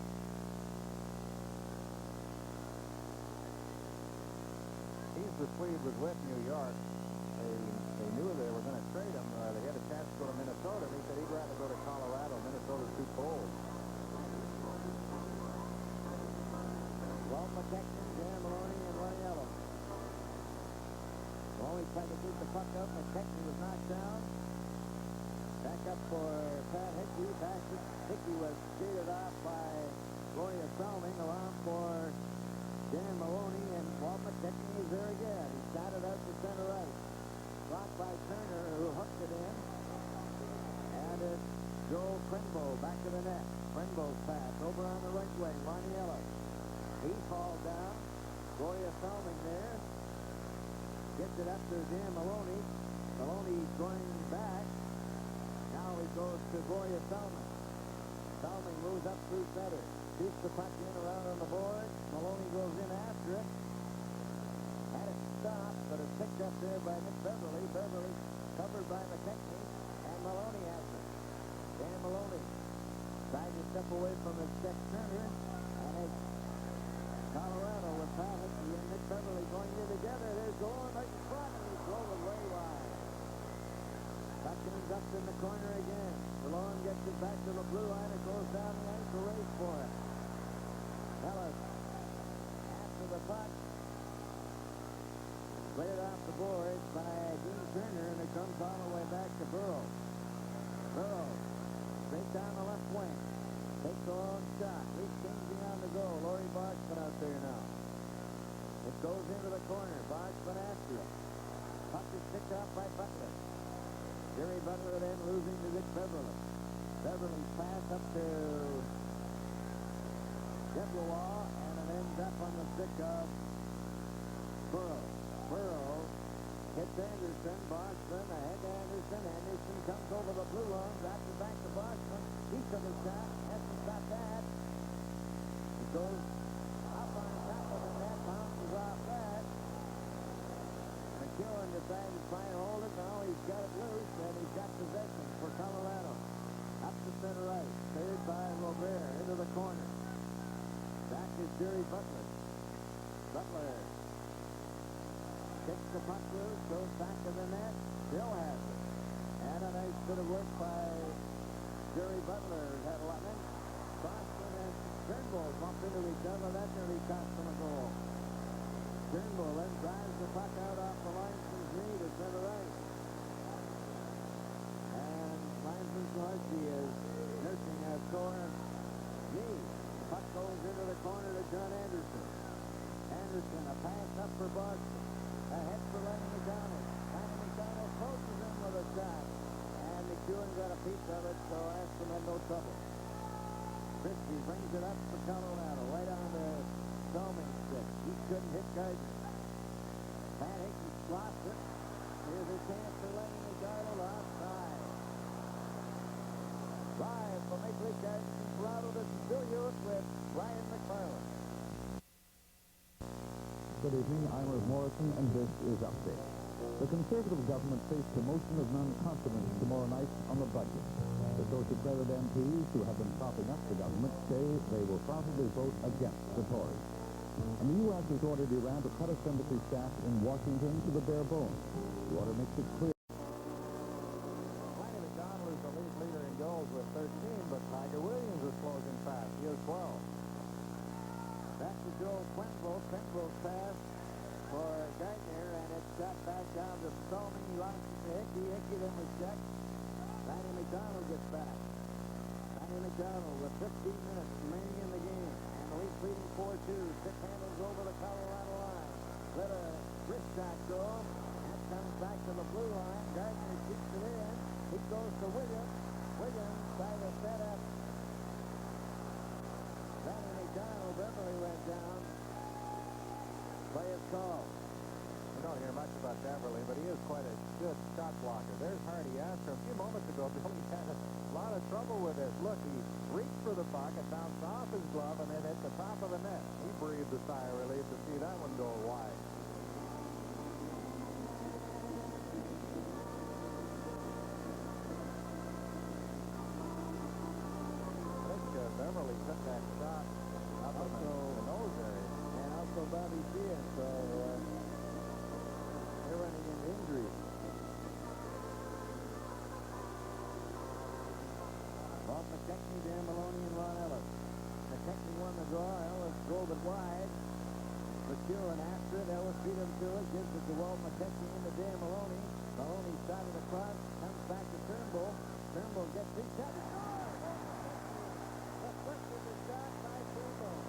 He's the Swede was with New York. They knew they were going to trade him. They had a chance to go to Minnesota, and he said he'd rather go to Colorado. Minnesota's too cold. Walt McKechnie, Dan Maloney, and Ronnie Ellis. Maloney tried to beat the puck up. McKechnie was knocked down. Back up for Pat Hickey. Hickey was skated off by Gloria Salming, along for Dan Maloney, and Walt McKechnie is there again. He shot it out to center right. Blocked by Turner, who hooked it in. And it's Joe Quenville back to the net. Quenville's pass over on the right wing. Ronnie Ellis. He falls down. Gloria Salming there. Gets it up to Dan Maloney. Maloney's going back. Now he goes to Gloria Salming. Salming moves up through center. Shoots the puck in around on the board. Maloney goes in after it. Had it stopped, but it's picked up there by Nick Beverly. Beverly covered by McKechnie, and Maloney has it. Dan Maloney tried to step away from his check Turner, and it's Colorado with Pat Hickey and Nick Beverly going in together. There's Delorme right in front, and he's rolling way wide. Puck ends up in the corner again. Delorme gets puck. Cleared off the boards by Dean Turner, and it comes all the way back to Burrow. Burrow, straight down the left wing. Takes a long shot. Reese Kingsey on the goal. Laurie Boxman out there now. It goes into the corner. Boxman after it. Puck is picked up by Butler. Jerry Butler then losing to Dick Beverly. Beverly's pass up to Debelois, and it ends up on the stick of Burrow. Burrow hits Anderson. Boxman ahead to Anderson. Anderson comes over the blue line, drops it back to Boxman. He took a shot. Hasn't stopped that. It goes up on top of the net, bounces off that. McEwen decided to try and hold it. Now he's got it loose, and he's got possession for Colorado. Up to center right. Cleared by Robert into the corner. Back is Jerry Butler. Butler kicks the puck loose, goes back to the net, still has it. And a nice bit of work by Jerry Butler had 11. Boston and Turnbull bumped into each other. That nearly cost them a goal. Turnbull then drives the puck out off the linesman's knee to center right. And linesman Zalewski is nursing a sore knee. Puck goes into the corner to John Anderson. Anderson, a pass up for Boston. Ahead for Lenny McDonald. Lenny McDonald closes in with a shot. And McEwen got a piece of it, so Aspen had no trouble. Christie brings it up for Colorado, right on the Stallman's stick. He couldn't hit Gardner. Pat Hickens lost it. Here's a chance for Lenny McDonald offside. Live from Maple Leaf Gardens in Toronto, this is Bill Hewitt with Brian McFarland. Good evening, I'm Irv Morrison, and this is Update. The Conservative government faced a motion of non-confidence tomorrow night on the budget. The Social Credit MPs who have been propping up the government say they will probably vote against the Tories. And the U.S. has ordered Iran to cut its embassy staff in Washington to the bare bones. The order makes it clear. Lenny McDonald is the league leader in goals with 13, but Tiger Williams is closing fast. He has 12. Back to Joe Quenville. Quenville's pass for Gardner, and it's shot back down to Stallman. He launches it to Hickey. Hickey then was checked. Lanny McDonald gets back. Lanny McDonald with 15 minutes remaining in the game. And the Leafs leading 4-2. Stick handles over the Colorado line. Let a wrist shot go. That comes back to the blue line. Gardner keeps it in. It goes to Williams. Williams trying to set up Lanny McDonald. Beverly went down. Play is called. We don't hear much about Beverly, but he is quite a good shot blocker. There's Hardy Astor. A few moments ago, Billy had a lot of trouble with this. Look, he reached for the puck, it bounced off his glove, and then hit the top of the net. He breathed a sigh of relief to see that one go wide. I think Beverly took that shot up in the nose area. And also Bobby Sheehan, so they're running into injuries. Bob McKechnie, Dan Maloney, and Ron Ellis. McKechnie won the draw. Ellis drove it wide. McEwen after it. Ellis beat him to it. Gives it to Walt McKechnie into Dan Maloney. Maloney shot it across. Comes back to Turnbull. Turnbull gets his shot. The quick with the shot by Turnbull.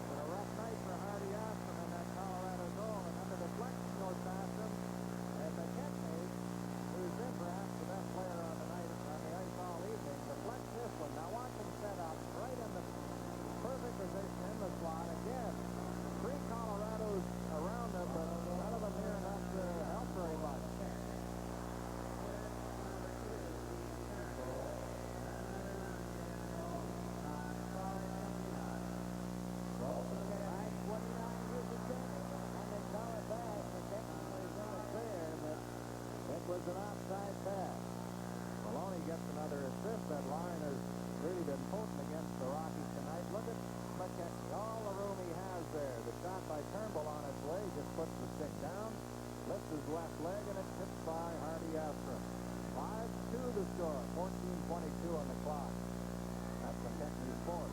But a rough night for Hardy Astor in that Colorado goal. And under the deflection goes past him. And McKechnie, who's been perhaps the best player on the night on the ice all evening, deflects this one. Now watch him set up right in the perfect position in the slot again. 3 Colorados around him, but none of them near enough to help very much. Was an offside pass. Maloney gets another assist. That line has really been potent against the Rockies tonight. Look at McKechnie. All the room he has there. The shot by Turnbull on its way. Just puts the stick down. Lifts his left leg, and it's tipped by Hardy Astor. 5-2 the score. 14:22 on the clock. That's McKechnie's fourth.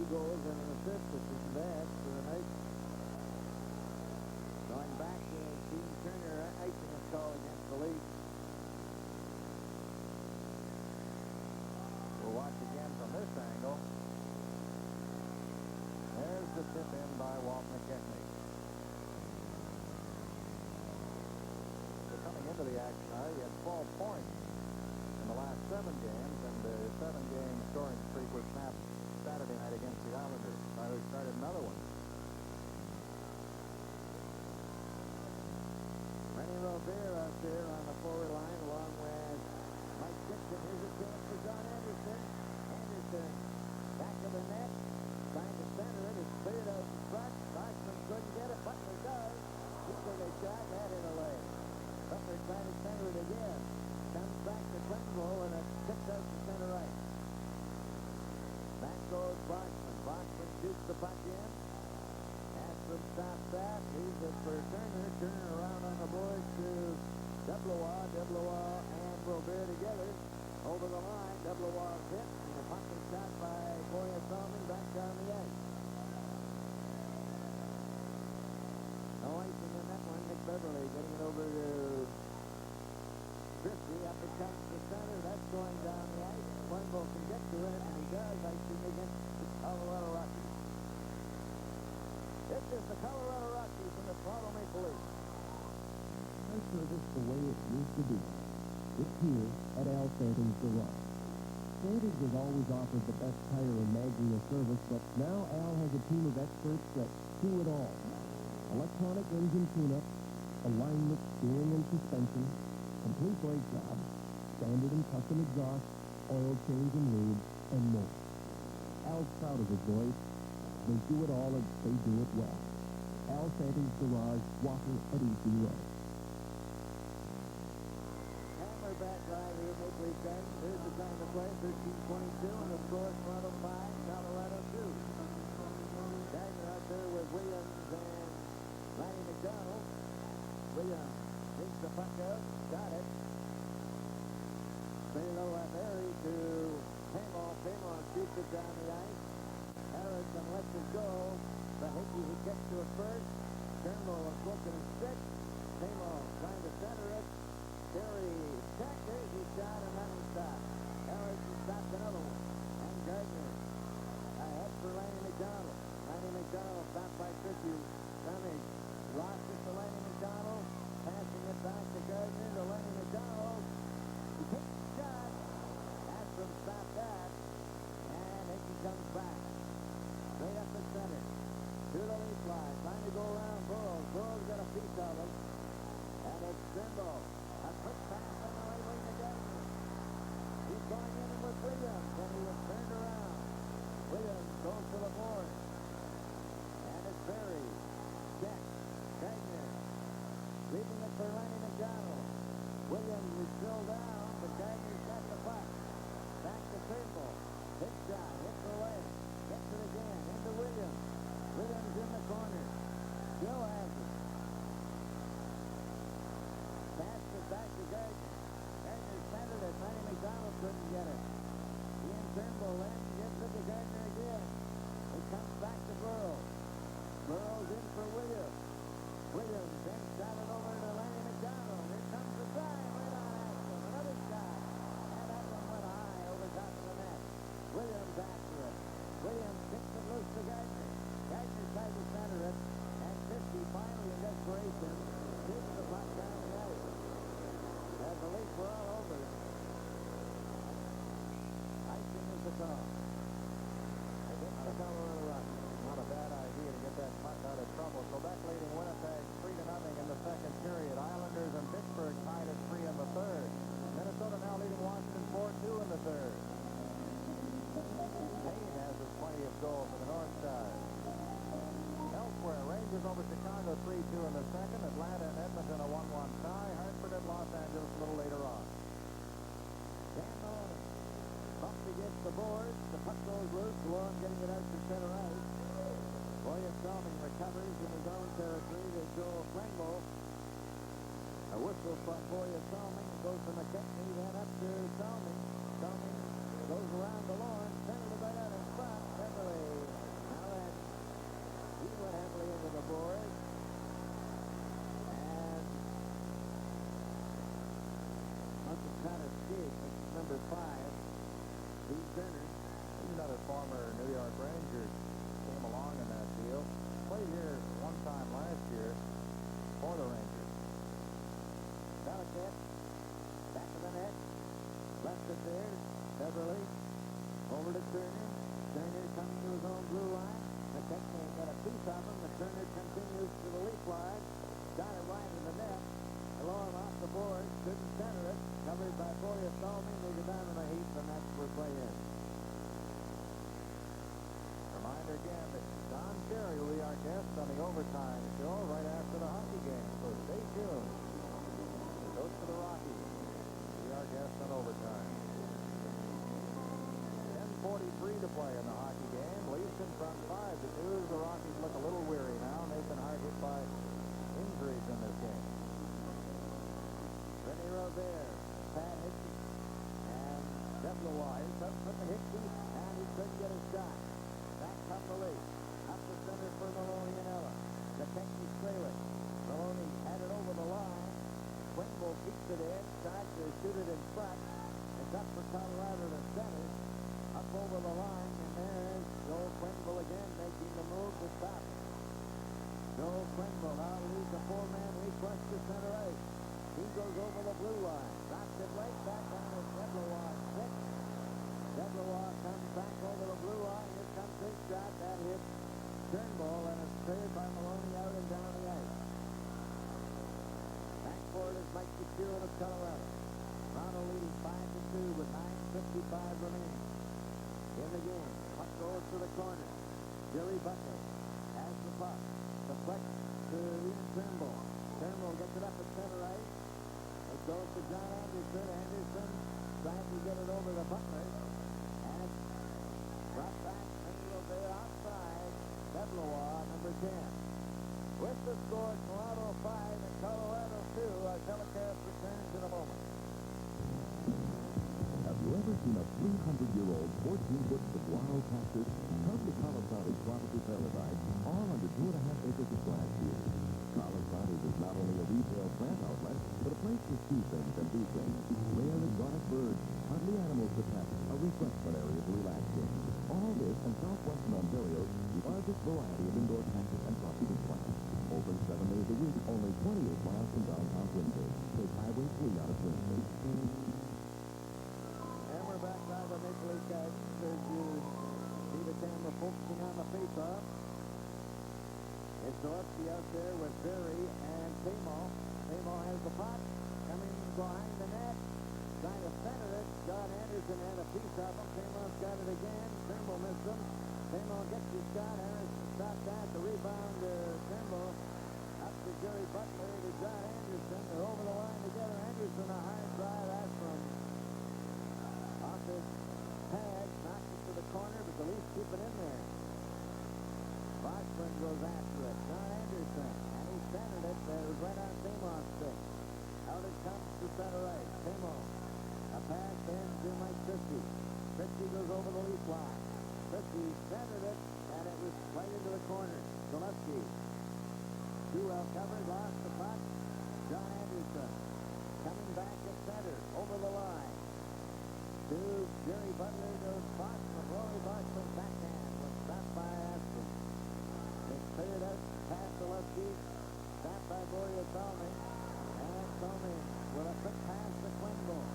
2 goals and an assist, which isn't bad for the night. Going back, Gene Turner icing his call against the Leafs. We'll watch again from this angle. There's the tip in by Walt McKechnie. So coming into the action now, he had 12 points in the last 7 games, and the 7-game scoring streak was snapped Saturday night against the Islanders. Tyler started another one. Rennie Robert out there on the forward line along with Mike Dixon. Here's a chance for John Anderson. Anderson back of the net, trying to center it. It's cleared out in front. Boston couldn't get it. Butler does. He took a shot. That in a lane. Butler trying to center it again. Comes back to Quenville, and it tipped out to center right. Back goes Boston. Boston shoots the puck in. Astrom stops that. Leaves it for Turner. Turner around on the boards to Deblois. Deblois and Robert together. Over the line. Deblois hit. And a puck is shot by Boya Salmon back down the ice. No icing in that one. Nick Beverly getting it over to Christie. Up it comes to center. That's going down the ice. Quenville can get to it, and he does. Icing against the Colorado Rockies. This is the Colorado Rockies and the Toronto Maple Leafs. Our service the way it used to be. It's here at Al Santing's Garage. Santing's has always offered the best tire and Maglia service, but now Al has a team of experts that do it all. Electronic engine tune-up, alignment, steering and suspension, complete brake jobs, standard and custom exhaust, oil change and lube, and more. Al's proud of his boys. They do it all and they do it well. Al Santing's Garage, Walker at EC Road. Hammer back line here, Maple Leaf fans. Here's the time to play, 13:22, and the score, Toronto 5, Colorado 2. Gagner out there with Williams and Lanny McDonald. Williams takes the puck out, got it. Straight over Mary to Paymon. Paymon shoots it down the ice. Harrison lets it go. Bahiki, he gets to it first. Turnbull has broken his stick. Paymon trying to center it. Terry checked it. He shot and that was stopped. Harrison stopped another one. And Gardner ahead for Lanny McDonald. Lanny McDonald stopped by Christie. Cummings lost it to Lanny McDonald. Passing it back to Gardner to Lanny McDonald. He takes the shot. Astrom stopped that. And Hickey comes back. Straight up the center. To the lead line. Trying to go around Burrows. Burrows got a piece of him. And it's Trimble. A quick pass on the right wing to Gardner. He's going in with Williams. And he was turned around. Williams goes to the board. And it's Berry. Check. Gardner. Leaving it for Lanny McDonald. Williams is still down, but Gardner's got the puck. Back to Turnbull. Hit shot. Hits away. Gets it again. Into Williams. Williams in the corner. Still has it. Passed it back to Gardner. Gardner centered it. Lanny McDonald couldn't get it. Ian Turnbull then gives it to Gardner again. He comes back to Burrows. Burrows in for Williams. Williams then shot it over to Lanny McDonald. Here comes the time right on Astrom. Another shot. And that one went high over top of the net. Williams after it. Williams kicks it loose to Gardner. Gardner tried to center it. And Christie finally in desperation shoots the puck down the ice. As the Leafs were all over it. Icing is the call. Against the Colorado Rockies. Not a bad idea to get that puck out of trouble. Quebec leading Winnipeg 3-0 in the second period. Islanders and Pittsburgh tied at 3 in the third. Minnesota now leading Washington 4-2 in the third. Payne has his 20th goal for the North Stars. Elsewhere, Rangers over Chicago 3-2 in the second. Atlanta and Edmonton a 1-1 tie. Hartford at Los Angeles a little later on. Dan Maloney bumped against the boards. The puck goes loose. Long getting it out to center ice. Boya Salming recovers in his own territory to Joel Klingbo. A whistle from Boya Salming goes to McKechnie, then up to Salming. Salming goes around the lawn, centered it right out in front. Beverly number 5, Steve Turner. Another former New York Ranger came along in that deal. Played here one time last year for the Rangers. Belichick, back of the net, left it there, Beverly, over to Turner. Turner coming to his own blue line. McKechnie got a piece of him, but Turner continues to the leaf line. Got it right in the net. Below him off the board, couldn't center it. Covered by Boria Salmi. They go down in a heap, and that's where play ends. Reminder again that Don Cherry will be our guest on the overtime show right after the hockey game. So stay tuned. Goes to the Rockies. Be our guest on overtime. 10:43 to play in the hockey game. Leafs in front 5-2. The Rockies look a little weary now. Nathan Hart hit by injuries in this game. Vinny Rozier, Pat Hickey, and Deblois is up from the Hickey, and he couldn't get a shot. Back come the Leafs. Up the center for Maloney and Ella. The Kentucky Straylick. Maloney had it over the line. Quinville keeps it in, tries to shoot it in front. It's up for Colorado to center. Up over the line, and there's Joel Quinville again making the move to stop it. Joel Quinville now leads a 4-man lead rush to center ice. He goes over the blue line, drops it right back down to Deblois. 6. Deblois comes back over the blue line. Here comes his shot. That hits Turnbull, and it's cleared by Maloney out and down the ice. Back for it is Mike McEwen of Colorado. Toronto leading 5-2 with 9:55 remaining in the game. Puck goes to the corner. Jerry Butler has the puck. The flex to Ian Turnbull. Turnbull gets it up at center ice. It goes to John Anderson. Anderson trying to get it over to Butler. And brought back into the outside. Deblois, number 10. With the score, Toronto 5 and Colorado 2. Our telecast returns in a moment. Have you ever seen a 300-year-old 14-foot saguaro cactus come to Calasante's tropical paradise, all under 2.5 acres of grass here? Calasante's is not only a retail plant outlet, but a place to see things and do things. Rare exotic birds, hardly animals to pet, a refreshment area to relax in. All this in southwestern Ontario's largest variety of indoor cactus and tropical plants. Open 7 days a week, only 28 miles from downtown Winnipeg. Take Highway 3 out of Winnipeg. And we're back now to Major League guys. As you see the camera focusing on the face-off. It's Gillespie out there with Berry and Tamo. Tamo has the puck. Coming behind the net. Trying to center it. John Anderson had a piece of him. Tamo's got it again. Turnbull missed him. Tamo gets his shot. Harrison stopped that. The rebound to Turnbull. Up to Jerry Butler to John Anderson. They're over the line together. Anderson a high drive. That's from off his pad. Knocks it to the corner, but the Leafs keep it in there. Boston goes after it. John Anderson. And he centered it. It was right on Tamo's stick. Out it comes to center ice. Tamo. A pass in to Mike Christie. Christie goes over the Leaf line. Christie centered it, and it was right into the corner. Gillespie. Too well covered. Lost the puck. John Anderson. Coming back at center. Over the line. To Jerry Butler goes Boston. Rory Boston backhand was stopped by Aspen. It's cleared out past Gillespie. Stopped by Boria Salmi. And Salmi with a quick pass to Quinville.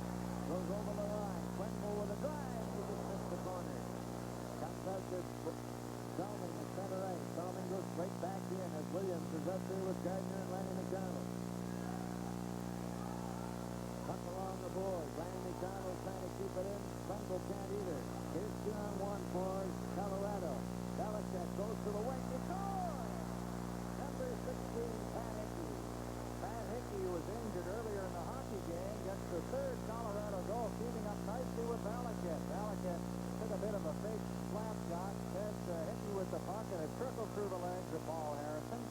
Goes over the line. Quinville with a drive. He just missed the corner. Comes out to Salmi in center ice. Salmi goes straight back in as Williams is up there with Gardner and Lanny McDonald. Puck along the board. Lanny McDonald trying to keep it in. Quinville can't either. Here's 2-on-1 for Colorado. Belichick goes to the wing. He scores! Number 16, Pat Hickey. Pat Hickey was injured earlier in the hockey game. Gets the third Colorado goal, keeping up nicely with Belichick. Belichick took a bit of a fake slap shot. There's Hickey with the puck, and it trickled through the legs of Paul Harrison.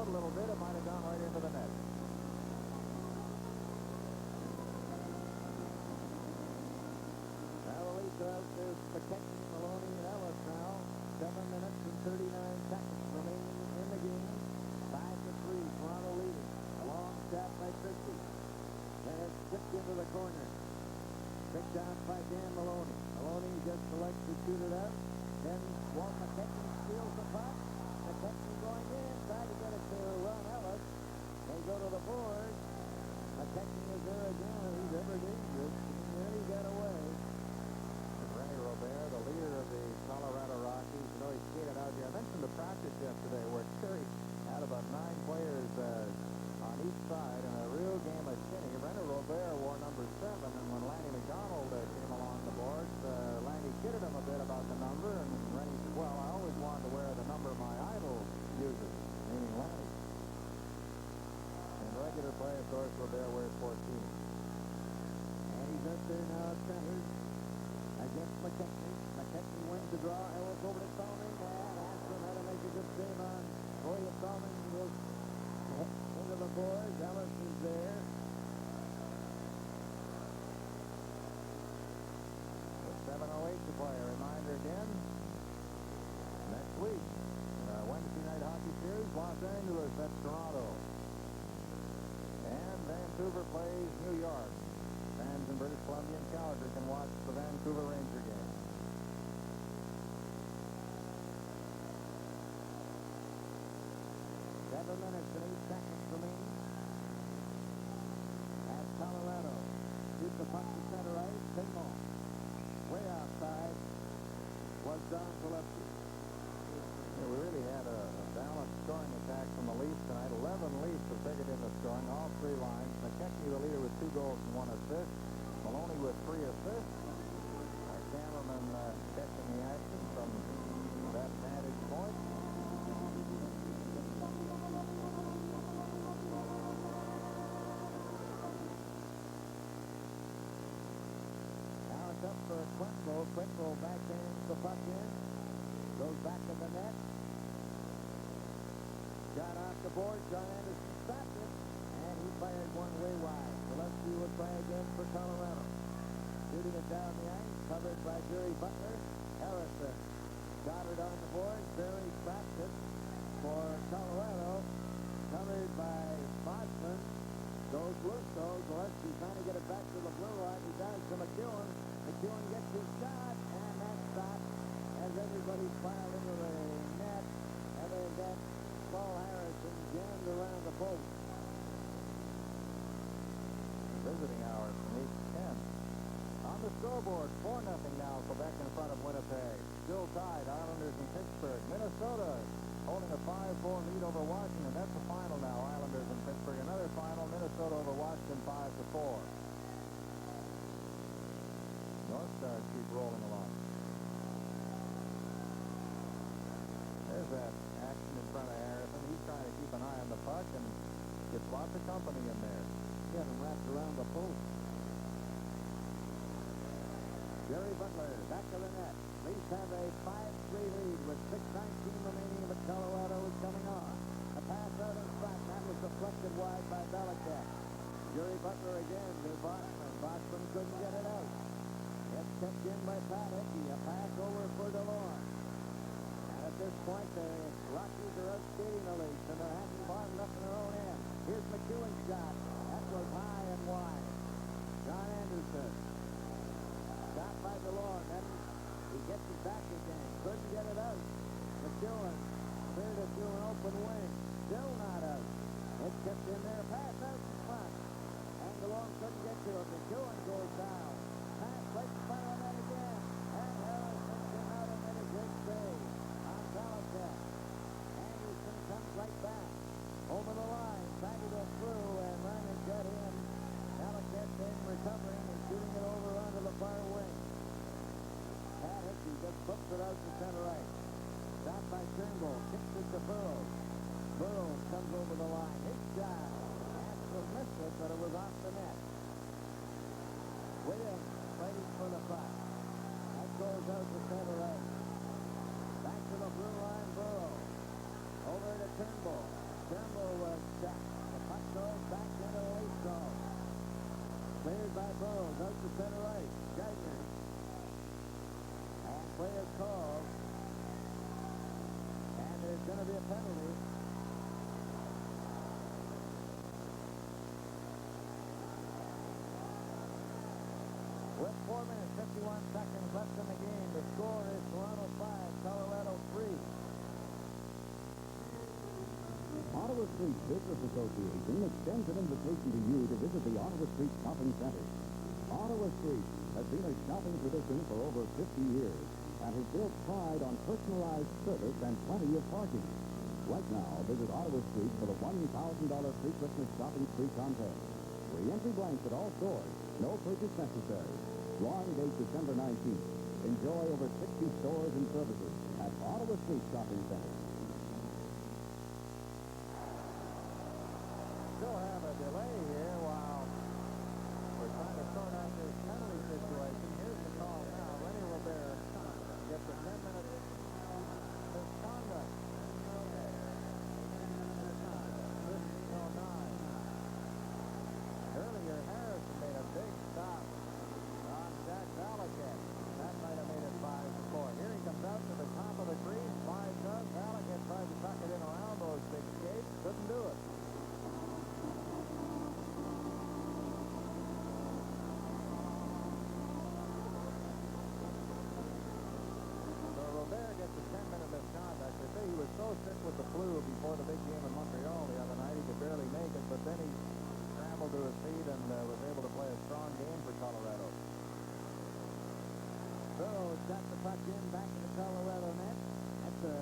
foot a little bit, it might have gone right into the net. Now the lead out is McKechnie, Maloney, and Ellis now. 7 minutes and 39 seconds remaining in the game. 5-3, Toronto leading. A long shot by Christie. Then it's tipped into the corner. Picked out by Dan Maloney. Maloney just selects to shoot it out. Then Walt McKechnie steals the puck. McKechnie going in, trying to get it to Ron Ellis. They go to the board. McKechnie is there again, and he's ever dangerous. And then he got away. Rennie Robert, the leader of the Colorado Rockies. You know, he skated out here. I mentioned the practice yesterday where Terry had about 9 players on each side in a real game of shinny. Rennie Robert wore number 7, and when Lanny McDonald came along the boards, Lanny kidded him a bit about the number, and Rennie said, well, I always wanted to wear the number my idol uses, meaning Lanny. And regular play, of course, Robert wears 14. And he's up there now at center against McKechnie. McKechnie wins the draw. Ellis over to Thalman, and Aspen had to make a good save on William Thalman. He goes into the boards. Ellis is there. With 7:08 to play. A reminder again. Next week, Wednesday night hockey series, Los Angeles at Toronto. And Vancouver plays New York. Fans in British Columbia and Calgary can watch the Vancouver Ranger game. Seven minutes and 8 seconds remaining. As Colorado shoots the puck to center ice. Pinball. Way outside was Don Gillespie. Yeah, we really had a balanced scoring attack from the Leafs tonight. 11 Leafs have figured in the scoring, all 3 lines. McKechnie, the leader, with 2 goals and 1 assist. Maloney with 3 assists. Our cameraman catching the action from that vantage point. Now it's up for Quenville. Quenville backhands the puck in. Goes back to the net. Shot off the board. John Anderson stopped it. And he fired one way wide. Gillespie would play again for Colorado. Shooting it down the ice. Covered by Jerry Butler. Harrison got it on the board. Barry stopped it for Colorado. Covered by Bosman. Goes loose though. Gillespie trying to get it back to the blue line. He does to McEwen. McEwen gets his shot. And that stopped as everybody filed into the net. And they've got Paul Harrison jammed around the post. Visiting hours from 8 to 10. On the scoreboard, 4-0 now, Quebec in front of Winnipeg. Still tied, Islanders and Pittsburgh. Minnesota holding a 5-4 lead over Washington. That's the final now, Islanders and Pittsburgh. Another final, Minnesota over Washington, 5-4. North Stars keep rolling along. There's that action in front of Harrison. He's trying to keep an eye on the puck and gets lots of company in there. Get him wrapped around the post. Jerry Butler back to the net. Leafs have a 5-3 lead with 6:19 remaining, but Colorado is coming on. A pass out in front. That was deflected wide by Belichick. Jerry Butler again to Bosman. Bosman couldn't get it out. It's kept in by Pat Hickey. A pass over for DeLorme. And at this point, the Rockies are outskating the Leafs, and they're having bottomed up in their own end. Here's McEwen's shot. That was high and wide. John Anderson. Shot by DeLorme. Then he gets it back again. Couldn't get it out. McEwen cleared it through an open wing. Still not out. It's kept in there. Pass out in front. And DeLorme couldn't get to it. McEwen goes down. Pass right in front of that again. And Harrison came out and made a great save on Belichick. Anderson comes right back. Over the line. Trying to get through. And Ryan got in. Belichick then recovering and shooting it over onto the far wing. Pat Hickey just flips it out to center ice. Shot by Turnbull. Kicks it to Burrows. Burrows comes over the line. His shot. Aspen missed it, but it was off the net. Williams fighting for the puck. That goes out to center ice. Back to the blue line, Burrows. Over to Turnbull. Turnbull throws out to center right. Gardner. And play is called. And there's going to be a penalty. With 4 minutes, 51 seconds left in the game, the score is Toronto 5, Colorado 3. Ottawa Street Business Association extends an invitation to you to visit the Ottawa Street Shopping Center. Ottawa Street has been a shopping tradition for over 50 years and has built pride on personalized service and plenty of parking. Right now, visit Ottawa Street for the $1,000 free Christmas shopping spree contest. Free entry blanks at all stores. No purchase necessary. Drawing date December 19th. Enjoy over 60 stores and services at Ottawa Street Shopping Center. Still have a delay here while we're trying to sort out this penalty situation. Here's the call now. Lenny Robert gets a 10-minute misconduct. Earlier, Harrison made a big stop on Jack Valaket. That might have made it 5-4. Here he comes out to the top of the crease, flies up. Valaket tried to tuck it in around those big skates. Couldn't do it. So Robert gets a 10-minute misconduct. They say he was so sick with the flu before the big game in Montreal the other night he could barely make it, but then he scrambled to his feet and was able to play a strong game for Colorado. Burrow's got the puck in back in the Colorado net. That's a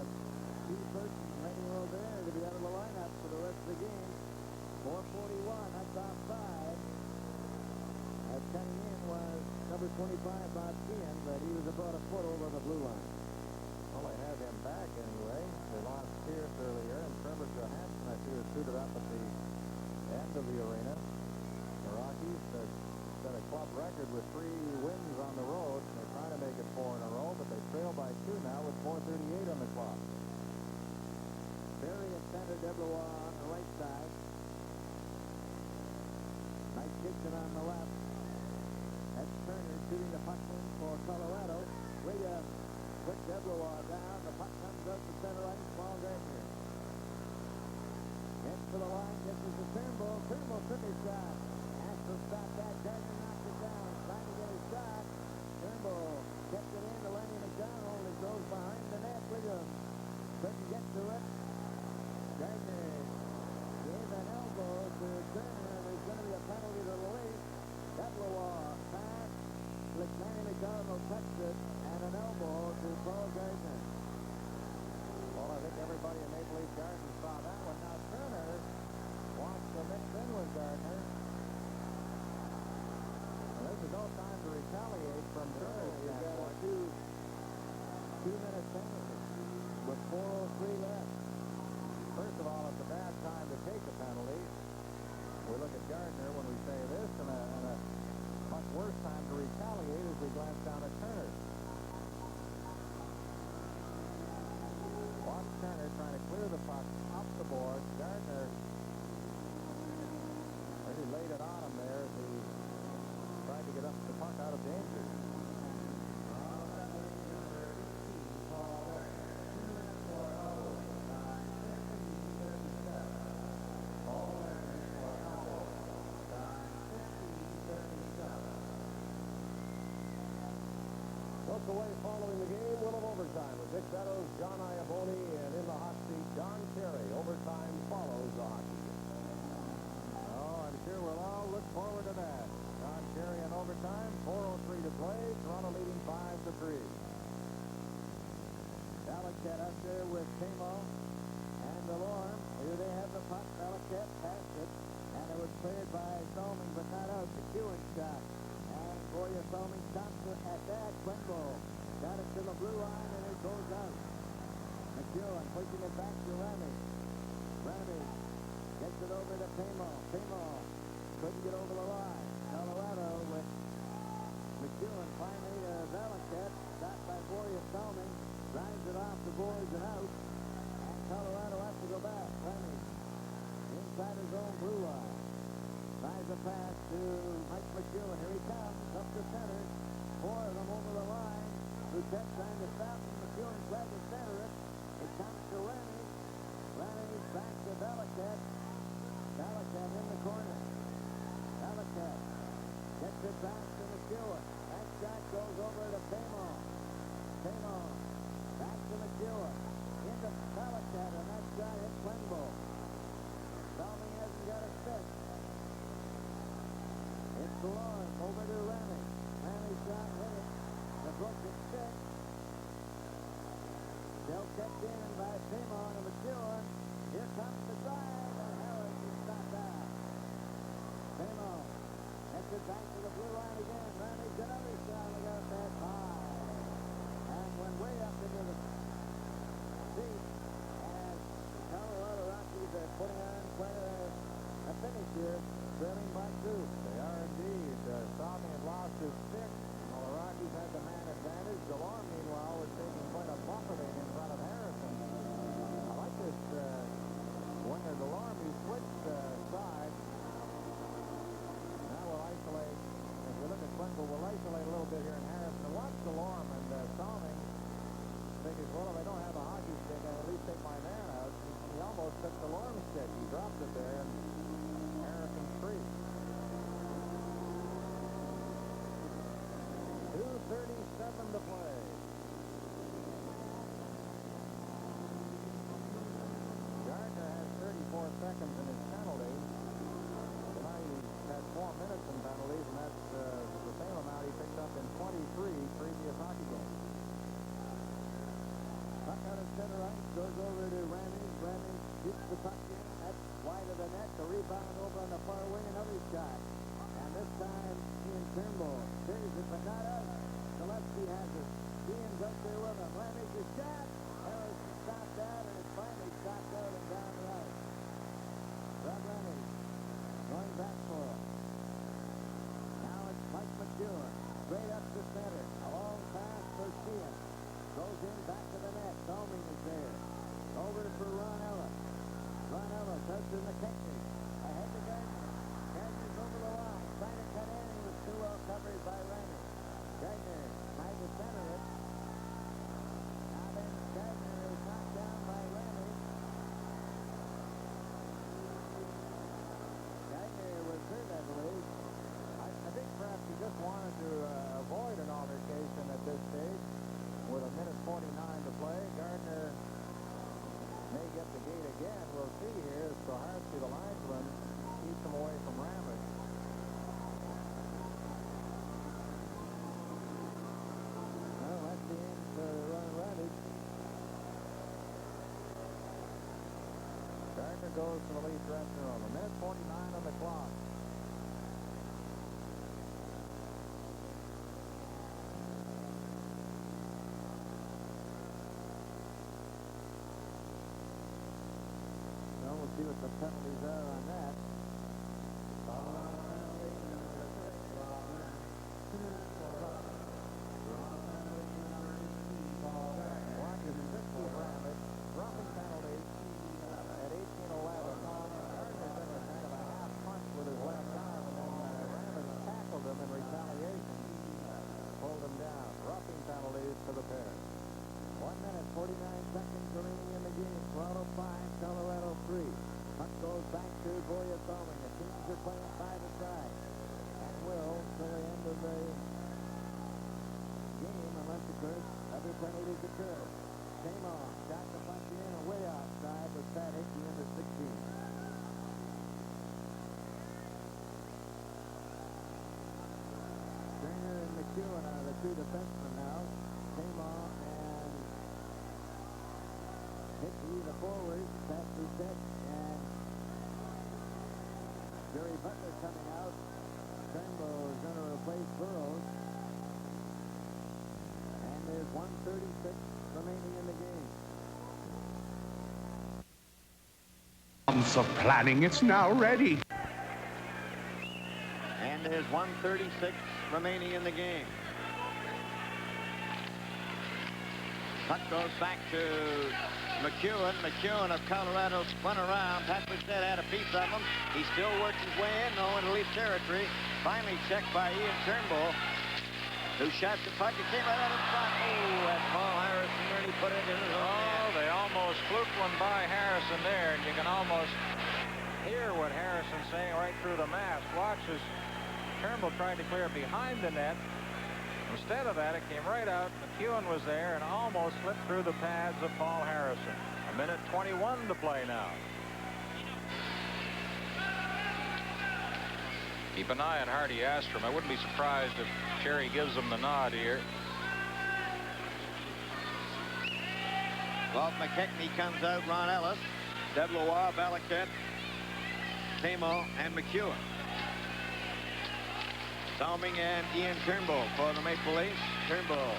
key person, Lenny Robert, to be out of the lineup for the rest of the game. 4:41, that's offside. As coming in was number 25, Bob Sheehan, but he was about a foot over the blue line. Well, they have him back anyway. They lost Pierce earlier, and Trevor Johansson, I see, was suited up at the end of the arena. The Rockies have set a club record with 3 wins on the road. They're trying to make it 4 in a row, but they trail by 2 now with 4:38 on the clock. Barry and center, Deblois on the right side. Mike Gibson on the left. That's Turner shooting the puck in for Colorado. Way to put Deblois down. The puck comes up to center ice. Paul Gardner gets to the line, gets it to Turnbull. Turnbull took his shot. Has to stop that. Gardner knocked it down. Trying to get his shot. Turnbull kept it in to Lenny McDonald. It goes behind the net. Williams couldn't get to it. Gardner gave an elbow to Turner. There's going to be a penalty to the lead. Deblois pass. Lenny McDonald touched it. And an elbow to Paul Gardner. Well, I think everybody in Maple Leaf Gardens saw that one. Now Turner wants to mix in with Gardner. Well, this is no time to retaliate from Turner's standpoint. Two-minute penalty with 4:03 left. First of all, it's a bad time to take a penalty. We look at Gardner when we say this, and a much worse time to retaliate as we glance down at Turner. Watch Turner trying to clear the puck up the board. Gardner really laid it on him there as he tried to get up the puck out of danger. Broke away following the game, will of overtime with Dick Meadows, John Iaboni, and in the hot seat, Don Cherry. Overtime follows the hockey game. Oh, I'm sure we'll all look forward to that. Don Cherry in overtime, 4:03 to play. Toronto leading 5-3. Valaket up there with Tamo and Delorme. Here they have the puck. Valaket passed it, and it was cleared by Thoming, but not out. McEwen shot. And Boya Thoming stops it at that. Quenville got it to the blue line, and it goes out. McEwen pushing it back to Remy. Remy gets it over to Tamo. Tamo couldn't get over the line. Colorado with McEwen finally to Valaket. Shot by Boya Thoming. Drives it off the boards and out. And Colorado has to go back. Remy inside his own blue line. Tries a pass to Mike McEwen. Here he comes, up the center. Four of them over the line. Boutet trying to stop him. McEwen tried to center it. It comes to Rennie. Rennie back to Belicat. Belicat in the corner. Belicat gets it back to McEwen. That shot goes over to Pamo. Pamo back to McEwen. Into Belicat, and that shot hit Quenville. Salming hasn't got a stick. It's Delorme over to Rennie. Rennie shot hit it. The broken stick. Still kept in by Pamo to McEwen. Here comes the drive, and Harris is stopped out. Pamo gets it back to the blue line again. Rennie's another shot. Look out that high. And went way up into the seat. And the Colorado Rockies are putting on quite a finish here, trailing by 2. They are indeed. Salmi had lost his stick, while the Rockies had the man advantage. Delorme, meanwhile, was taking quite a buffeting in front of Harrison. I like this when there's Delorme, he switched sides. Now we'll isolate, if we look at Quenville, we'll isolate a little bit here in Harrison. And watch Delorme, and Salmi figures, well, if I don't have a hockey stick, I'll at least take my man out. He almost took Delorme's stick. He dropped it there, and Harrison's free. 2:37 to play. Gardner has 34 seconds in his penalty. Tonight he's had 4 minutes in penalties, and that's the same amount he picked up in 23 previous hockey games. Puck out of center ice, goes over to Ramey. Ramey shoots the puck in. That's wide of the net. The rebound over on the far wing, another shot. And this time, Ian Turnbull carries it, but not out. Gillespie has it. Ian's up there with him. Ramey's a shot. Harris stopped that, and it's finally stopped out and down the ice. Rob Ramey going back for it. Now it's Mike McEwen. Straight up to center. A long pass for Sheehan. Goes in back to the net. Salming is there. Over for Ron Ellis. Ron Ellis out to McKechnie. Ahead to Gardner. Gardner's over the line. Trying to cut in. He was too well covered by Ramey. Gardner tried to center it. Now then Gardner is knocked down by Ramey. Gardner was hurt, I believe. I think perhaps he just wanted to avoid an altercation at this stage. With a minute 49 to play, Gardner may get the gate again. We'll see here. Straharski, the linesman, keeps him away from Ramey. Well, that's the end for Ron Ramey. Gardner goes to the Leafs dressing room. A minute 49 on the clock. We'll see what the penalties are on that. Rockies 60 Ramey. Roughing penalty at 18:11. Gardner did a kind of a half punch with his left arm, and then Ramey tackled him in retaliation. Pulled him down. Roughing penalties to the pair. 1 minute, 49 seconds remaining in the game. Toronto 5, Colorado 3. Puck goes back to Boya Salming. The teams are playing 5 aside. And will till the end of the game, unless, of course, other penalties occur. Came on, got the punch in, and way outside was Pat Hickey into 16. Stringer and McEwen are the 2 defensemen now. Came on and Hickey, the forward, Pat Boutet, and Jerry Butler coming out. Turnbull is going to replace Burroughs. And there's 1:36 remaining in the game. Months of planning, it's now ready. And there's 1:36 remaining in the game. Puck goes back to McEwen. McEwen of Colorado spun around. Pat Buchet had a piece of him. He still works his way in, though, into Leaf territory. Finally checked by Ian Turnbull, who shot the puck. It came right out of front. Oh, and Paul Harrison really put it in his own net. They almost fluked one by Harrison there, and you can almost hear what Harrison's saying right through the mask. Watch as Turnbull tried to clear behind the net. Instead of that, it came right out. McEwen was there and almost slipped through the pads of Paul Harrison. 1:21 to play now. Keep an eye on Hardy Astrom. I wouldn't be surprised if Cherry gives him the nod here. Walt McKechnie comes out. Ron Ellis, Deblois, Balaket, Tamo, and McEwen. Salming and Ian Turnbull for the Maple Leafs. Turnbull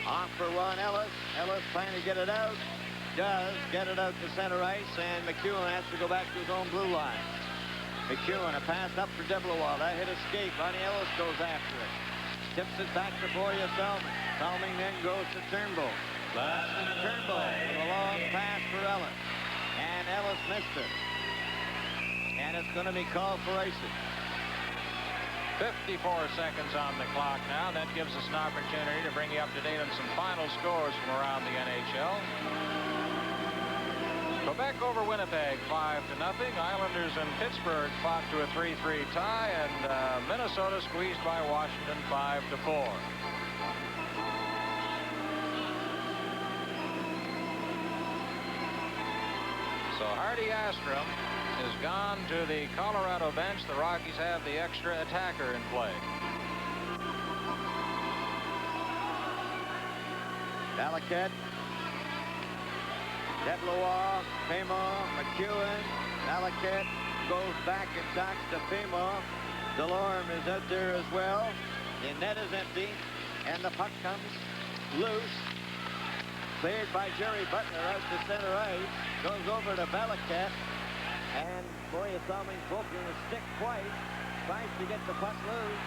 off for Ron Ellis. Ellis trying to get it out. Does get it out to center ice, and McEwen has to go back to his own blue line. McEwen, a pass up for Deblois. That hit escape. Ronnie Ellis goes after it. Tips it back to Borja Salming. Salming then goes to Turnbull. Turnbull with a long pass for Ellis. And Ellis missed it. And it's going to be called for icing. 54 seconds on the clock now. That gives us an opportunity to bring you up to date on some final scores from around the NHL. Quebec over Winnipeg 5-0. Islanders and Pittsburgh fought to a 3-3 tie, and Minnesota squeezed by Washington 5-4. So Hardy Astrom has gone to the Colorado bench. The Rockies have the extra attacker in play. Balaket, Deblois, Paymo, McEwen. Balaket goes back and talks to Paymo. Delorme is out there as well. The net is empty, and the puck comes loose. Cleared by Jerry Butler out to center ice. Goes over to Balaket. And Borja Salming's broken the stick twice. Tries to get the puck loose.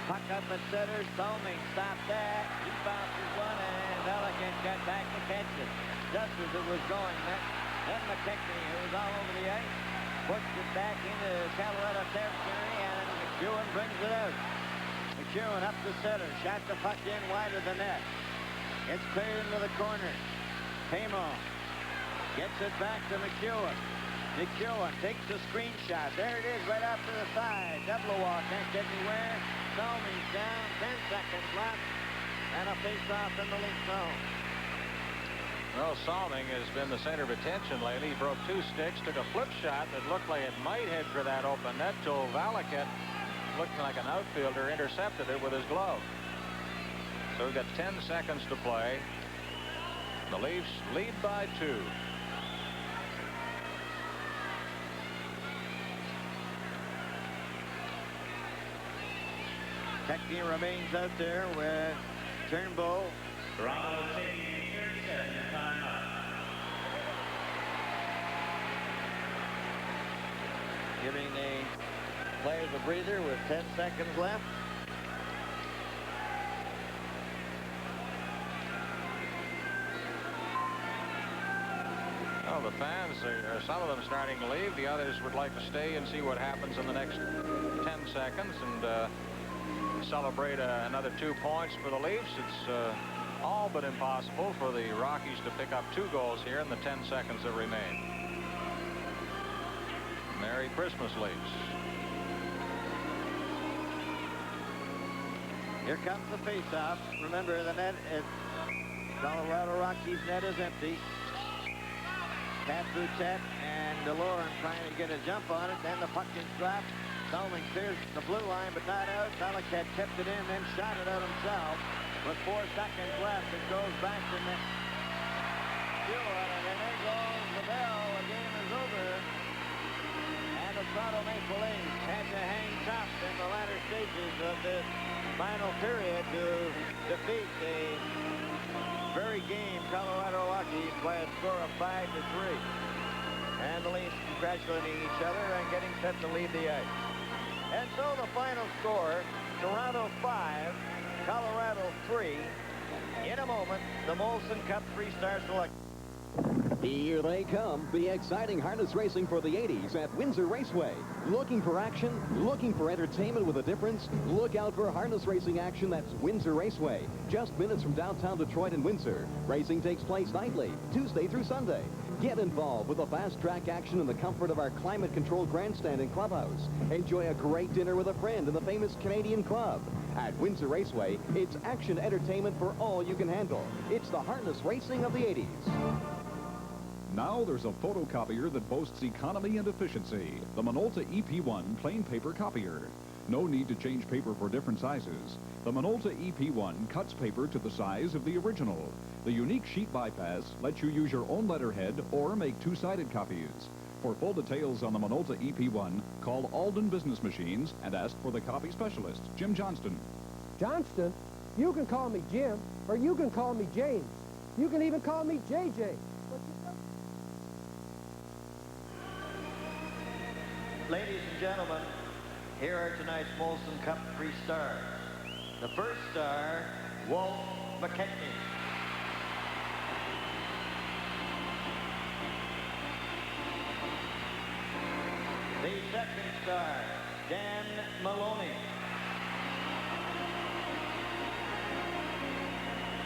Puck up at center. Salming stopped that. He bounces one, and Balaket got back to catch it. Just as it was going. Then McKechnie, who was all over the ice, pushed it back into Colorado territory, and McEwen brings it out. McEwen up the center. Shot the puck in wide of the net. It's cleared into the corner. Paymo gets it back to McEwen. McEwen takes the screenshot. There it is, right out to the side. Deblois can't get anywhere. Salming's down. 10 seconds left. And a face-off in the Leaf zone. Well, Salming has been the center of attention lately. He broke 2 sticks, took a flip shot that looked like it might head for that open net till Balaket, looking like an outfielder, intercepted it with his glove. So we've got 10 seconds to play. The Leafs lead by 2. Techney remains out there with Turnbull. Toronto taking a 30-second timeout. Giving the players a breather with 10 seconds left. Well, the fans, some of them starting to leave. The others would like to stay and see what happens in the next 10 seconds and celebrate another 2 points for the Leafs. It's all but impossible for the Rockies to pick up 2 goals here in the 10 seconds that remain. Merry Christmas, Leafs. Here comes the face-off. Remember, the net is Colorado Rockies net is empty. Pat Buchet and Delorme trying to get a jump on it. Then the puck is dropped. Salming clears the blue line, but not out. Balaket kept it in, then shot it out himself. With 4 seconds left, it goes back to net. And there goes the bell. The game is over. And the Toronto Maple Leafs had to hang tough in the latter stages of this final period to defeat the very game Colorado Rockies by a score of 5-3. And the Leafs congratulating each other and getting set to lead the ice. And so the final score, Toronto 5, Colorado 3 In a moment, the Molson Cup 3-star selection. Here they come, the exciting harness racing for the 80s at Windsor Raceway. Looking for action? Looking for entertainment with a difference? Look out for harness racing action that's Windsor Raceway, just minutes from downtown Detroit and Windsor. Racing takes place nightly, Tuesday through Sunday. Get involved with the fast-track action in the comfort of our climate-controlled grandstand and clubhouse. Enjoy a great dinner with a friend in the famous Canadian Club. At Windsor Raceway, it's action entertainment for all you can handle. It's the harness racing of the 80s. Now there's a photocopier that boasts economy and efficiency. The Minolta EP1 plain paper copier. No need to change paper for different sizes. The Minolta EP1 cuts paper to the size of the original. The unique sheet bypass lets you use your own letterhead or make two-sided copies. For full details on the Minolta EP1, call Alden Business Machines and ask for the copy specialist, Jim Johnston. Johnston? You can call me Jim, or you can call me James. You can even call me JJ. Ladies and gentlemen, here are tonight's Molson Cup 3 stars. The first star, Walt McKechnie. The second star, Dan Maloney.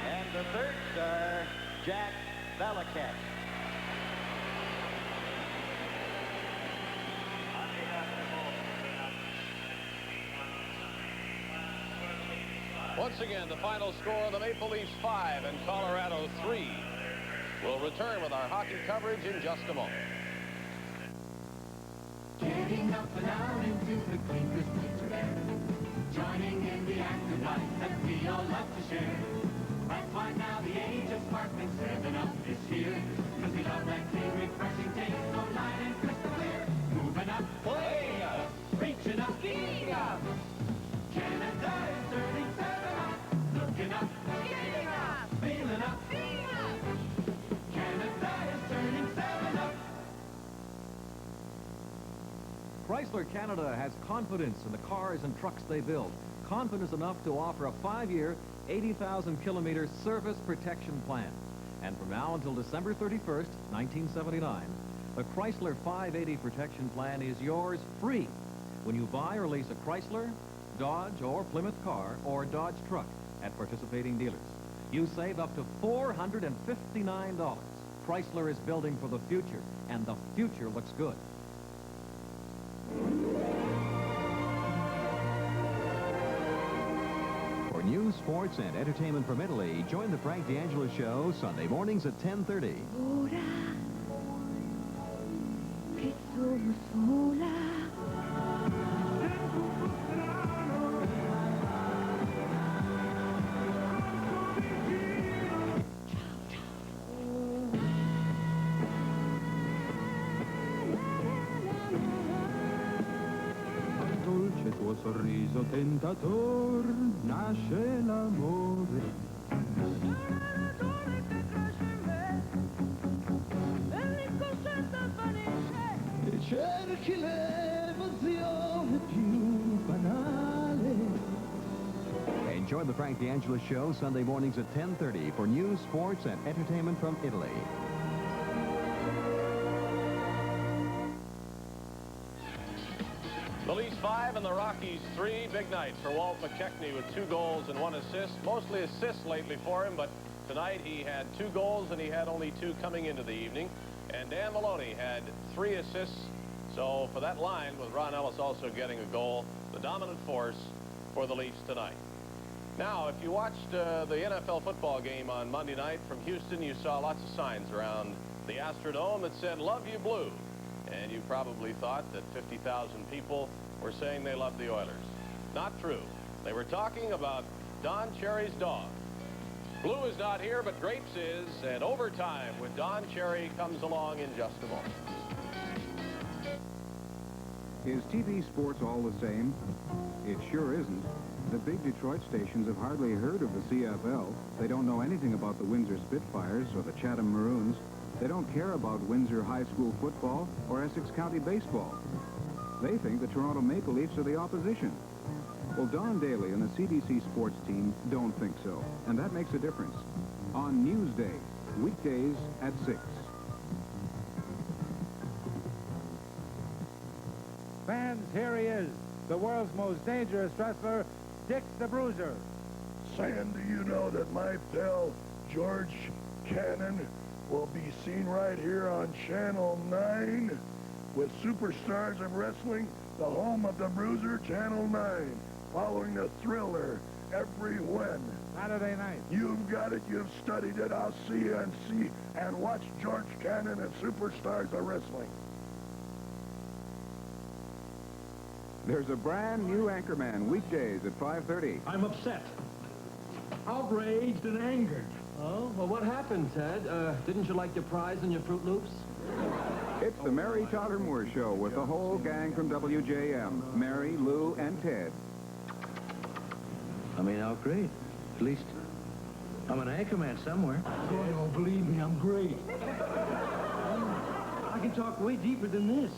And the third star, Jack Valakat. Once again, the final score, the Maple Leafs 5 and Colorado 3. We'll return with our hockey coverage in just a moment. Getting up and out into the clean crisp air, joining in the active life that we all love to share. That's why now the age of sparkling 7-Up is here, because we love that clean, refreshing taste, so light and crystal clear. Moving up, way up, reaching up, speeding up. Canada is turning 7-Up, looking up, getting up, feeling up, being up. Canada is turning 7-Up. Chrysler Canada has confidence in the cars and trucks they build. Confidence enough to offer a 5-year, 80,000-kilometer service protection plan. And from now until December 31st, 1979, the Chrysler 580 protection plan is yours free when you buy or lease a Chrysler, Dodge, or Plymouth car or Dodge truck at participating dealers. You save up to $459. Chrysler is building for the future, and the future looks good. For news, sports, and entertainment from Italy, join the Frank D'Angelo Show Sunday mornings at 10:30. Ora che sono sola. Dolce tuo sorriso tentator, nasce l'amore. E cerchi l'emozione più banale. Enjoy the Frank D'Angelo Show Sunday mornings at 10:30 for news, sports, and entertainment from Italy. The Leafs 5 and the Rockies 3. Big night for Walt McKechnie with 2 goals and 1 assist. Mostly assists lately for him, but tonight he had 2 goals and he had only 2 coming into the evening. And Dan Maloney had 3 assists. So for that line, with Ron Ellis also getting a goal, the dominant force for the Leafs tonight. Now, if you watched the NFL football game on Monday night from Houston, you saw lots of signs around the Astrodome that said, "Love you, Blue." And you probably thought that 50,000 people were saying they loved the Oilers. Not true. They were talking about Don Cherry's dog. Blue is not here, but Grapes is, and overtime with Don Cherry comes along in just a moment. Is TV sports all the same? It sure isn't. The big Detroit stations have hardly heard of the CFL. They don't know anything about the Windsor Spitfires or the Chatham Maroons. They don't care about Windsor High School football or Essex County baseball. They think the Toronto Maple Leafs are the opposition. Well, Don Daly and the CBC sports team don't think so, and that makes a difference. On Newsday, weekdays at 6. Fans, here he is, the world's most dangerous wrestler, Dick the Bruiser. Saying, do you know that my pal, George Cannon, will be seen right here on Channel 9 with Superstars of Wrestling, the home of the Bruiser, Channel 9, following the Thriller every when. Saturday night. You've got it, you've studied it, I'll see you and watch George Cannon and Superstars of Wrestling. There's a brand new Anchorman, weekdays at 5:30. I'm upset, outraged, and angered. Oh, well, what happened, Ted? Didn't you like your prize and your Fruit Loops? It's the Mary Tyler Moore Show with the whole gang from WJM. Mary, Lou, and Ted. I mean, how great. At least I'm an anchorman somewhere. Oh, no, believe me, I'm great. I can talk way deeper than this.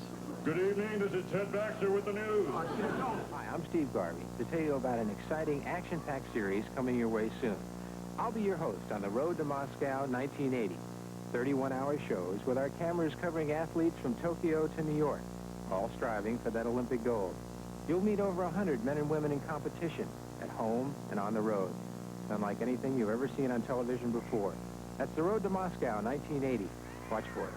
Good evening, this is Ted Baxter with the news. Hi, I'm Steve Garvey to tell you about an exciting action-packed series coming your way soon. I'll be your host on the Road to Moscow 1980. 31-hour shows with our cameras covering athletes from Tokyo to New York, all striving for that Olympic gold. You'll meet over 100 men and women in competition, at home and on the road. Unlike anything you've ever seen on television before. That's the Road to Moscow 1980. Watch for it.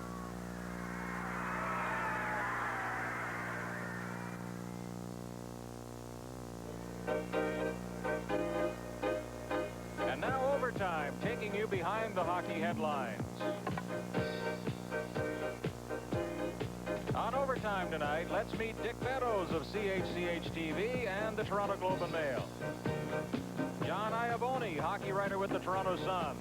And now overtime, taking you behind the hockey headlines. On overtime tonight, let's meet Dick Meadows of CHCH-TV and the Toronto Globe and Mail. John Iaboni, hockey writer with the Toronto Sun.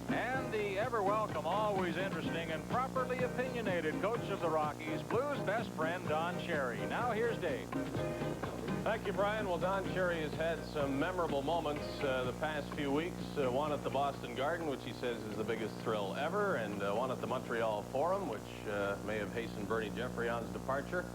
And the ever-welcome, always interesting, and properly opinionated coach of the Rockies, Blues' best friend, Don Cherry. Now here's Dave. Thank you, Brian. Well, Don Cherry has had some memorable moments the past few weeks. One at the Boston Garden, which he says is the biggest thrill ever, and one at the Montreal Forum, which may have hastened Bernie Geoffrion's departure.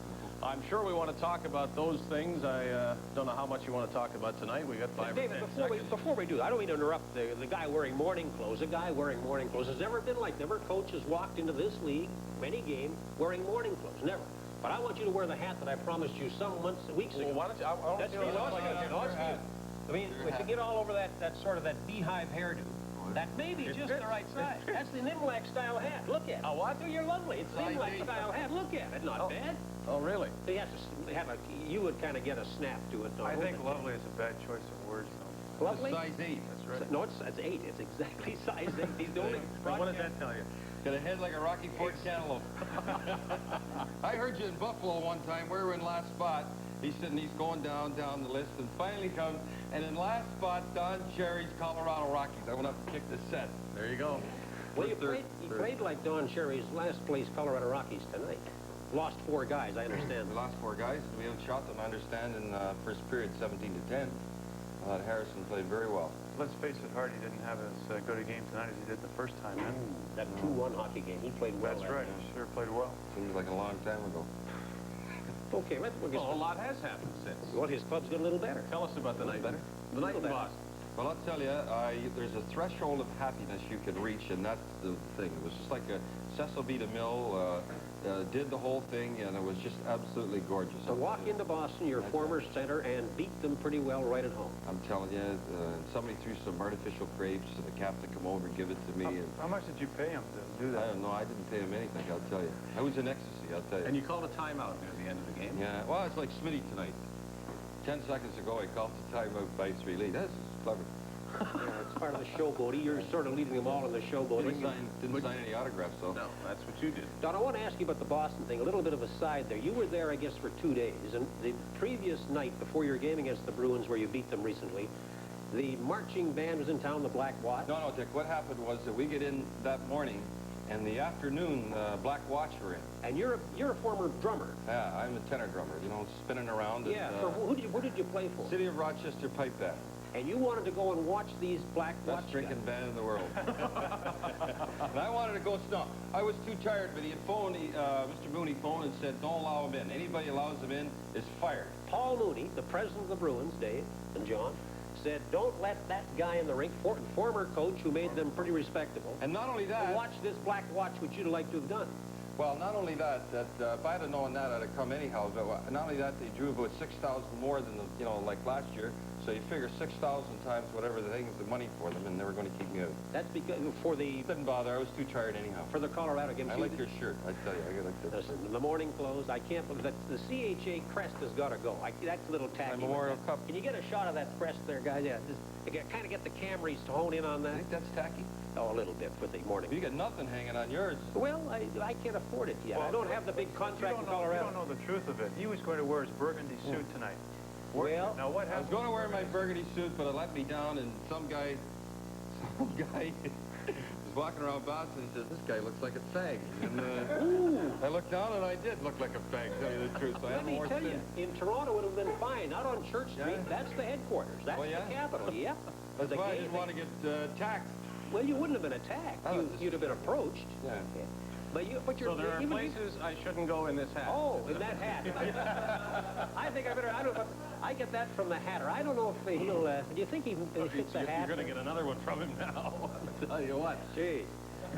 I'm sure we want to talk about those things. I don't know how much you want to talk about tonight. We got 5 David, or 10 seconds. before we do, I don't mean to interrupt the guy wearing morning clothes. A guy wearing morning clothes has never been like, never coach has walked into this league, any game, wearing morning clothes. Never. But I want you to wear the hat that I promised you some weeks ago. Well, why don't you? I don't That's feel like a I mean, if you get all over that sort of that beehive hairdo, that may be just the right size. That's the Nimlac style hat. Look at it. Oh, what? You're lovely. It's the Nimlac style hat. Look at it. Not bad. Oh, really? So you have to have a. You would kind of get a snap to it. I think lovely is a bad choice of words, though. Lovely? It's size 8. That's right. No, it's 8. It's exactly size 8. He's the only. What does that tell you? Got a head like a Rocky Ford cantaloupe. I heard you in Buffalo one time. We were in last spot. He's going down the list, and finally comes, and in last spot, Don Cherry's Colorado Rockies. I went up and kicked the set. There you go. Well, you played like Don Cherry's last place Colorado Rockies tonight. Lost 4 guys, I understand. We lost 4 guys. We haven't shot them, I understand, in first period, 17-10. Harrison played very well. Let's face it, Hardy didn't have as good a game tonight as he did the first time. That 2-1 hockey game, he played well. That's right. He sure played well. Seems like a long time ago. Okay, Well, a lot has happened since. Well, his club's got a little better. Tell us about the night. Better. The night in Boston. Well, I'll tell you, there's a threshold of happiness you can reach, and that's the thing. It was just like a Cecil B. DeMille did the whole thing, and it was just absolutely gorgeous. To walk into Boston, your former center, and beat them pretty well right at home. I'm telling you, somebody threw some artificial grapes, and the captain come over and give it to me. How much did you pay him to do that? I don't know. I didn't pay him anything, I'll tell you. I was in ecstasy, I'll tell you. And you called a timeout near the end of the game? Yeah, well, it's like Smitty tonight. 10 seconds ago, I called the timeout by 3 lead. That's clever. Yeah, it's part of the showboating. You're sort of leading them all in the showboating. Didn't sign any autographs, though. No, that's what you did. Don, I want to ask you about the Boston thing. A little bit of a side there. You were there, I guess, for 2 days. And the previous night, before your game against the Bruins, where you beat them recently, the marching band was in town, the Black Watch. No, Dick. What happened was that we get in that morning, and the afternoon, Black Watch were in. And you're a former drummer. Yeah, I'm a tenor drummer, you know, spinning around. Yeah, and, who did you play for? City of Rochester Pipe Band. and you wanted to go and watch these black watch Best drinking guys. band in the world. And I wanted to go stop. I was too tired, but he had phoned, Mr. Mooney phoned and said, don't allow him in. Anybody allows him in is fired. Paul Mooney, the president of the Bruins, Dave and John, said, don't let that guy in the rink, former coach who made them pretty respectable. And not only that... Watch this black watch, which you'd like to have done. Well, not only that, if I'd have known that, I'd have come anyhow. But not only that, they drew about 6,000 more than, like last year. So you figure 6,000 times whatever the thing's the money for them, and they were going to keep me out. That's because for the... Didn't bother. I was too tired anyhow. For the Colorado game. I like your shirt. I tell you, I like this. Listen, the morning clothes, I can't believe that the CHA crest has got to go. That's a little tacky. Memorial Cup. Can you get a shot of that crest there, guys? Yeah, just kind of get the Camrys to hone in on that. I think that's tacky. Oh, a little bit for the morning. You got nothing hanging on yours. Well, I can't afford it yet. Well, I don't have the big contract in Colorado. You don't know the truth of it. He was going to wear his burgundy suit tonight. Well, now what I was going to wear my burgundy suit, but it let me down, and some guy was walking around Boston and says, this guy looks like a fag. And I looked down, and I did look like a fag, to tell you the truth. So let me tell you, in Toronto, it would have been fine. Out on Church Street, that's the headquarters. That's the capital, yep. That's why I didn't want to get taxed. Well, you wouldn't have been attacked. You'd have been approached. Yeah. But you're, so there are places I shouldn't go in this hat. Oh, in that hat. I think I better. I don't know. I get that from the hatter. I don't know if he'll. Do you think he fits the hat? You're going to get another one from him now. I'll tell you what. Gee.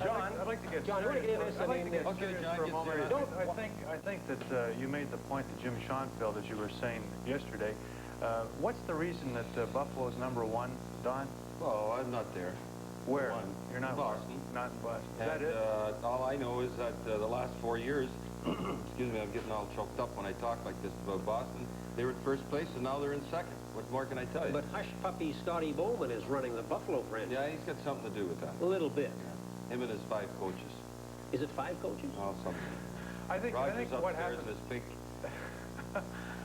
John, I'd like to get John, serious. you want to get in this? I'd like to get okay, serious John, for a get moment. serious. I think that you made the point to Jim Schoenfeld, as you were saying yesterday. What's the reason that Buffalo's #1, Don? Oh, I'm not there. Where? One. You're not Boston. Not in Boston. Is And, that it? all I know is that the last 4 years, excuse me, I'm getting all choked up when I talk like this about Boston. They were in first place, and now they're in second. What more can I tell you? But hush puppy Scotty Bowman is running the Buffalo franchise. Yeah, he's got something to do with that. A little bit. Him and his 5 coaches. Is it 5 coaches? Oh, something. I think what happened. This big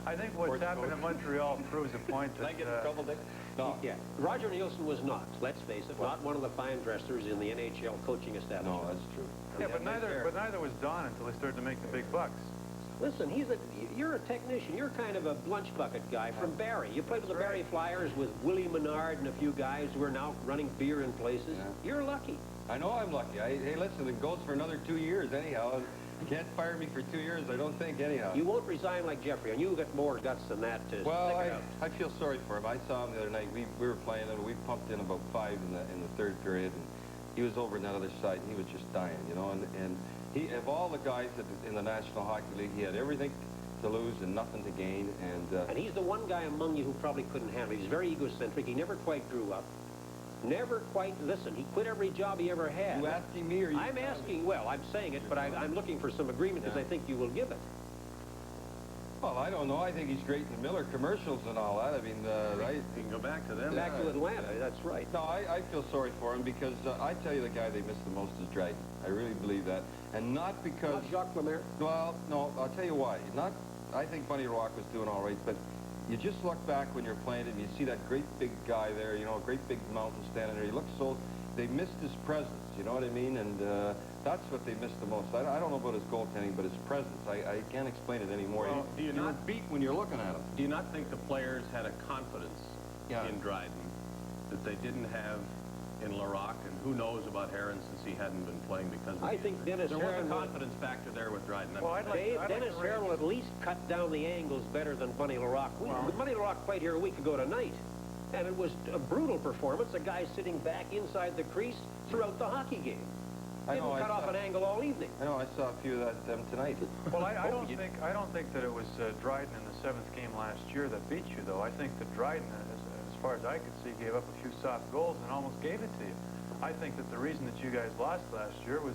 I think what's happened in Montreal proves a point that... Did I get in trouble, Dick? No. Yeah. Roger Nielsen was not, let's face it, not one of the fine dressers in the NHL coaching establishment. No, that's true. Yeah, but neither was Don until he started to make the big bucks. Listen, you're a technician. You're kind of a lunch bucket guy from Barrie. You played with the Barrie Flyers with Willie Menard and a few guys who are now running beer in places. Yeah. You're lucky. I know I'm lucky. Hey, listen, it goes for another 2 years anyhow. You can't fire me for 2 years, I don't think, anyhow. You won't resign like Jeffrey, and you've got more guts than that to well, stick it out. I feel sorry for him. I saw him the other night. We were playing, and we pumped in about 5 in the third period, and he was over on that other side, and he was just dying, you know. And he, of all the guys in the National Hockey League, he had everything to lose and nothing to gain. And he's the one guy among you who probably couldn't handle it. He's very egocentric. He never quite grew up. Never quite, listen, he quit every job he ever had. You asking me or you? I'm asking, well, I'm saying it, but I'm looking for some agreement because I think you will give it. Well, I don't know. I think he's great in the Miller commercials and all that. I mean, you can go back to them. Back to Atlanta, that's right. No, I feel sorry for him because I tell you the guy they miss the most is Dryden. I really believe that. And not because... Not Jacques Lemaire? Well, no, I'll tell you why. I think Bunny Rock was doing all right, but you just look back when you're playing and you see that great big guy there, you know, a great big mountain standing there. He looks so... They missed his presence, you know what I mean? And that's what they missed the most. I don't know about his goaltending, but his presence. I can't explain it anymore. Well, do you not beat when you're looking at him? Do you not think the players had a confidence in Dryden that they didn't have in Larocque? And who knows about Heron since he hadn't been playing because of I think Dennis there Heron was a confidence factor there with Dryden. Well, Dennis Heron will at least cut down the angles better than Bunny Larocque. Bunny Larocque played here a week ago tonight. And it was a brutal performance. A guy sitting back inside the crease throughout the hockey game. Didn't cut off an angle all evening. I know. I saw a few of them tonight. Well, I don't think that it was Dryden in the 7th game last year that beat you, though. I think that Dryden, as far as I could see, gave up a few soft goals and almost gave it to you. I think that the reason that you guys lost last year was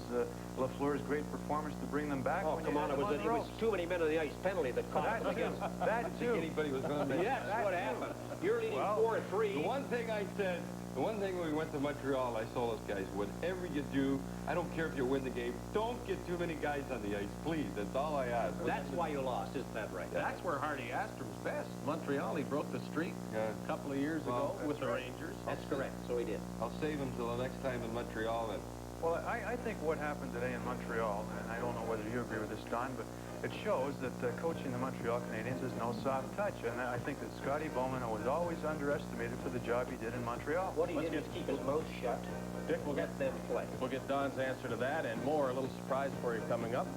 Lafleur's great performance to bring them back. Oh, come on, it was too many men on the ice penalty that cost them against. I didn't think anybody was going to make Yes, that's what happened. You're leading 4-3. The one thing I said, the one thing when we went to Montreal, I told those guys, whatever you do, I don't care if you win the game, don't get too many guys on the ice, please. That's all I ask. That's why you lost, isn't that right? That's where Hardy Astrom's best. Montreal, he broke the streak a couple of years ago with the Rangers. That's correct, so he did. I'll save him till the next time in Montreal then. Well, I think what happened today in Montreal, and I don't know whether you agree with this, Don, but it shows that coaching the Montreal Canadiens is no soft touch. And I think that Scotty Bowman was always underestimated for the job he did in Montreal. What he did was keep his mouth shut. Dick, we'll get them play. We'll get Don's answer to that and more. A little surprise for you coming up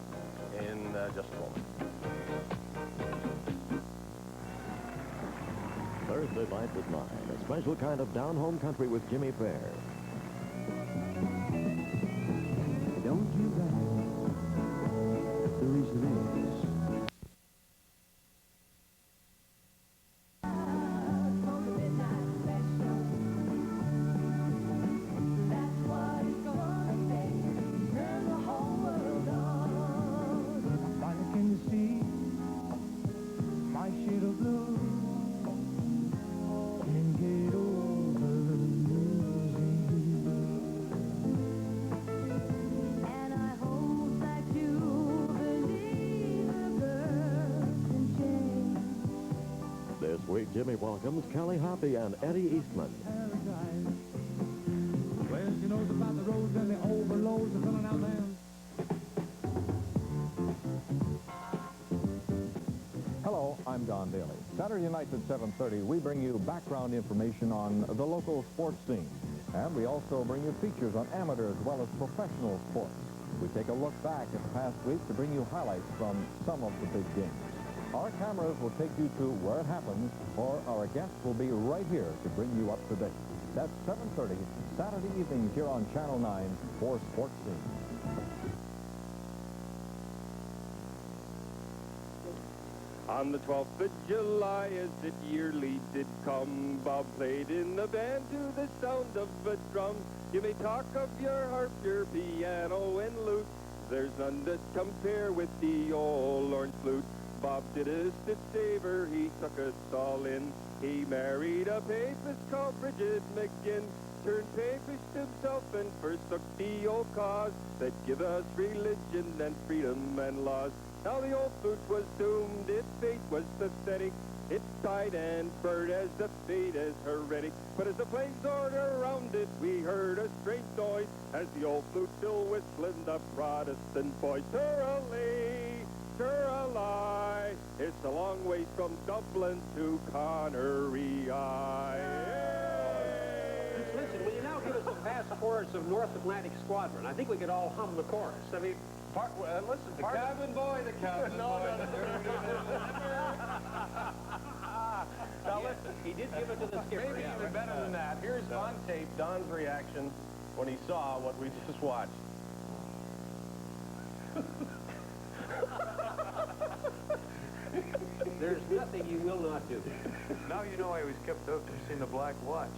in just a moment. Thursday nights at 9, a special kind of down-home country with Jimmy Fair. Don't you the reason is I can see my shade of blue and get over losing. And I hope that you believe a girl can change. This week, Jimmy welcomes Kelly Hoppy and Eddie Eastman. Well, she knows about the roads and the overloads are coming out there. Hello, I'm Don Daly. Saturday nights at 7:30, we bring you background information on the local sports scene. And we also bring you features on amateur as well as professional sports. We take a look back at the past week to bring you highlights from some of the big games. Our cameras will take you to where it happens, or our guests will be right here to bring you up to date. That's 7:30, Saturday evenings here on Channel 9 for Sports Scene. On the 12th of July, as it yearly did come, Bob played in the band to the sound of a drum. You may talk of your harp, your piano, and lute. There's none to compare with the old orange flute. Bob did us to save her, he took us all in. He married a papist called Bridget McGinn, turned papist himself and forsook the old cause that give us religion and freedom and laws. Now the old flute was doomed, its fate was pathetic. It died and burned as the fate is heretic. But as the flames soared around it, we heard a strange noise as the old flute still whistling the Protestant voice. Turalay, turalay, it's a long way from Dublin to Connery. Listen, will you now give us the past chorus of North Atlantic Squadron? I think we could all hum the chorus. I mean, listen, the cabin boy, the cabin boy. Now listen, he did give it to the skipper. Maybe even better than that. Here's on tape Don's reaction when he saw what we just watched. There's nothing you will not do. Now you know why he was kept out from seeing the Black Watch.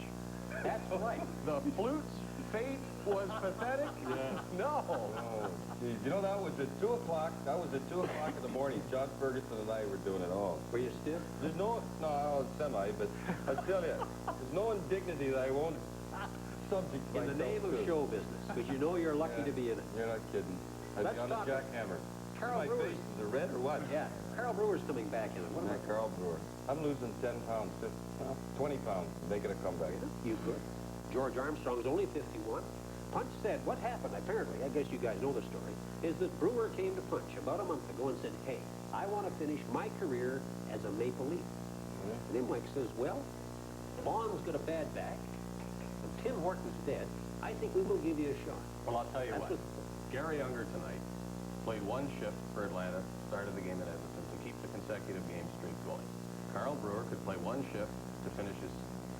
That's right. The flute's fate was pathetic? Yeah. No. Oh, geez. You know, that was at 2 o'clock. That was at 2 o'clock in the morning. John Ferguson and I were doing it all. Were you stiff? There's no, I was semi, but I tell you, there's no indignity that I won't subject in the name of to. show business, because you know you're lucky to be in it. You're not kidding. I'd be on the jackhammer. Carl My Brewer. face, is it red or what? Yeah. Carl Brewer's coming back in it. What about Carl Brewer? I'm losing 10 pounds, 20 pounds, making a comeback. You could. George Armstrong's only 51. Punch said, what happened, apparently, I guess you guys know the story, is that Brewer came to Punch about a month ago and said, hey, I want to finish my career as a Maple Leaf. And then Mike says, well, Vaughn's got a bad back, and Tim Horton's dead. I think we will give you a shot. Well, I'll tell you That's what. Gary Unger tonight played one shift for Atlanta, started the game at Edmonton to keep the consecutive game streak going. Carl Brewer could play one shift to finish his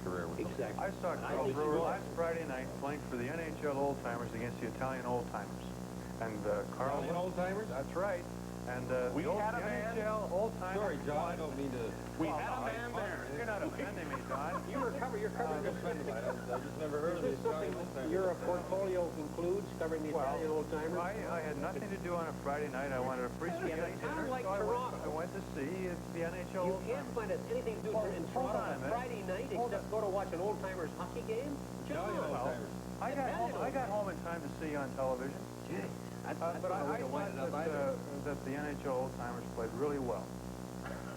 career with Exactly. I saw Carl Brewer last Friday night playing for the NHL Old-Timers against the Italian Old-Timers. And Carl... Italian Old-Timers? That's right. And we had a man. NHL Old-Timers... Sorry, John, I don't mean to... We had a man there. You're not offending me, John. You're covering a friend of mine. I just never heard of Is these this something Italian your portfolio includes, covering the Italian Old-Timers? I had nothing to do on a Friday night. I wanted a free spaghetti dinner, like so Toronto. I went to see the NHL You can't find anything to do in Toronto on a Friday night except go to watch an Old-Timers hockey game? I got home in time to see on television. But I thought that the NHL Old-Timers played really well.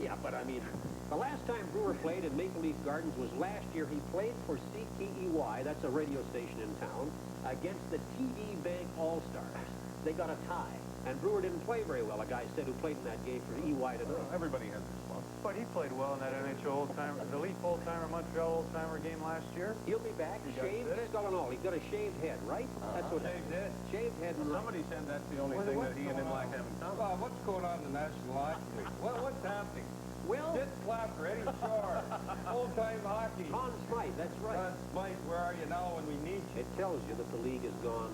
Yeah, but I mean, The last time Brewer played in Maple Leaf Gardens was last year. He played for CKEY, that's a radio station in town, against the TD Bank All-Stars. They got a tie, and Brewer didn't play very well, a guy said, who played in that game for EY today. Everybody has this one. But he played well in that NHL old-timer, the Leaf old-timer, Montreal old-timer game last year. He'll be back, shaved, skull and all. He's got a shaved head, right? That's what Shaved head. Shaved head. Somebody said that's the only thing that he and Imlach haven't done. Bob, what's going on in the National Hockey League? What's happening? Well, Sid Clapper, Eddie Shore, old-time hockey. Conn Smythe, that's right. Conn Smythe, where are you now when we need you? It tells you that the league has gone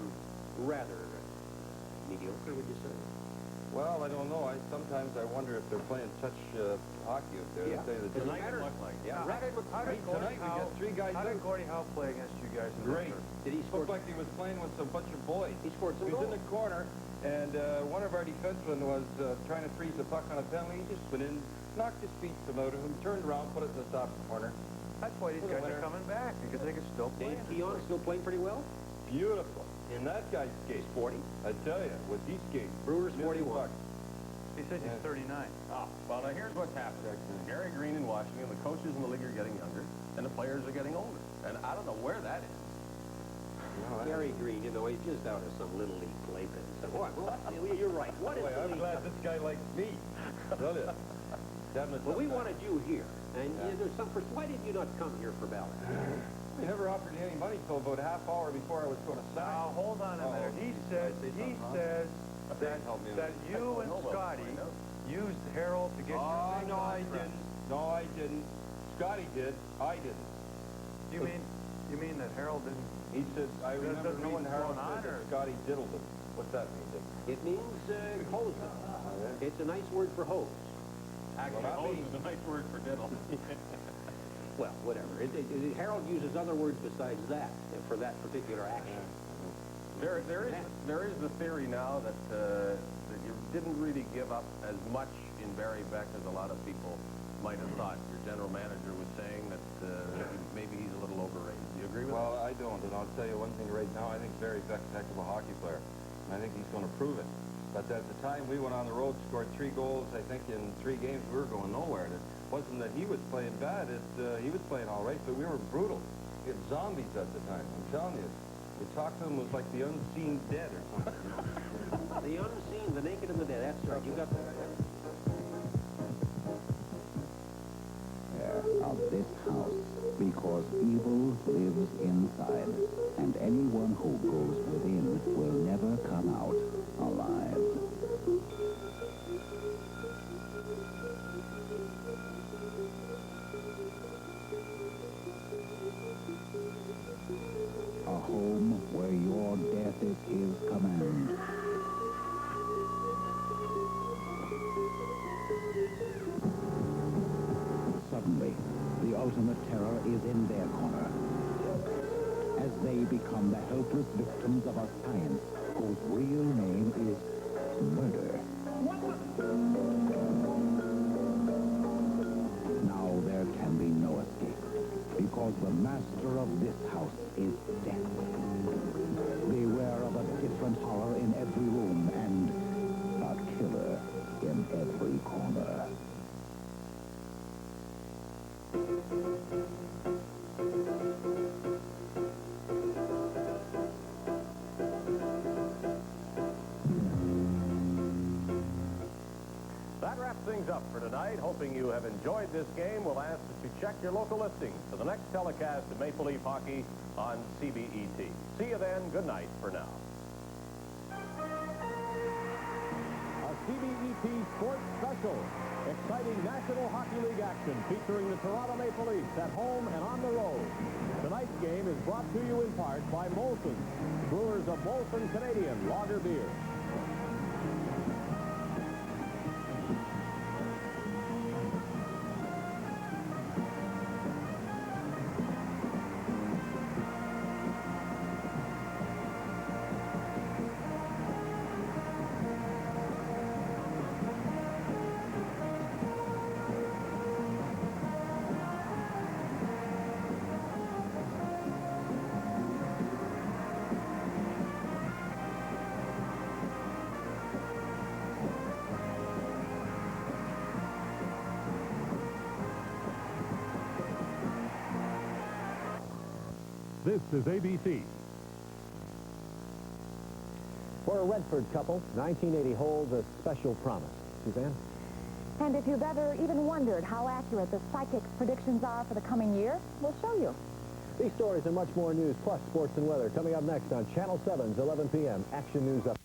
rather mediocre, would you say? Well, I don't know. Sometimes I wonder if they're playing such hockey up there. Yeah. To tell you the truth. Tonight it looked like. Yeah. Tonight we got 3 guys. How did Gordie Howe play against you guys? Great. Did he score? Looked like he was playing with a bunch of boys. He scored some He was goals. in the corner, and one of our defensemen was trying to freeze the puck on a penalty. He just went in, knocked his feet from out of him, turned around, put it in the top corner. That's why these guys are coming back, because they can still play. Dave Keon still playing pretty well? Beautiful. And that guy's skate. Sporty. I tell you, with these skates. Brewer's 41. He says he's 39. Ah, well, now here's what's happening. Gary Green in Washington, the coaches in the league are getting younger, and the players are getting older. And I don't know where that is. Gary Green, you know, he's just out of some little league playpen. So, well, you're right. What is I'm glad this guy likes me. Tell you. Well, we wanted you here. And there's some. Why did you not come here for ballot? He never offered me any money till about a half hour before I was going to sign. Now, hold on a minute. He says that you and Scotty used Harold to get your big no, I contract. didn't. No, I didn't. Scotty did. I didn't. You mean that Harold didn't? He says, I remember doesn't mean knowing it's Harold going on, said that or- Scotty diddled him. What's that mean, Dick? It means hose them. It's a nice word for hose. Actually, hose is a nice word for diddle. Well, whatever. Harold uses other words besides that for that particular action. There is the theory now that you didn't really give up as much in Barry Beck as a lot of people might have thought. Your general manager was saying that maybe he's a little overrated. Do you agree with that? Well, I don't, and I'll tell you one thing right now. I think Barry Beck's a heck of a hockey player, and I think he's going to prove it. But at the time we went on the road, scored 3 goals, I think in 3 games, we were going nowhere. And it wasn't that he was playing bad, he was playing all right, but we were brutal. We had zombies at the time, I'm telling you. You talk to them, it was like the unseen dead or something. The unseen, the naked and the dead, that's right. You got that. Of this house, because evil lives inside, and anyone who goes within will never come out alive. A home where your death is his command. Suddenly, the ultimate terror is in their corner. As they become the helpless victims of a science whose real name is murder. Now there can be no escape, because the master of this house is death. Beware of a different horror in every room and a killer in every corner. That wraps things up for tonight. Hoping you have enjoyed this game, we'll ask that you check your local listings for the next telecast of Maple Leaf Hockey on CBET. See you then. Good night for now. A CBET Sports Special. Exciting National Hockey League action featuring the Toronto Maple Leafs at home and on the road. Tonight's game is brought to you in part by Molson, brewers of Molson Canadian Lager Beer. This is ABC. For a Redford couple, 1980 holds a special promise. Suzanne? And if you've ever even wondered how accurate the psychic predictions are for the coming year, we'll show you. These stories and much more news, plus sports and weather, coming up next on Channel 7's 11 p.m. Action News Up.